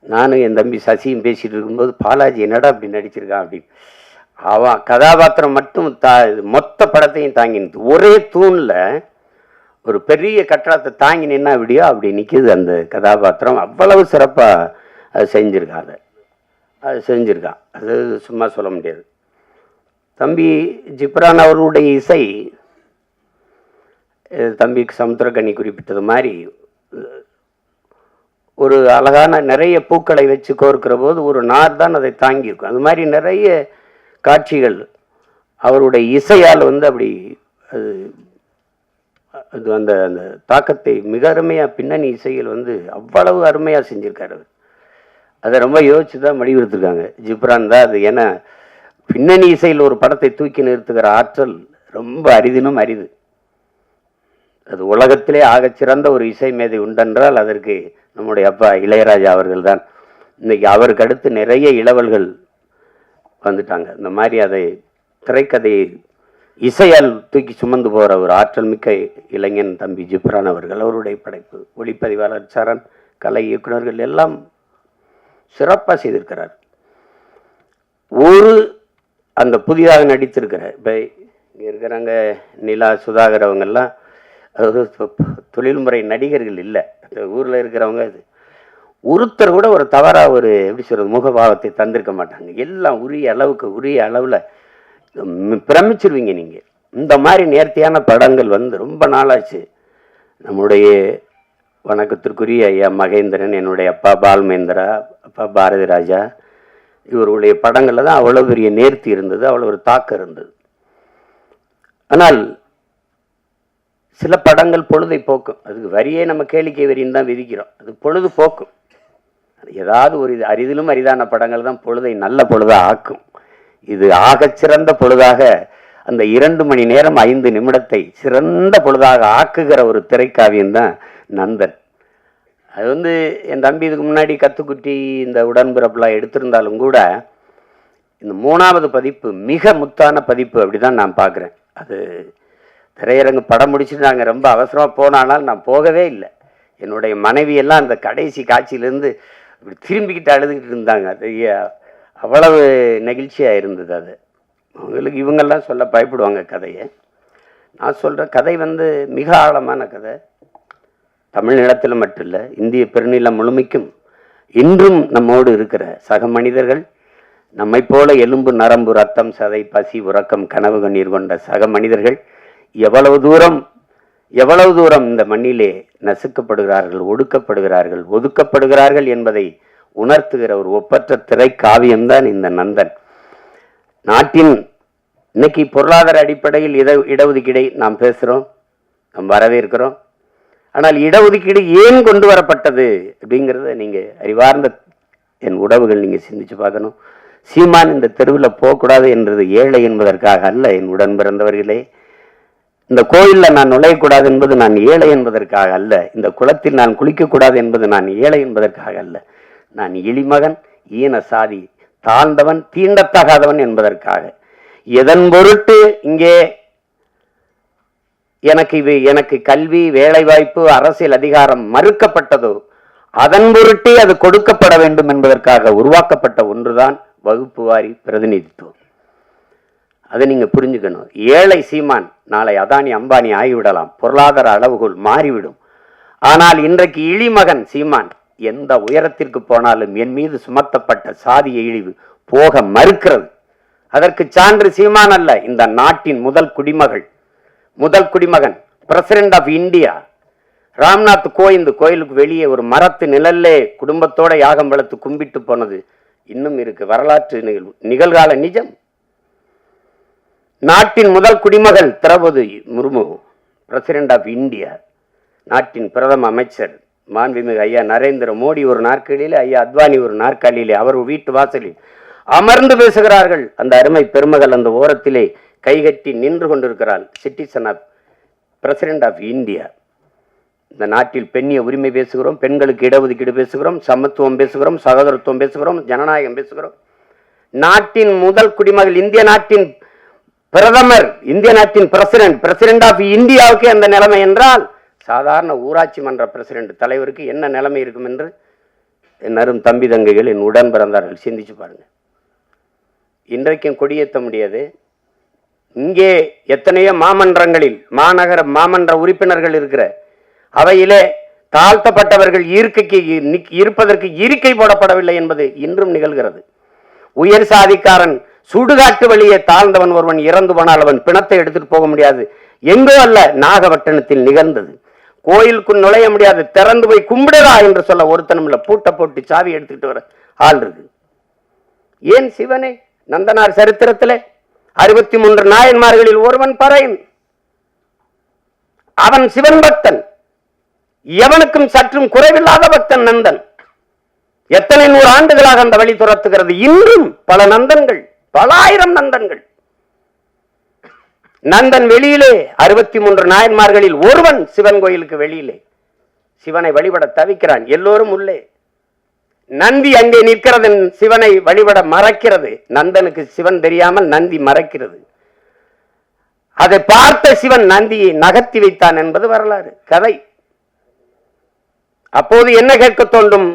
நானும் என் தம்பி சசியும் பேசிகிட்டு இருக்கும்போது, பாலாஜி என்னடா அப்படி நடிச்சிருக்கான் அப்படின்னு. அவன் கதாபாத்திரம் மட்டும் மொத்த படத்தையும் தாங்கி நிறுத்து. ஒரே தூணில் ஒரு பெரிய கட்டடத்தை தாங்கி நின்னா அப்படியோ அப்படி நிற்கிது அந்த கதாபாத்திரம். அவ்வளவு சிறப்பாக அது செஞ்சுருக்கான். அது செஞ்சுருக்கான். அது சும்மா சொல்ல முடியாது. தம்பி ஜிப்ரான் அவர்களுடைய இசை, தம்பி சமுத்திரக்கனி குறிப்பிட்டது மாதிரி, ஒரு அழகான நிறைய பூக்களை வச்சு கோர்க்கிற போது ஒரு நார் தான் அதை தாங்கியிருக்கும். அது மாதிரி நிறைய காட்சிகள் அவருடைய இசையால் அப்படி அது அந்த அந்த தாக்கத்தை மிக அருமையாக பின்னணி இசையில் அவ்வளவு அருமையாக செஞ்சுருக்காரு. அதை ரொம்ப யோசிச்சு தான் வடிவெடுத்துருக்காங்க. ஜிப்ரான் தான் அது. ஏன்னா பின்னணி இசையில் ஒரு படத்தை தூக்கி நிறுத்துகிற ஆற்றல் ரொம்ப அரிதினும் அரிது. அது உலகத்திலே ஆகச்சிறந்த ஒரு இசை மேதை உண்டென்றால் அதற்கு நம்முடைய அப்பா இளையராஜா அவர்கள் தான். இன்னைக்கு அவருக்கு அடுத்து நிறைய இளவல்கள் வந்துட்டாங்க. இந்த மாதிரி அதை திரைக்கதையை இசையால் தூக்கி சுமந்து போகிற ஒரு ஆற்றல் மிக்க இளைஞன் தம்பி ஜிப்ரான் அவர்கள். அவருடைய படைப்பு, ஒளிப்பதிவாளர் சரண், கலை இயக்குநர்கள் எல்லாம் சிறப்பாக செய்திருக்கிறார். ஒரு அந்த புதிதாக நடித்திருக்கிற இப்போ இங்கே இருக்கிறாங்க நிலா, சுதாகர், அவங்கெல்லாம் தொழில்முறை நடிகர்கள் இல்லை. ஊரில் இருக்கிறவங்க ஒருத்தர் கூட ஒரு தவறாக ஒரு எப்படி சொல்கிறது முகபாவத்தை தந்திருக்க மாட்டாங்க. எல்லாம் உரிய அளவுக்கு, உரிய அளவில் பிரமிச்சிருவீங்க நீங்கள். இந்த மாதிரி நேர்த்தியான படங்கள் ரொம்ப நாளாச்சு. நம்முடைய வணக்கத்திற்குரிய ஐயா மகேந்திரன், என்னுடைய அப்பா பால்மேந்திரா, அப்பா பாரதி ராஜா, இவர்களுடைய படங்களில் தான் அவ்வளோ பெரிய நேர்த்தி இருந்தது, அவ்வளோ ஒரு தாக்கம் இருந்தது. ஆனால் சில படங்கள் பொழுதை போக்கும். அதுக்கு வரியே நம்ம கேளிக்கை வரின்னு தான் விதிக்கிறோம். அது பொழுது போக்கும். ஏதாவது ஒரு அரிதிலும் அரிதான படங்கள் தான் பொழுதை நல்ல பொழுதாக ஆக்கும். இது ஆகச்சிறந்த பொழுதாக அந்த 2 மணி நேரம் 5 நிமிடத்தை சிறந்த பொழுதாக ஆக்குகிற ஒரு திரைக்காவியம் தான் நந்தன். அது என் தம்பி இதுக்கு முன்னாடி கத்துக்குட்டி, இந்த உடன்பிறப்புலாம் எடுத்திருந்தாலும் கூட இந்த 3வது பதிப்பு மிக முத்தான பதிப்பு, அப்படி தான் நான் பார்க்குறேன். அது திரையரங்கு படம் முடிச்சுட்டு நாங்கள் ரொம்ப அவசரமாக போனானால் நான் போகவே இல்லை. என்னுடைய மனைவியெல்லாம் அந்த கடைசி காட்சியிலேருந்து இப்படி திரும்பிக்கிட்டு அழுதுகிட்டு இருந்தாங்க. அது அவ்வளவு நெகிழ்ச்சியாக இருந்தது. அது அவங்களுக்கு இவங்கெல்லாம் சொல்ல பயப்படுவாங்க கதையை. நான் சொல்கிற கதை வந்து மிக ஆழமான கதை. தமிழ் நிலத்தில் மட்டும் இல்லை, இந்திய பெருநிலம் முழுமைக்கும் இன்றும் நம்மோடு இருக்கிற சக மனிதர்கள், நம்மை போல எலும்பு நரம்பு ரத்தம் சதை பசி உறக்கம் கனவு கண்ணீர் கொண்ட சக மனிதர்கள் எவ்வளவு தூரம் இந்த மண்ணிலே நசுக்கப்படுகிறார்கள், ஒடுக்கப்படுகிறார்கள், ஒதுக்கப்படுகிறார்கள் என்பதை உணர்த்துகிற ஒரு ஒப்பற்ற திரை காவியம்தான் இந்த நந்தன். நாட்டின் இன்னைக்கு பொருளாதார அடிப்படையில் இடஒதுக்கீடை நாம் பேசுகிறோம், நாம் வரவேற்கிறோம். ஆனால் இடஒதுக்கீடு ஏன் கொண்டு வரப்பட்டது அப்படிங்கிறத நீங்கள் அறிவார்ந்த என் உறவுகள் நீங்கள் சிந்திச்சு பார்க்கணும். சீமான் இந்த தெருவில் போகக்கூடாது என்றது ஏழை என்பதற்காக அல்ல. என் உடன் பிறந்தவர்களே, இந்த கோயிலில் நான் நுழையக்கூடாது என்பது நான் ஏழை என்பதற்காக அல்ல. இந்த குளத்தில் நான் குளிக்கக்கூடாது என்பது நான் ஏழை என்பதற்காக அல்ல. நான் இழிமகன், ஈன சாதி, தாழ்ந்தவன், தீண்டத்தகாதவன் என்பதற்காக. எதன் பொருட்டு இங்கே எனக்கு கல்வி, வேலைவாய்ப்பு, அரசியல் அதிகாரம் மறுக்கப்பட்டதோ அதன் பொருட்டே அது கொடுக்கப்பட வேண்டும் என்பதற்காக உருவாக்கப்பட்ட ஒன்றுதான் வகுப்பு வாரி பிரதிநிதித்துவம். அதை நீங்க புரிஞ்சுக்கணும். ஏழை சீமான் நாளை அதானி அம்பானி ஆகிவிடலாம், பொருளாதார அளவுகோல் மாறிவிடும். ஆனால் இன்றைக்கு இழிமகன் சீமான் எந்த உயரத்திற்கு போனாலும் என் மீது சுமத்தப்பட்ட சாதிய இழிவு போக மறுக்கிறது. அதற்கு சான்று சீமான் அல்ல, இந்த நாட்டின் முதல் குடிமகன் பிரசிடென்ட் ஆஃப் இந்தியா ராம்நாத் கோயிலுக்கு வெளியே ஒரு மரத்து நிழல்லே குடும்பத்தோட யாகம் வளர்த்து கும்பிட்டு போனது இன்னும் இருக்கு. வரலாற்று நிகழ்கால நிஜம். நாட்டின் முதல் குடிமகள் Droupadi Murmu president of India, நாட்டின் பிரதம அமைச்சர் மாண்புமிகு ஐயா நரேந்திர மோடி ஒரு நாற்காலியிலே, ஐயா அத்வானி ஒரு நாற்காலியிலே அவர் வீட்டு வாசலில் அமர்ந்து பேசுகிறார்கள். அந்த அருமை பெருமகள் அந்த ஓரத்திலே கைகட்டி நின்று கொண்டிருக்கிறாள். Citizen of president of India. இந்த நாட்டில் பெண்ணிய உரிமை பேசுகிறோம், பெண்களுக்கு இடஒதுக்கீடு பேசுகிறோம், சமத்துவம் பேசுகிறோம், சகோதரத்துவம் பேசுகிறோம், ஜனநாயகம் பேசுகிறோம். நாட்டின் முதல் குடிமகள், இந்திய நாட்டின் பிரதமர், இந்திய நாட்டின் பிரசிடென்ட் ஆஃப் இந்தியாவுக்கு அந்த நிலைமை என்றால் சாதாரண ஊராட்சி மன்ற பிரசிடென்ட் தலைவருக்கு என்ன நிலைமை இருக்கும் என்று என் அரும் தம்பி தங்கைகள், என் உடன் பிறந்தார்கள் சிந்திச்சு பாருங்க. இன்றைக்கும் கொடியேற்ற முடியாது. இங்கே எத்தனையோ மாமன்றங்களில் மாநகர மாமன்ற உறுப்பினர்கள் இருக்கிற அவையிலே தாழ்த்தப்பட்டவர்கள் இருப்பதற்கு இருக்கை போடப்படவில்லை என்பது இன்றும் நிகழ்கிறது. உயர் சாதிக்காரன் சுடுகாட்டு வழியே தாழ்ந்தவன் ஒருவன் இறந்து போனால் அவன் பிணத்தை எடுத்துட்டு போக முடியாது. எங்கோ அல்ல, நாகப்பட்டினத்தில் நிகழ்ந்தது. கோயிலுக்குள் நுழைய முடியாது, திறந்து போய் கும்பிடுறா என்று சொல்ல ஒருத்தனும் இல்ல, பூட்டை போட்டு சாவி எடுத்துக்கிட்டு வர ஆள் இருக்கு. ஏன் சிவனே நந்தனார் சரித்திரத்திலே 63 நாயன்மார்களில் ஒருவன் பறையன். அவன் சிவன் பக்தன், எவனுக்கும் சற்றும் குறைவில்லாத பக்தன் நந்தன். எத்தனை 100 ஆண்டுகளாக அந்த வழி துரத்துகிறது. இன்றும் பல நந்தன்கள், பல ஆயிரம் நந்தன்கள். நந்தன் வெளியிலே 63 நாயன்மார்களில் ஒருவன் சிவன் கோயிலுக்கு வெளியிலே சிவனை வழிபட தவிக்கிறான். எல்லோரும் உள்ளே. நந்தி அங்கே நிற்கிறது, சிவனை வழிபட மறைக்கிறது. நந்தனுக்கு சிவன் தெரியாமல் நந்தி மறைக்கிறது. அதை பார்த்த சிவன் நந்தியை நகர்த்தி வைத்தான் என்பது வரலாறு, கதை. அப்போது என்ன கேட்க தோன்றும்?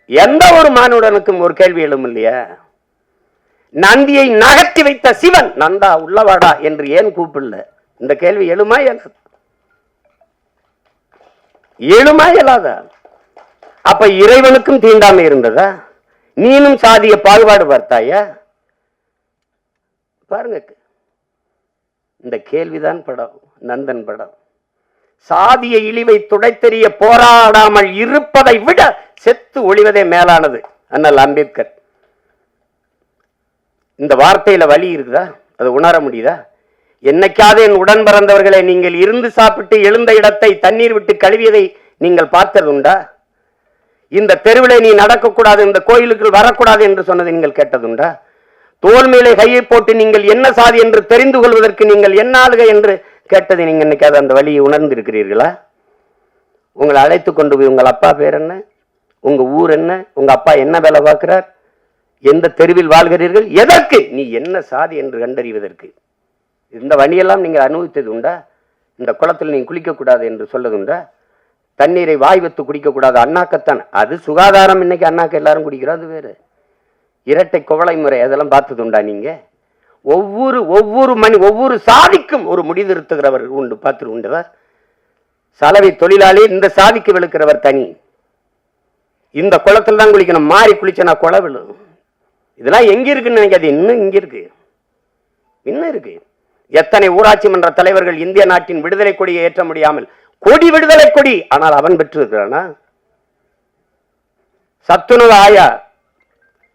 எந்த ஒரு மானுடனுக்கும் ஒரு கேள்வி எழும் இல்லையா? நந்தியை நகர்த்தி வைத்த சிவன் நந்தா உள்ளவாடா என்று ஏன் கூப்பிடல? இந்த கேள்வி எழுமா இயலாதா? அப்ப இறைவனுக்கும் தீண்டாமை இருந்ததா? நீனும் சாதிய பாகுபாடு பார்த்தாயா? பாருங்க, இந்த கேள்விதான் படம், நந்தன் படம். சாதிய இழிவை துடைத்தெறிய போராடாமல் இருப்பதை விட செத்து ஒளிவதே மேலானது. அண்ணல் அம்பேத்கர். இந்த வார்த்தையில வலி இருக்குதா? அது உணர முடியுதா? என்னைக்காவது என் உடன் பிறந்தவர்களை நீங்கள் இருந்து சாப்பிட்டு எழுந்த இடத்தை தண்ணீர் விட்டு கழுவியதை நீங்கள் பார்த்தது உண்டா? இந்த தெருவிலே நீ நடக்கக்கூடாது, இந்த கோயிலுக்குள் வரக்கூடாது என்று சொன்னதை நீங்கள் கேட்டதுண்டா? தோல் மேலே கையை போட்டு நீங்கள் என்ன சாதி என்று தெரிந்து கொள்வதற்கு நீங்கள் என்ன ஆளுக என்று கேட்டதை நீங்கள் என்னைக்காவது அந்த வழியை உணர்ந்து இருக்கிறீர்களா? உங்களை அழைத்து கொண்டு போய் உங்கள் அப்பா பேர் என்ன, உங்க ஊர் என்ன, உங்க அப்பா என்ன வேலை பார்க்கிறார், எந்த தெருவில் வாழ்கிறீர்கள், எதற்கு, நீ என்ன சாதி என்று கண்டறிவதற்கு இந்த வழியெல்லாம் நீங்கள் அனுபவித்தது உண்டா? இந்த குளத்தில் நீ குளிக்கக்கூடாது என்று சொல்லதுண்டா? தண்ணீரை வாய் வைத்து குடிக்கக்கூடாது, அண்ணாக்கத்தான். அது சுகாதாரம். இன்னைக்கு அண்ணாக்க எல்லாரும் குடிக்கிறோம், அது வேறு. இரட்டை குவளை முறை அதெல்லாம் பார்த்தது உண்டா? நீங்க ஒவ்வொரு சாதிக்கும் ஒரு முடிதிருத்துகிறவர் உண்டு. பார்த்து உண்டதா? சலவை தொழிலாளி இந்த சாதிக்கு விழுக்கிறவர் தனி. இந்த குளத்துல தான் குளிக்கணும், மாறி குளிச்சனா குள விழும். இதெல்லாம் எங்க இருக்குன்னு நினைக்காது, இன்னும் இங்க இருக்கு, இன்னும் இருக்கு. எத்தனை ஊராட்சி மன்ற தலைவர்கள் இந்திய நாட்டின் விடுதலை கொடியை ஏற்ற முடியாமல் கொடி விடுதலை கொடி, ஆனால் அவன் பெற்று இருக்கிறானா? சத்துணவு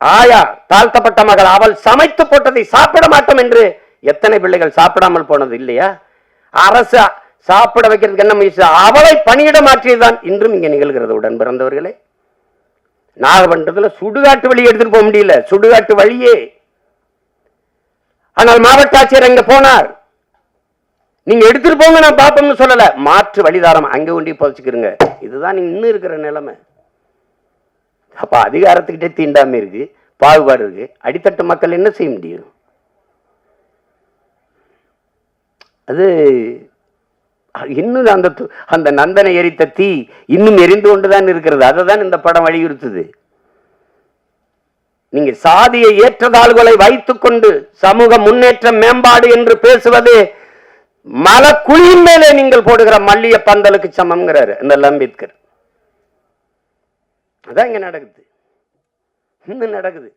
ஆயா தாழ்த்தப்பட்ட மகள், அவள் சமைத்து போட்டதை சாப்பிட மாட்டோம் என்று எத்தனை பிள்ளைகள் சாப்பிடாமல் போனது இல்லையா? அரசு சாப்பிட வைக்கிறதுக்கு என்ன முயற்சி? அவளை பணியிட மாற்றியதுதான் இன்றும் இங்க நிகழ்கிறது. உடன் பிறந்தவர்களே, நாகப்பட்டினத்துல சுடுகாட்டு வழி எடுத்துட்டு போக முடியல, சுடுகாட்டு வழியே. ஆனால் மாவட்ட ஆட்சியர் அங்க போனார், நீங்க எடுத்துட்டு போங்க நான் பாப்போம்னு சொல்லல, மாற்று வழிதாரம் அங்க ஒண்டி புதைச்சுக்கிறங்க. இதுதான் இன்னும் இருக்கிற நிலைமை. அப்ப அதிகாரத்துக்கிட்டே தீண்டாம இருக்கு, பாகுபாடு இருக்கு. அடித்தட்டு மக்கள் என்ன செய்ய முடியும்? அது இன்னும் அந்த நந்தனை எரித்த தீ இன்னும் எரிந்து கொண்டுதான் இருக்கிறது. அதை தான் இந்த படம் வலியுறுத்துது. நீங்க சாதியை ஏற்றதாள்களை வைத்துக் கொண்டு சமூக முன்னேற்ற மேம்பாடு என்று பேசுவது மலக்குழியின் மேலே நீங்கள் போடுகிற மல்லிய பந்தலுக்கு சமம்ங்கிறாரு இந்த அம்பேத்கர். அதான் இங்க நடக்குது, இன்னும் நடக்குது.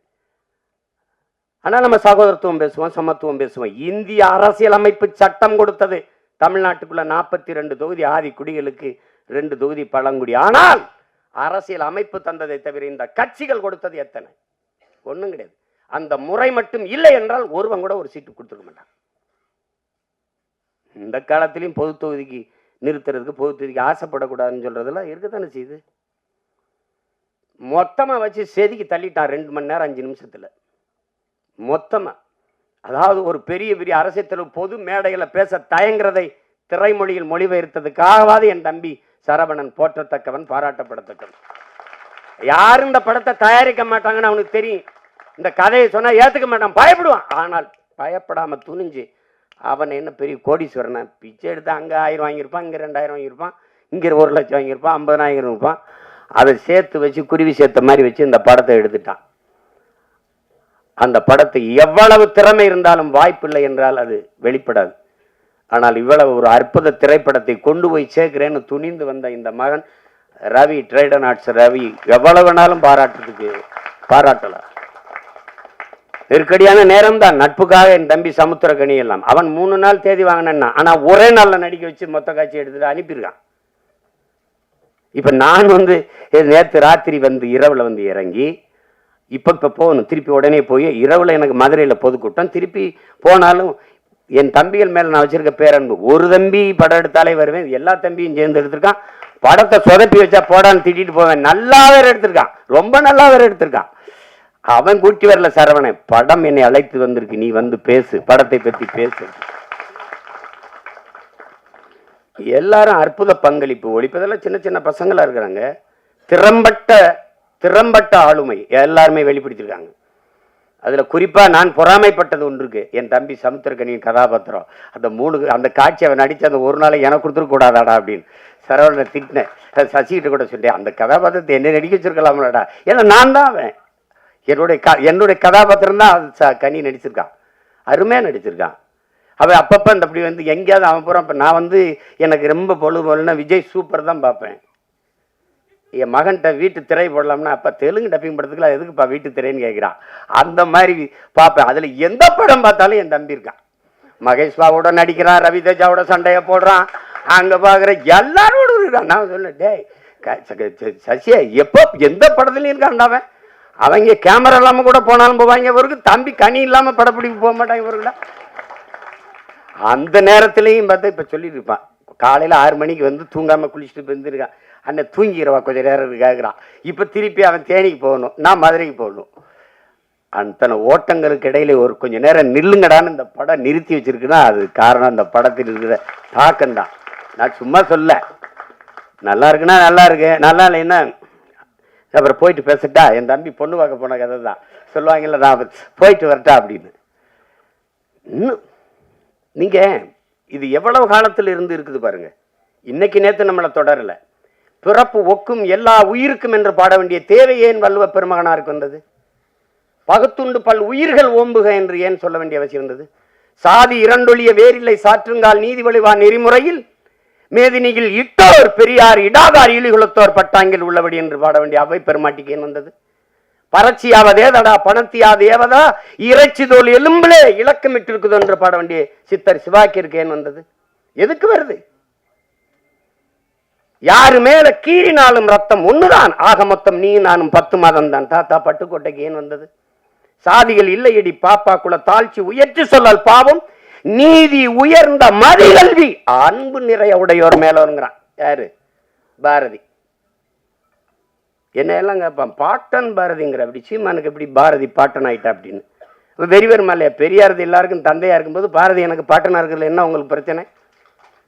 ஆனா நம்ம சகோதரத்துவம் பேசுவோம், சமத்துவம் பேசுவோம். இந்திய அரசியல் அமைப்பு சட்டம் கொடுத்தது தமிழ்நாட்டுக்குள்ள 42 தொகுதி ஆதி குடிகளுக்கு, 2 தொகுதி பழங்குடி. ஆனால் அரசியல் அமைப்பு தந்ததை தவிர இந்த கட்சிகள் கொடுத்தது எத்தனை? ஒண்ணும் கிடையாது. அந்த முறை மட்டும் இல்லை என்றால் ஒருவன் கூட ஒரு சீட்டு கொடுத்துருக்க மாட்டான். இந்த காலத்திலையும் பொது தொகுதிக்கு நிறுத்துறதுக்கு, பொது தொகுதிக்கு ஆசைப்படக்கூடாதுன்னு சொல்றதெல்லாம் இருக்கத்தானே செய்யுது. மொத்தமா வச்சு செதுக்கி தள்ளிட்டான் 2 மணி நேரம் 5 நிமிஷத்துல மொத்தமா. அதாவது ஒரு பெரிய அரசியல் பொது மேடைகளை பேச தயங்குறதை திரைமொழியில் மொழிபெயர்த்ததுக்காகவாது என் தம்பி சரவணன் போற்றத்தக்கவன், பாராட்டப்படத்தக்கவன். யாரும் இந்த படத்தை தயாரிக்க மாட்டாங்கன்னு அவனுக்கு தெரியும். இந்த கதையை சொன்னா ஏத்துக்க மாட்டான், பயப்படுவான். ஆனால் பயப்படாம துணிஞ்சு அவன் என்ன பெரிய கோடீஸ்வரனை பிச்சை எடுத்து அங்கே 1000 வாங்கியிருப்பான், இங்கே 2000 வாங்கியிருப்பான், இங்கே 1 லட்சம் வாங்கியிருப்பான், 50,000 இருப்பான். அதை சேர்த்து வச்சு குருவி சேர்த்த மாதிரி வச்சு இந்த படத்தை எடுத்துட்டான். அந்த படத்தை எவ்வளவு திறமை இருந்தாலும் வாய்ப்பில்லை என்றால் அது வெளிப்படாது. ஆனால் இவ்வளவு ஒரு அற்புத திரைப்படத்தை கொண்டு போய் சேர்க்கிறேன்னு துணிந்து வந்த இந்த மகன் ரவி, ட்ரேடன் ஆர்ட்ஸ் ரவி, எவ்வளவு வேணாலும் பாராட்டலாம். நெருக்கடியான நேரம் தான். நட்புக்காக என் தம்பி சமுத்திரக்கனி எல்லாம் அவன் 3 நாள் தேதி வாங்கினா, ஆனா ஒரே நாள்ல நடிக்க வச்சு மொத்த காட்சி எடுத்துட்டு அனுப்பியிருக்கான். இப்ப நான் நேற்று ராத்திரி இரவுல இறங்கி இப்ப போகணும், திருப்பி உடனே போய் இரவுல எனக்கு மதுரையில பொதுக்கூட்டம், திருப்பி போனாலும் என் தம்பிகள் மேல நான் வச்சிருக்க பேரன்பு. ஒரு தம்பி படம் எடுத்தாலே வருவேன், எல்லா தம்பியும் சேர்ந்து எடுத்திருக்கான். படத்தை சொதப்பி வச்சா போடான்னு திட்டிட்டு போவேன். நல்லா வேற எடுத்திருக்கான், ரொம்ப நல்லா வேற எடுத்திருக்கான். அவன் கூட்டி வரல சரவணை, படம் என்னை அழைத்து வந்திருக்கு, நீ பேசு, படத்தை பத்தி பேசு. எல்லாரும் அற்புத பங்களிப்பு. ஒழிப்பதெல்லாம் சின்ன சின்ன பசங்களா இருக்கிறாங்க. திறம்பட்ட ஆளுமை எல்லாருமே வெளிப்படுத்திருக்காங்க. அதுல குறிப்பா நான் பொறாமைப்பட்டது ஒன்று இருக்கு. என் தம்பி சமுத்திரக்கனியின் கதாபாத்திரம், அந்த காட்சி அவன் நடிச்ச அந்த ஒரு நாளை எனக்கு கொடுத்துருக்க கூடாதாடா அப்படின்னு சரவணனை திட்டினேன். சசிகிட்ட கூட சொன்னேன், அந்த கதாபாத்திரத்தை என்ன நடிக்க வச்சிருக்கலாம்லடா. ஏன்னா நான் தான் அவன், என்னுடைய கதாபாத்திரம் தான் கனி நடிச்சிருக்கான், அருமையா நடிச்சிருக்கான். அவன் அப்பப்போ அப்படி எங்கேயாவது அவன் போகிறான். இப்போ நான் எனக்கு ரொம்ப பொழுதுனா விஜய் சூப்பர் தான் பார்ப்பேன். என் மகன்கிட்ட வீட்டு திரை போடலாம்னா, அப்போ தெலுங்கு டப்பிங் படத்துக்குலாம் எதுக்குப்பா வீட்டு திரைன்னு கேட்குறான். அந்த மாதிரி பார்ப்பேன். அதில் எந்த படம் பார்த்தாலும் என் தம்பி இருக்கான். மகேஷ் பாபுவோட நடிக்கிறான், ரவி தேஜாவோட சண்டையை போடுறான், அங்கே பார்க்குற எல்லாரோட இருக்கான். நான் சொல்ல, டேய் சசியா எப்போ எந்த படத்துலையும் இருக்கான்டாவன். அவங்க கேமரா இல்லாமல் கூட போனாலும் போவாங்க. இவருக்கு தம்பி கனி இல்லாமல் படப்பிடிப்பு போக மாட்டாங்க இவர்களா. அந்த நேரத்திலையும் பார்த்தா இப்போ சொல்லிட்டு இருப்பான், காலையில் 6 மணிக்கு தூங்காமல் குளிச்சுட்டு வந்துருக்கான். அண்ணன் தூங்கிக்கிறவா கொஞ்சம் நேரம் கேட்குறான். இப்போ திருப்பி அவன் தேனிக்கு போகணும், நான் மதுரைக்கு போகணும். அத்தனை ஓட்டங்களுக்கு இடையில ஒரு கொஞ்சம் நேரம் நில்லுங்கடான்னு இந்த படம் நிறுத்தி வச்சிருக்குன்னா அது காரணம் அந்த படத்தில் இருக்கிற தாக்கம்தான். நான் சும்மா சொல்ல, நல்லா இருக்குன்னா நல்லா இருக்கு, நல்லா இல்லைன்னா அப்புறம் போயிட்டு பேசட்டா. என் தம்பி பொண்ணு பார்க்க போன கதை தான் சொல்லுவாங்கல்ல, நான் போயிட்டு வரட்டா அப்படின்னு. இன்னும் நீங்க இது எவ்வளவு காலத்தில் இருந்து இருக்குது பாருங்க. இன்னைக்கு நேற்று நம்மளை தொடரல. பிறப்பு ஒக்கும் எல்லா உயிருக்கும் என்று பாட வேண்டிய தேவை ஏன் வள்ளுவ பெருமகனாருக்கு வந்தது? பகுத்துண்டு பல் உயிர்கள் ஓம்புக என்று ஏன் சொல்ல வேண்டிய அவசியம் இருந்தது? சாதி இரண்டொழிய வேறில்லை சாற்றுங்கால் நீதி வழிவா நெறிமுறையில் மேதினியில் இட்டோர் பெரியார் இடாதார் இழிகுலத்தோர் பட்டாங்கில் உள்ளபடி என்று பாட வேண்டிய அவை பெருமாட்டிக்கு ஏன் வந்தது? பறச்சியாவதேதடா பணத்தியாதேவதா இறைச்சி தோல் எலும்பிலே இலக்கமிட்டு இருக்குது என்று பாட வேண்டிய சித்தர் சிவாக்கிற்கு ஏன் வந்தது? எதுக்கு வருது? யாரு மேல கீறினாலும் ரத்தம் ஒண்ணுதான். ஆக மொத்தம் நீ நானும் 10 மாதம் தான். தாத்தா பட்டுக்கோட்டைக்கு ஏன் வந்தது? சாதிகள் இல்லையடி பாப்பா குல தாழ்ச்சி உயர்ச்சி சொல்லல் பாவம் நீதி உயர்ந்த மதிகல்வி அன்பு நிறைய உடையோர் மேலோருங்கிறான். யாரு? பாரதி. என்ன எல்லாம் கேட்பான், பாட்டன் பாரதிங்கிற. அப்படி சீமானுக்கு எப்படி பாரதி பாட்டன் ஆயிட்டா அப்படின்னு வெறிவர் மலையா? பெரியாரது எல்லாருக்கும் தந்தையா இருக்கும்போது பாரதி எனக்கு பாட்டனா இருக்கிறதுல என்ன உங்களுக்கு பிரச்சனை?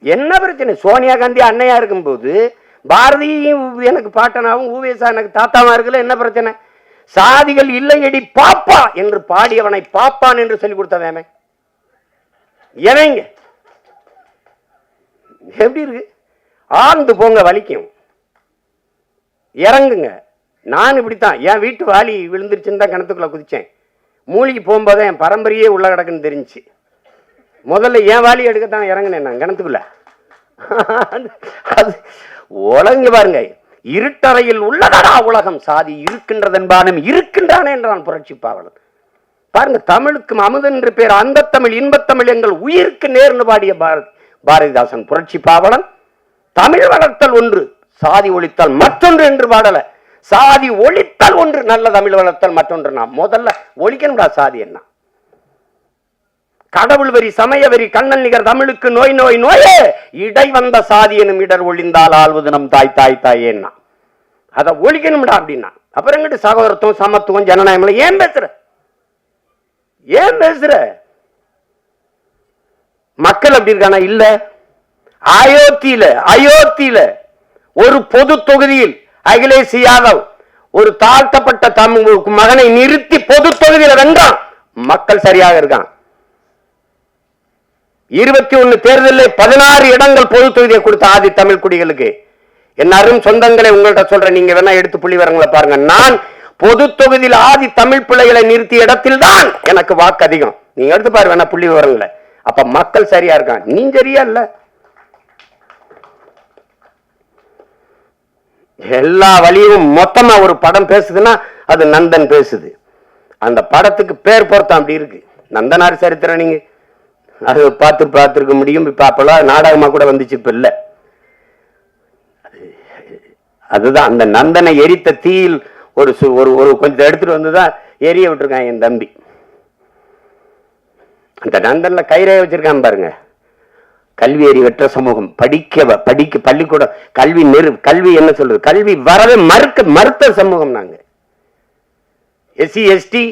என்ன பிரச்சனை? சோனியா காந்தி அன்னையா இருக்கும்போது பாரதியும் எனக்கு பாட்டனாவும் ஊவேசா எனக்கு தாத்தாவா இருக்குல்ல, என்ன பிரச்சனை? சாதிகள் இல்லையடி பாப்பா என்று பாடியவனை பாப்பான் என்று சொல்லிக் கொடுத்தவன் எவங்க? எப்படி இருக்கு? ஆழ்ந்து போங்க, வலிக்கும், இறங்குங்க. நான் இப்படித்தான் என் வீட்டு வாலி விழுந்துருச்சுன்னு தான் கிணத்துக்குள்ள குதிச்சேன். மூழ்கி போகும்போது என் பரம்பரையே உள்ள கிடக்குன்னு தெரிஞ்சு முதல்ல என் வாலி எடுக்கத்தான் இறங்கினேன் நான் கிணத்துக்குள்ள. அது உலங்க பாருங்க, இருட்டறையில் உள்ளதடா உலகம், சாதி இருக்கின்றதென்பானும் இருக்கின்றானே என்றான் புரட்சி பாவலன். பாருங்க, தமிழுக்கும் அமுதென்று பேர் அந்த தமிழ் இன்பத்தமிழ் எங்கள் உயிருக்கு நேர்ந்து பாடிய பாரதிதாசன் புரட்சி பாவலன். தமிழ் வளர்த்தல் ஒன்று, சாதி ஒழித்தல் மற்றொன்று என்று பாடல. சாதி ஒழித்தல் ஒன்று, நல்ல தமிழ் வளர்த்தல் மற்றொன்று. நான் முதல்ல ஒழிக்கணும்டா சாதி. என்ன கடவுள் வரி சமய வரி கண்ணன் நிகர் தமிழுக்கு நோய் நோய் நோயே இடை வந்த சாதி எனும் இடர் ஒழிந்தால் ஆள்வது நம் தாய் தாய் தாயேன்னா அதை ஒழிக்கணும்டா அப்படின்னா. அப்புறம் எங்கிட்ட சகோதரத்துவம் சமத்துவம் ஜனநாயகம் ஏன் பேசுற? ஏன் பேசுற? மக்கள் அப்படி இருக்கானா? இல்ல. அயோத்தியில ஒரு பொது தொகுதியில் அகிலேஷ் யாதவ் ஒரு தாழ்த்தப்பட்ட தமிழ் மகனை நிறுத்தி பொது தொகுதியில் வென்றான். மக்கள் சரியாக இருக்கான். 21 தேர்தலில் 16 இடங்கள் பொது தொகுதியை கொடுத்த ஆதி தமிழ் குடிகளுக்கு. என்னாரும் சொந்தங்களை உங்கள்கிட்ட சொல்றேன், நீங்க வேணா எடுத்து புள்ளி வரங்களை பாருங்க. நான் பொது தொகுதியில் ஆதி தமிழ் பிள்ளைகளை நிறுத்திய இடத்தில் தான் எனக்கு வாக்கு அதிகம். நீங்க எடுத்து பாரு வேணா புள்ளி விவரங்களை. அப்ப மக்கள் சரியா இருக்கான், நீ சரியா இல்ல. எல்லா வழியும் மொத்தமா ஒரு படம் பேசுதுன்னா அது நந்தன் பேசுது. அந்த படத்துக்கு பேர் பொருத்தம் அப்படி இருக்கு. நந்தனார் சரித்திரம் நீங்க அது பார்த்திருக்க முடியும். இப்ப அப்பெல்லாம் நாடகமா கூட வந்துச்சு, இப்ப இல்ல. அதுதான் அந்த நந்தனை எரித்த தீயில் ஒரு கொஞ்சம் எடுத்துட்டு வந்துதான் எரிய விட்டுருக்கான் என் தம்பி. அந்த நந்தன்ல கைரே வச்சிருக்கான் பாருங்க. கல்வி அறிவற்ற சமூகம், படிக்க பள்ளிக்கூடம் கல்வி என்ன சொல்றது, கல்வி வரவே மறுத்த சமூகம் நாங்க. SC ST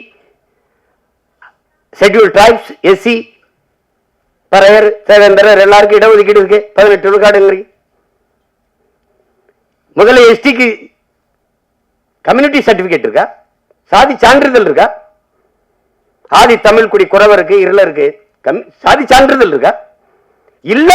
schedule tribes SC Paraiyar Devendrar எல்லாருக்கும் இடஒதுக்கீடு இருக்கு. 18 விழுக்காடு. முதல்ல எஸ்டிக்கு கம்யூனிட்டி சர்டிபிகேட் இருக்கா? சாதி சான்றிதழ் இருக்கா? ஆதி தமிழ் குடி குறவருக்கு இருளருக்கு சாதி சான்றிதழ் இருக்கா? இல்ல.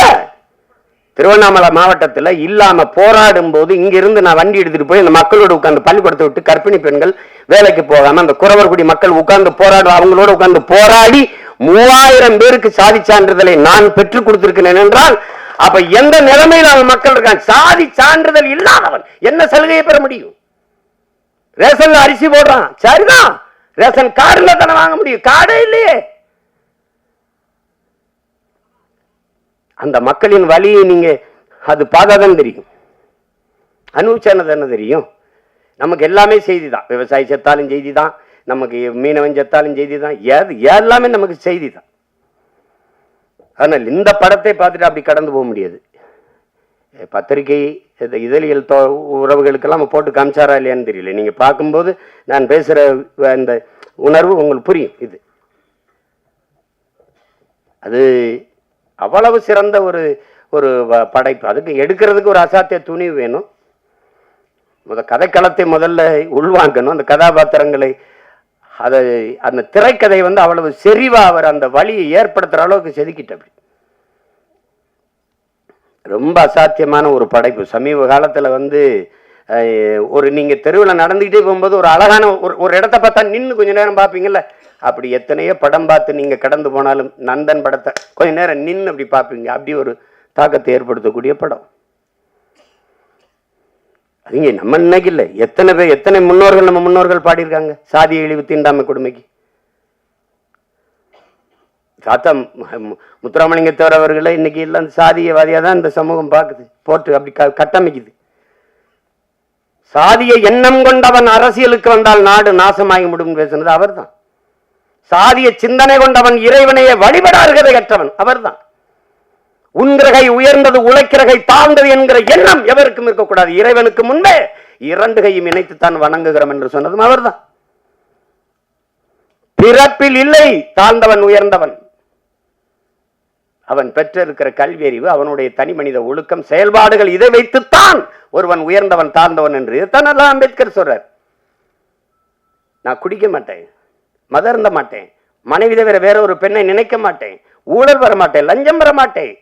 திருவண்ணாமலை மாவட்டத்தில் இல்லாம போராடும் போது இங்கிருந்து நான் வண்டி எடுத்துட்டு போய் அந்த மக்களோட உட்கார்ந்து பள்ளிக்கூடத்தை விட்டு கர்ப்பிணி பெண்கள் வேலைக்கு போகாம அந்த குறவர்குடி மக்கள் உட்கார்ந்து அவங்களோட உட்கார்ந்து போராடி 3000 பேருக்கு சாதி சான்றிதழை நான் பெற்றுக் கொடுத்திருக்கிறேன் என்றால் அப்ப எந்த நிலைமையில் அவன் மக்கள் இருக்கான்? சாதி சான்றிதழ் இல்லாதவன் என்ன சலுகையை பெற முடியும்? ரேஷன்ல அரிசி போடுறான், சரிதான், ரேஷன் கார்டுல தானே வாங்க முடியும், கார்டே இல்லையே. அந்த மக்களின் வழியை நீங்க அது பார்த்தாதான் தெரியும், அனுபவிச்சானது என்ன தெரியும். நமக்கு எல்லாமே செய்தி தான். விவசாயி செத்தாலும் செய்தி தான், நமக்கு மீனவன் செத்தாலும் செய்தி தான், எல்லாமே நமக்கு செய்தி தான். ஆனால் இந்த படத்தை பார்த்துட்டு அப்படி கடந்து போக முடியாது. பத்திரிகை இதழியல் உறவுகளுக்கெல்லாம் போட்டு காமிச்சாரா இல்லையான்னு தெரியல. நீங்க பார்க்கும்போது நான் பேசுற அந்த உணர்வு உங்களுக்கு புரியும். இது அது அவ்வளவு சிறந்த ஒரு படைப்பு. அதுக்கு எடுக்கிறதுக்கு ஒரு அசாத்திய துணிவு வேணும். கதைக்களத்தை முதல்ல உள்வாங்கணும். அந்த கதாபாத்திரங்களை அந்த திரைக்கதை அவ்வளவு செறிவா அவர் அந்த வழியை ஏற்படுத்துற அளவுக்கு செதுக்கிட்ட. ரொம்ப அசாத்தியமான ஒரு படைப்பு. சமீப காலத்துல ஒரு நீங்கள் தெருவில் நடந்துக்கிட்டே போகும்போது ஒரு அழகான ஒரு இடத்த பார்த்தா நின்று கொஞ்ச நேரம் பார்ப்பீங்கல்ல, அப்படி எத்தனையோ படம் பார்த்து நீங்கள் கடந்து போனாலும் நந்தன் படத்தை கொஞ்ச நேரம் நின்று அப்படி பார்ப்பீங்க. அப்படி ஒரு தாக்கத்தை ஏற்படுத்தக்கூடிய படம். அதுங்க நம்ம இன்னைக்கு இல்லை, எத்தனை முன்னோர்கள் நம்ம முன்னோர்கள் பாடியிருக்காங்க சாதிய இழிவு தீண்டாமை கொடுமைக்கு. தாத்தா முத்துராமலிங்கத்தேவர் அவர்களை இன்னைக்கு எல்லாம் சாதியவாதியாக தான் இந்த சமூகம் பார்க்குது, போட்டு அப்படி கட்டமைக்குது. சாதிய எண்ணம் கொண்டவன் அரசியலுக்கு வந்தால் நாடு நாசமாகி முடியும் பேசுனது அவர் தான். சாதிய சிந்தனை கொண்டவன் இறைவனையே வழிபடார்கதை கற்றவன் அவர் தான். உன்கிரகை உயர்ந்தது உழைக்கிறகை தாழ்ந்தது என்கிற எண்ணம் எவருக்கும் இருக்கக்கூடாது. இறைவனுக்கு முன்பே 2 கையும் இணைத்துத்தான் வணங்குகிறோம் என்று சொன்னதும் அவர் தான். பிறப்பில் இல்லை தாழ்ந்தவன் உயர்ந்தவன். அவன் பெற்றிருக்கிற கல்வி அறிவு, அவனுடைய தனி மனித ஒழுக்கம், செயல்பாடுகள், இதை வைத்துத்தான் ஒருவன் உயர்ந்தவன் தாழ்ந்தவன் என்று. இதைத்தான் எல்லாம் அம்பேத்கர் சொல்றார். நான் குடிக்க மாட்டேன், மதம் இருந்த மாட்டேன், மனைவி தவிர வேற ஒரு பெண்ணை நினைக்க மாட்டேன், ஊழல் வர மாட்டேன், லஞ்சம் வர மாட்டேன்.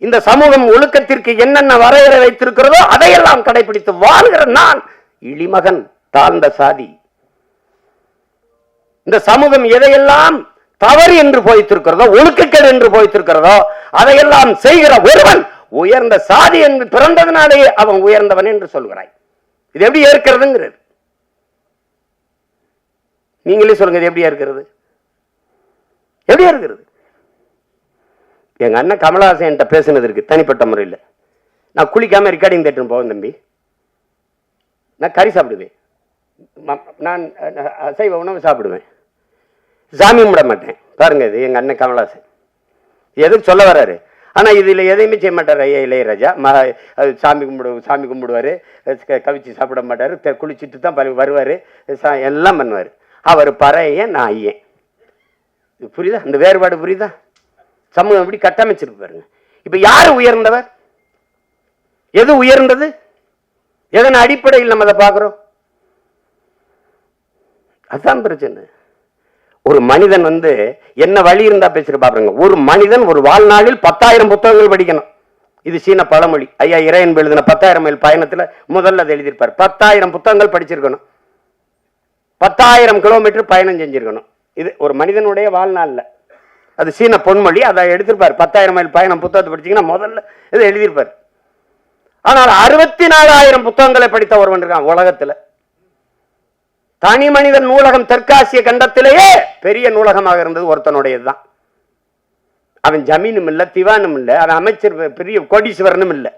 இந்த சமூகம் ஒழுக்கத்திற்கு என்னென்ன வரையறை வைத்திருக்கிறதோ அதையெல்லாம் கடைபிடித்து வாழ்கிற நான் இழிமகன், தாழ்ந்த சாதி. இந்த சமூகம் எதையெல்லாம் தவறு என்று போய்த்திருக்கிறதோ, ஒழுக்கக்கேடு என்று போய்த்திருக்கிறதோ அதையெல்லாம் செய்கிற ஒருவன் உயர்ந்த சாதி என்று பிறந்ததினாலேயே அவன் உயர்ந்தவன் என்று சொல்கிறாய். இது எப்படி ஏற்கிறதுங்கிறது நீங்களே சொல்லுங்க. இது எப்படியா இருக்கிறது? எப்படியா இருக்கிறது? எங்க அண்ணன் கமலஹாசன் என்கிட்ட பேசுனது இருக்கு தனிப்பட்ட முறையில். நான் குளிக்காம ரெக்கார்டிங் தேட்டர் போவேன் தம்பி, நான் கறி சாப்பிடுவேன், நான் அசைவ உணவு சாப்பிடுவேன், சாமி கும்பிட மாட்டேன். பாருங்க, இது எங்க அண்ணன் கமலஹாசன் எதுக்கு சொல்ல வர்றாரு. ஆனா இதுல எதையுமே செய்ய மாட்டார் ஐயா இளையராஜா. சாமி கும்பிடுவாரு, கவிச்சு சாப்பிட மாட்டாரு, குளிச்சுட்டு தான் வருவாரு, எல்லாம் பண்ணுவாரு. அவர் பறையன், நான் ஐயன். புரியுதா? அந்த வேறுபாடு புரியுதா? சமூகம் எப்படி கட்டமைச்சிருக்கு பாருங்க. இப்ப யாரு உயர்ந்தவர்? எது உயர்ந்தது? எதன் அடிப்படையில் நம்ம அதை பார்க்கிறோம்? அதுதான் பிரச்சனை. ஒரு மனிதன் என்ன வழி இருந்தா பேசுற பாருங்க. ஒரு மனிதன் ஒரு வாழ்நாளில் 10,000 புத்தகங்கள் படிக்கணும். இது சீன பழமொழி. ஐயா இறையன்பு எழுதின 10,000 மைல் பயணத்துல முதல்ல அதை எழுதியிருப்பார். 10,000 புத்தகங்கள் படிச்சிருக்கணும், 10,000 கிலோமீட்டர் பயணம் செஞ்சிருக்கணும். இது ஒரு மனிதனுடைய வாழ்நாள்ல. அது சீன பொன்மொழி. அதை எடுத்திருப்பார். 10,000 மைல் பயணம் புத்தகத்தை படிச்சீங்கன்னா முதல்ல இதை எழுதியிருப்பார். ஆனால் 64,000 புத்தகங்களை படித்த ஒருவன் இருக்கான் உலகத்துல. தனி மனிதன் நூலகம் தெற்காசிய கண்டத்திலேயே பெரிய நூலகமாக இருந்தது ஒருத்தனுடையதுதான். அவன் ஜமீனும் இல்லை, திவானும் இல்லை, அவன் அமைச்சர் பெரிய கோடீஸ்வரனும் இல்லை.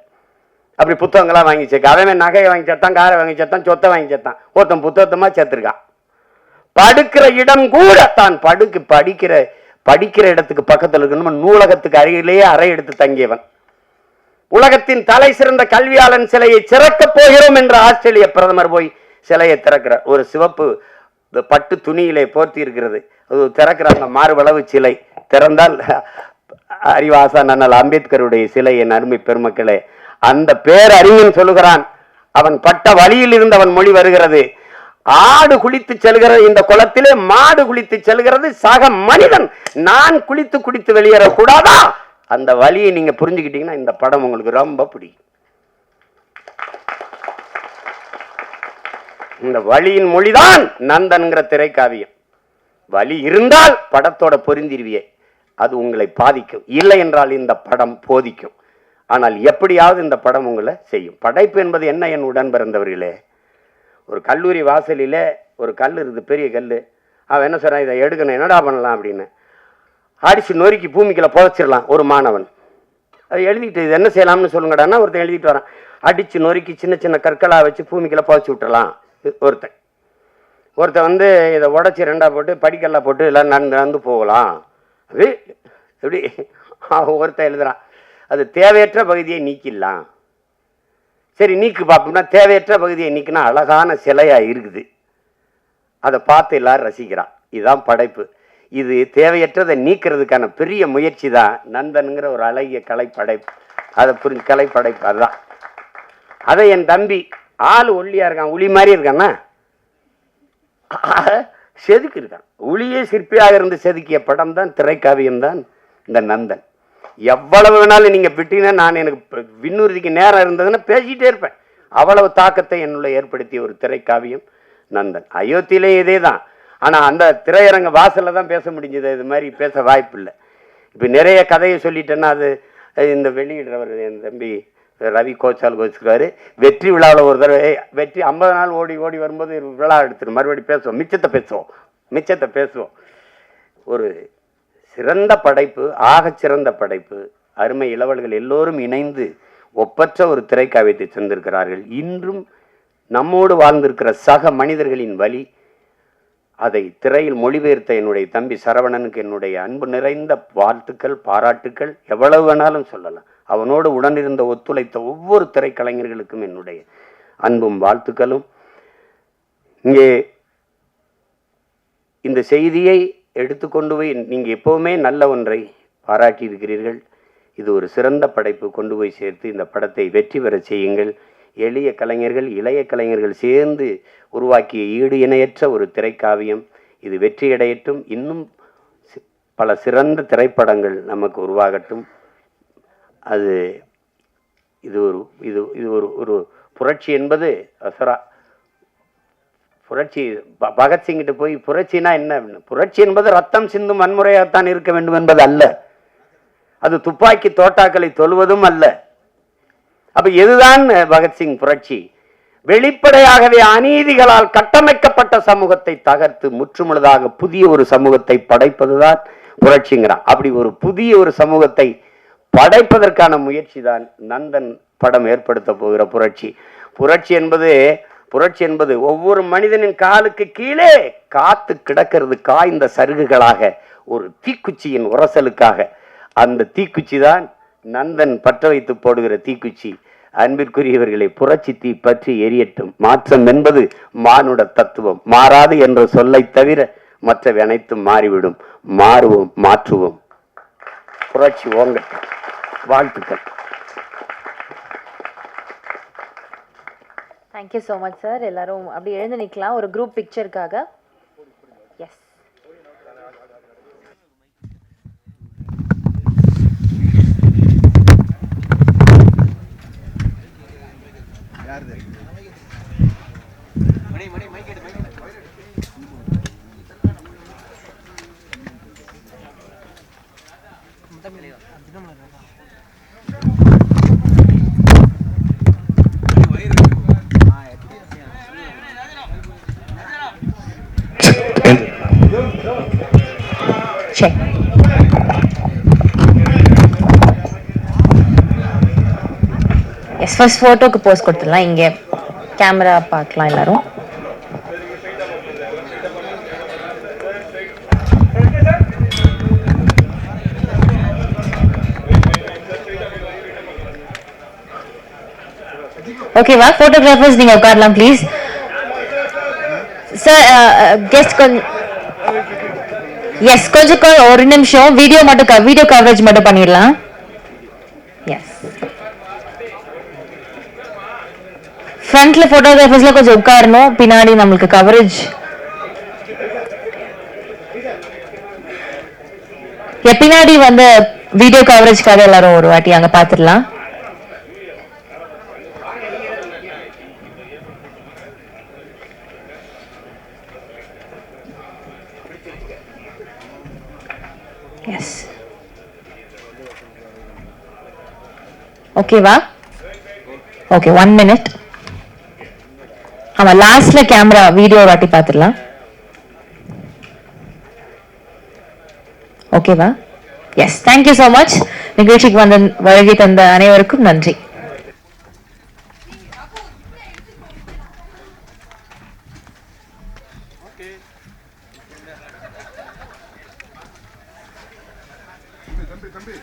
அப்படி புத்தகங்களா வாங்கி சேர்க்க. அவன் நகையை வாங்கி சேர்த்தான், காரை வாங்கி சேர்த்தான், சொத்தை வாங்கி சேர்த்தான். ஒருத்தன் புத்தகத்தமா சேர்த்திருக்கான். படுக்கிற இடம் கூட தான் படிக்கிற இடத்துக்கு பக்கத்தில் இருக்கணும். நூலகத்துக்கு அருகிலேயே அறை எடுத்து தங்கியவன். உலகத்தின் தலை சிறந்த கல்வியாளன் சிலையை திறக்க போகிறோம் என்ற ஆஸ்திரேலிய பிரதமர் போய் சிலையை திறக்கிறார். ஒரு சிவப்பு பட்டு துணியிலே போர்த்தி இருக்கிறது. அது திறக்கிற அந்த மார்பளவு சிலை திறந்தால் அறிவாசான் அண்ணல் அம்பேத்கருடைய சிலை. என் அருமை பெருமக்களே, அந்த பேரறிஞன் சொல்லுகிறான், அவன் பட்ட வழியில் இருந்தவன் மொழி வருகிறது. ஆடு குளித்து செல்கிறது இந்த குளத்திலே, மாடு குளித்து செல்கிறது சக மனிதன். நான் குளித்து வெளியேறக்கூடாதா? அந்த வழியை நீங்க புரிஞ்சுக்கிட்டீங்கன்னா இந்த படம் உங்களுக்கு ரொம்ப பிடிக்கும். இந்த வழியின் மொழிதான் நந்தன்கிற திரைக்காவியம். வழி இருந்தால் படத்தோட பொருந்திருவியே, அது உங்களை பாதிக்கும். இல்லை என்றால் இந்த படம் போதிக்கும். ஆனால் எப்படியாவது இந்த படம் உங்களை செய்யும். படைப்பு என்பது என்ன என் உடன் பிறந்தவர்களே? ஒரு கல்லூரி வாசலில் ஒரு கல் இருக்குது, பெரிய கல். அவன் என்ன சொல்றான், இதை எடுக்கணும், என்னடா பண்ணலாம் அப்படின்னு. அடிச்சு நொறுக்கி பூமிக்குள்ள புதைச்சிடலாம் ஒரு மாணவன். அது எழுதிட்டு இது என்ன செய்யலாம்னு சொல்லுங்கடான்னா ஒருத்தன் எழுதிட்டு வரான். அடிச்சு நொறுக்கி சின்ன சின்ன கற்களாக வச்சு பூமிக்குள்ள புதைச்சி விட்டுறலாம் ஒருத்தன் இதை உடச்சி 2ஆ போட்டு படிக்கல்லா போட்டு எல்லாம் நடந்து போகலாம். அது எப்படி ஒருத்தன் எழுதுறான், அது தேவையற்ற பகுதியை நீக்கிடலாம். சரி நீக்கு பார்ப்போம்னா தேவையற்ற பகுதியை நீக்கினா அழகான சிலையா இருக்குது, அதை பார்த்து எல்லாரும் ரசிக்கிறான். இதுதான் படைப்பு. இது தேவையற்றதை நீக்கிறதுக்கான பெரிய முயற்சி தான் நந்தனுங்கிற ஒரு அழகிய கலைப்படைப்பு. அதை புரிஞ்சு கலைப்படைப்பு அதுதான். அதை என் தம்பி ஆள் ஒல்லியா இருக்கான், உளி மாதிரி இருக்கான்னா செதுக்கி இருக்கான். உளியே சிற்பியாக இருந்து செதுக்கிய படம் தான் திரைக்காவியம் தான் இந்த நந்தன். எவ்வளவு வேணாலும் நீங்க விட்டீங்கன்னா நான் எனக்கு விண்ணுறுதிக்கு நேரம் இருந்ததுன்னா பேசிட்டே இருப்பேன். அவ்வளவு தாக்கத்தை என்னுள்ள ஏற்படுத்திய ஒரு திரைக்காவியம் நந்தன். அயோத்தியிலே இதே தான். ஆனால் அந்த திரையரங்க வாசலில் தான் பேச முடிஞ்சது, இது மாதிரி பேச வாய்ப்பு இல்லை. இப்போ நிறைய கதையை சொல்லிட்டேன்னா அது இந்த வெளியிடுறவர் என் தம்பி ரவி கோச்சால் கோச்சுக்கிறாரு. வெற்றி விழாவில் ஒரு தடவை வெற்றி 50 நாள் ஓடி ஓடி வரும்போது விழா எடுத்துரு மறுபடி பேசுவோம், மிச்சத்தை பேசுவோம். ஒரு சிறந்த படைப்பு, ஆகச்சிறந்த படைப்பு. அருமை இளவல்கள் எல்லோரும் இணைந்து ஒப்பற்ற ஒரு திரைக்காவியத்தை தந்திருக்கிறார்கள். இன்றும் நம்மோடு வாழ்ந்திருக்கிற சக மனிதர்களின் வழி அதை திரையில் மொழிபெயர்த்த என்னுடைய தம்பி சரவணனுக்கு என்னுடைய அன்பு நிறைந்த வாழ்த்துக்கள், பாராட்டுக்கள். எவ்வளவு வேணாலும் சொல்லலாம். அவனோடு உடனிருந்த ஒத்துழைத்த ஒவ்வொரு திரைக்கலைஞர்களுக்கும் என்னுடைய அன்பும் வாழ்த்துக்களும். இங்கே இந்த செய்தியை எடுத்துக்கொண்டு போய் நீங்கள் எப்போவுமே நல்ல ஒன்றை பாராட்டி இருக்கிறீர்கள். இது ஒரு சிறந்த படைப்பு. கொண்டு போய் சேர்த்து இந்த படத்தை வெற்றி பெற செய்யுங்கள். எளிய கலைஞர்கள், இளைய கலைஞர்கள் சேர்ந்து உருவாக்கிய ஈடு இணையற்ற ஒரு திரைக்காவியம். இது வெற்றியடையட்டும். இன்னும் பல சிறந்த திரைப்படங்கள் நமக்கு உருவாகட்டும். அது இது ஒரு இது இது ஒரு ஒரு புரட்சி என்பது புரட்சி பகத்சிங்கிட்ட போய் புரட்சினா என்ன? புரட்சி என்பது ரத்தம் சிந்தும் வன்முறையாகத்தான் இருக்க வேண்டும் என்பது அல்ல. அது துப்பாக்கி தோட்டாக்களை தொழுவதும் அல்ல. அப்ப எதுதான் பகத்சிங் புரட்சி? வெளிப்படையாகவே அநீதிகளால் கட்டமைக்கப்பட்ட சமூகத்தை தகர்த்து முற்றுமுழுதாக புதிய ஒரு சமூகத்தை படைப்பதுதான் புரட்சிங்கிறான். அப்படி ஒரு புதிய ஒரு சமூகத்தை படைப்பதற்கான முயற்சி தான் நந்தன் படம் ஏற்படுத்த போகிற புரட்சி. புரட்சி என்பது ஒவ்வொரு மனிதனின் காலுக்கு கீழே காத்து கிடக்கிறது காய்ந்த சருகுகளாக, ஒரு தீக்குச்சியின் உரசலுக்காக. அந்த தீக்குச்சி தான் நந்தன் பற்ற வைத்து போடுகிற தீக்குச்சி. அன்பிற்குரியவர்களை, புரட்சி தீ பற்றி எரியட்டும். மாற்றம் என்பது மானுட தத்துவம். மாறாது என்ற சொல்லை தவிர மற்றவை அனைத்தும் மாறிவிடும். மாறுவோம், மாற்றுவோம். புரட்சி ஓங்கட்டும். வாழ்த்துக்கள். Thank you so much sir. எல்லாரும் அப்படி எழுந்து நிற்கலாம் ஒரு குரூப் பிக்சருக்காக. எஸ். எஸ், ஃபர்ஸ்ட் ஃபோட்டோக்கு போஸ் கொடுத்துடலாம். இங்கே கேமரா பார்க்கலாம் எல்லாரும். ஓகேவா? ஃபோட்டோகிராஃபர்ஸ் நீங்கள் உட்காரலாம் ப்ளீஸ். சார் கெஸ்ட் கொஞ்சம் எஸ் கொஞ்சம் ஒரு நிமிஷம் வீடியோ கவரேஜ் மட்டும் பண்ணிடலாம். எஸ், ஃப்ரண்ட்ல போட்டோகிராஃபர்ஸ்ல கொஞ்சம் உட்காரணும், பின்னாடி நம்மளுக்கு கவரேஜ். பின்னாடி வந்து வீடியோ கவரேஜ்க்காக எல்லாரும் ஒரு வாட்டி அங்க பாத்துடலாம். எஸ், ஓகேவா? Okay, 1 minute. ஆமா, லாஸ்ட்ல கேமரா வீடியோ வாட்டி பார்த்துடலாம். ஓகேவா? Yes, thank you so much. நிகழ்ச்சிக்கு வந்து வருகை தந்த அனைவருக்கும் நன்றி. தம்பி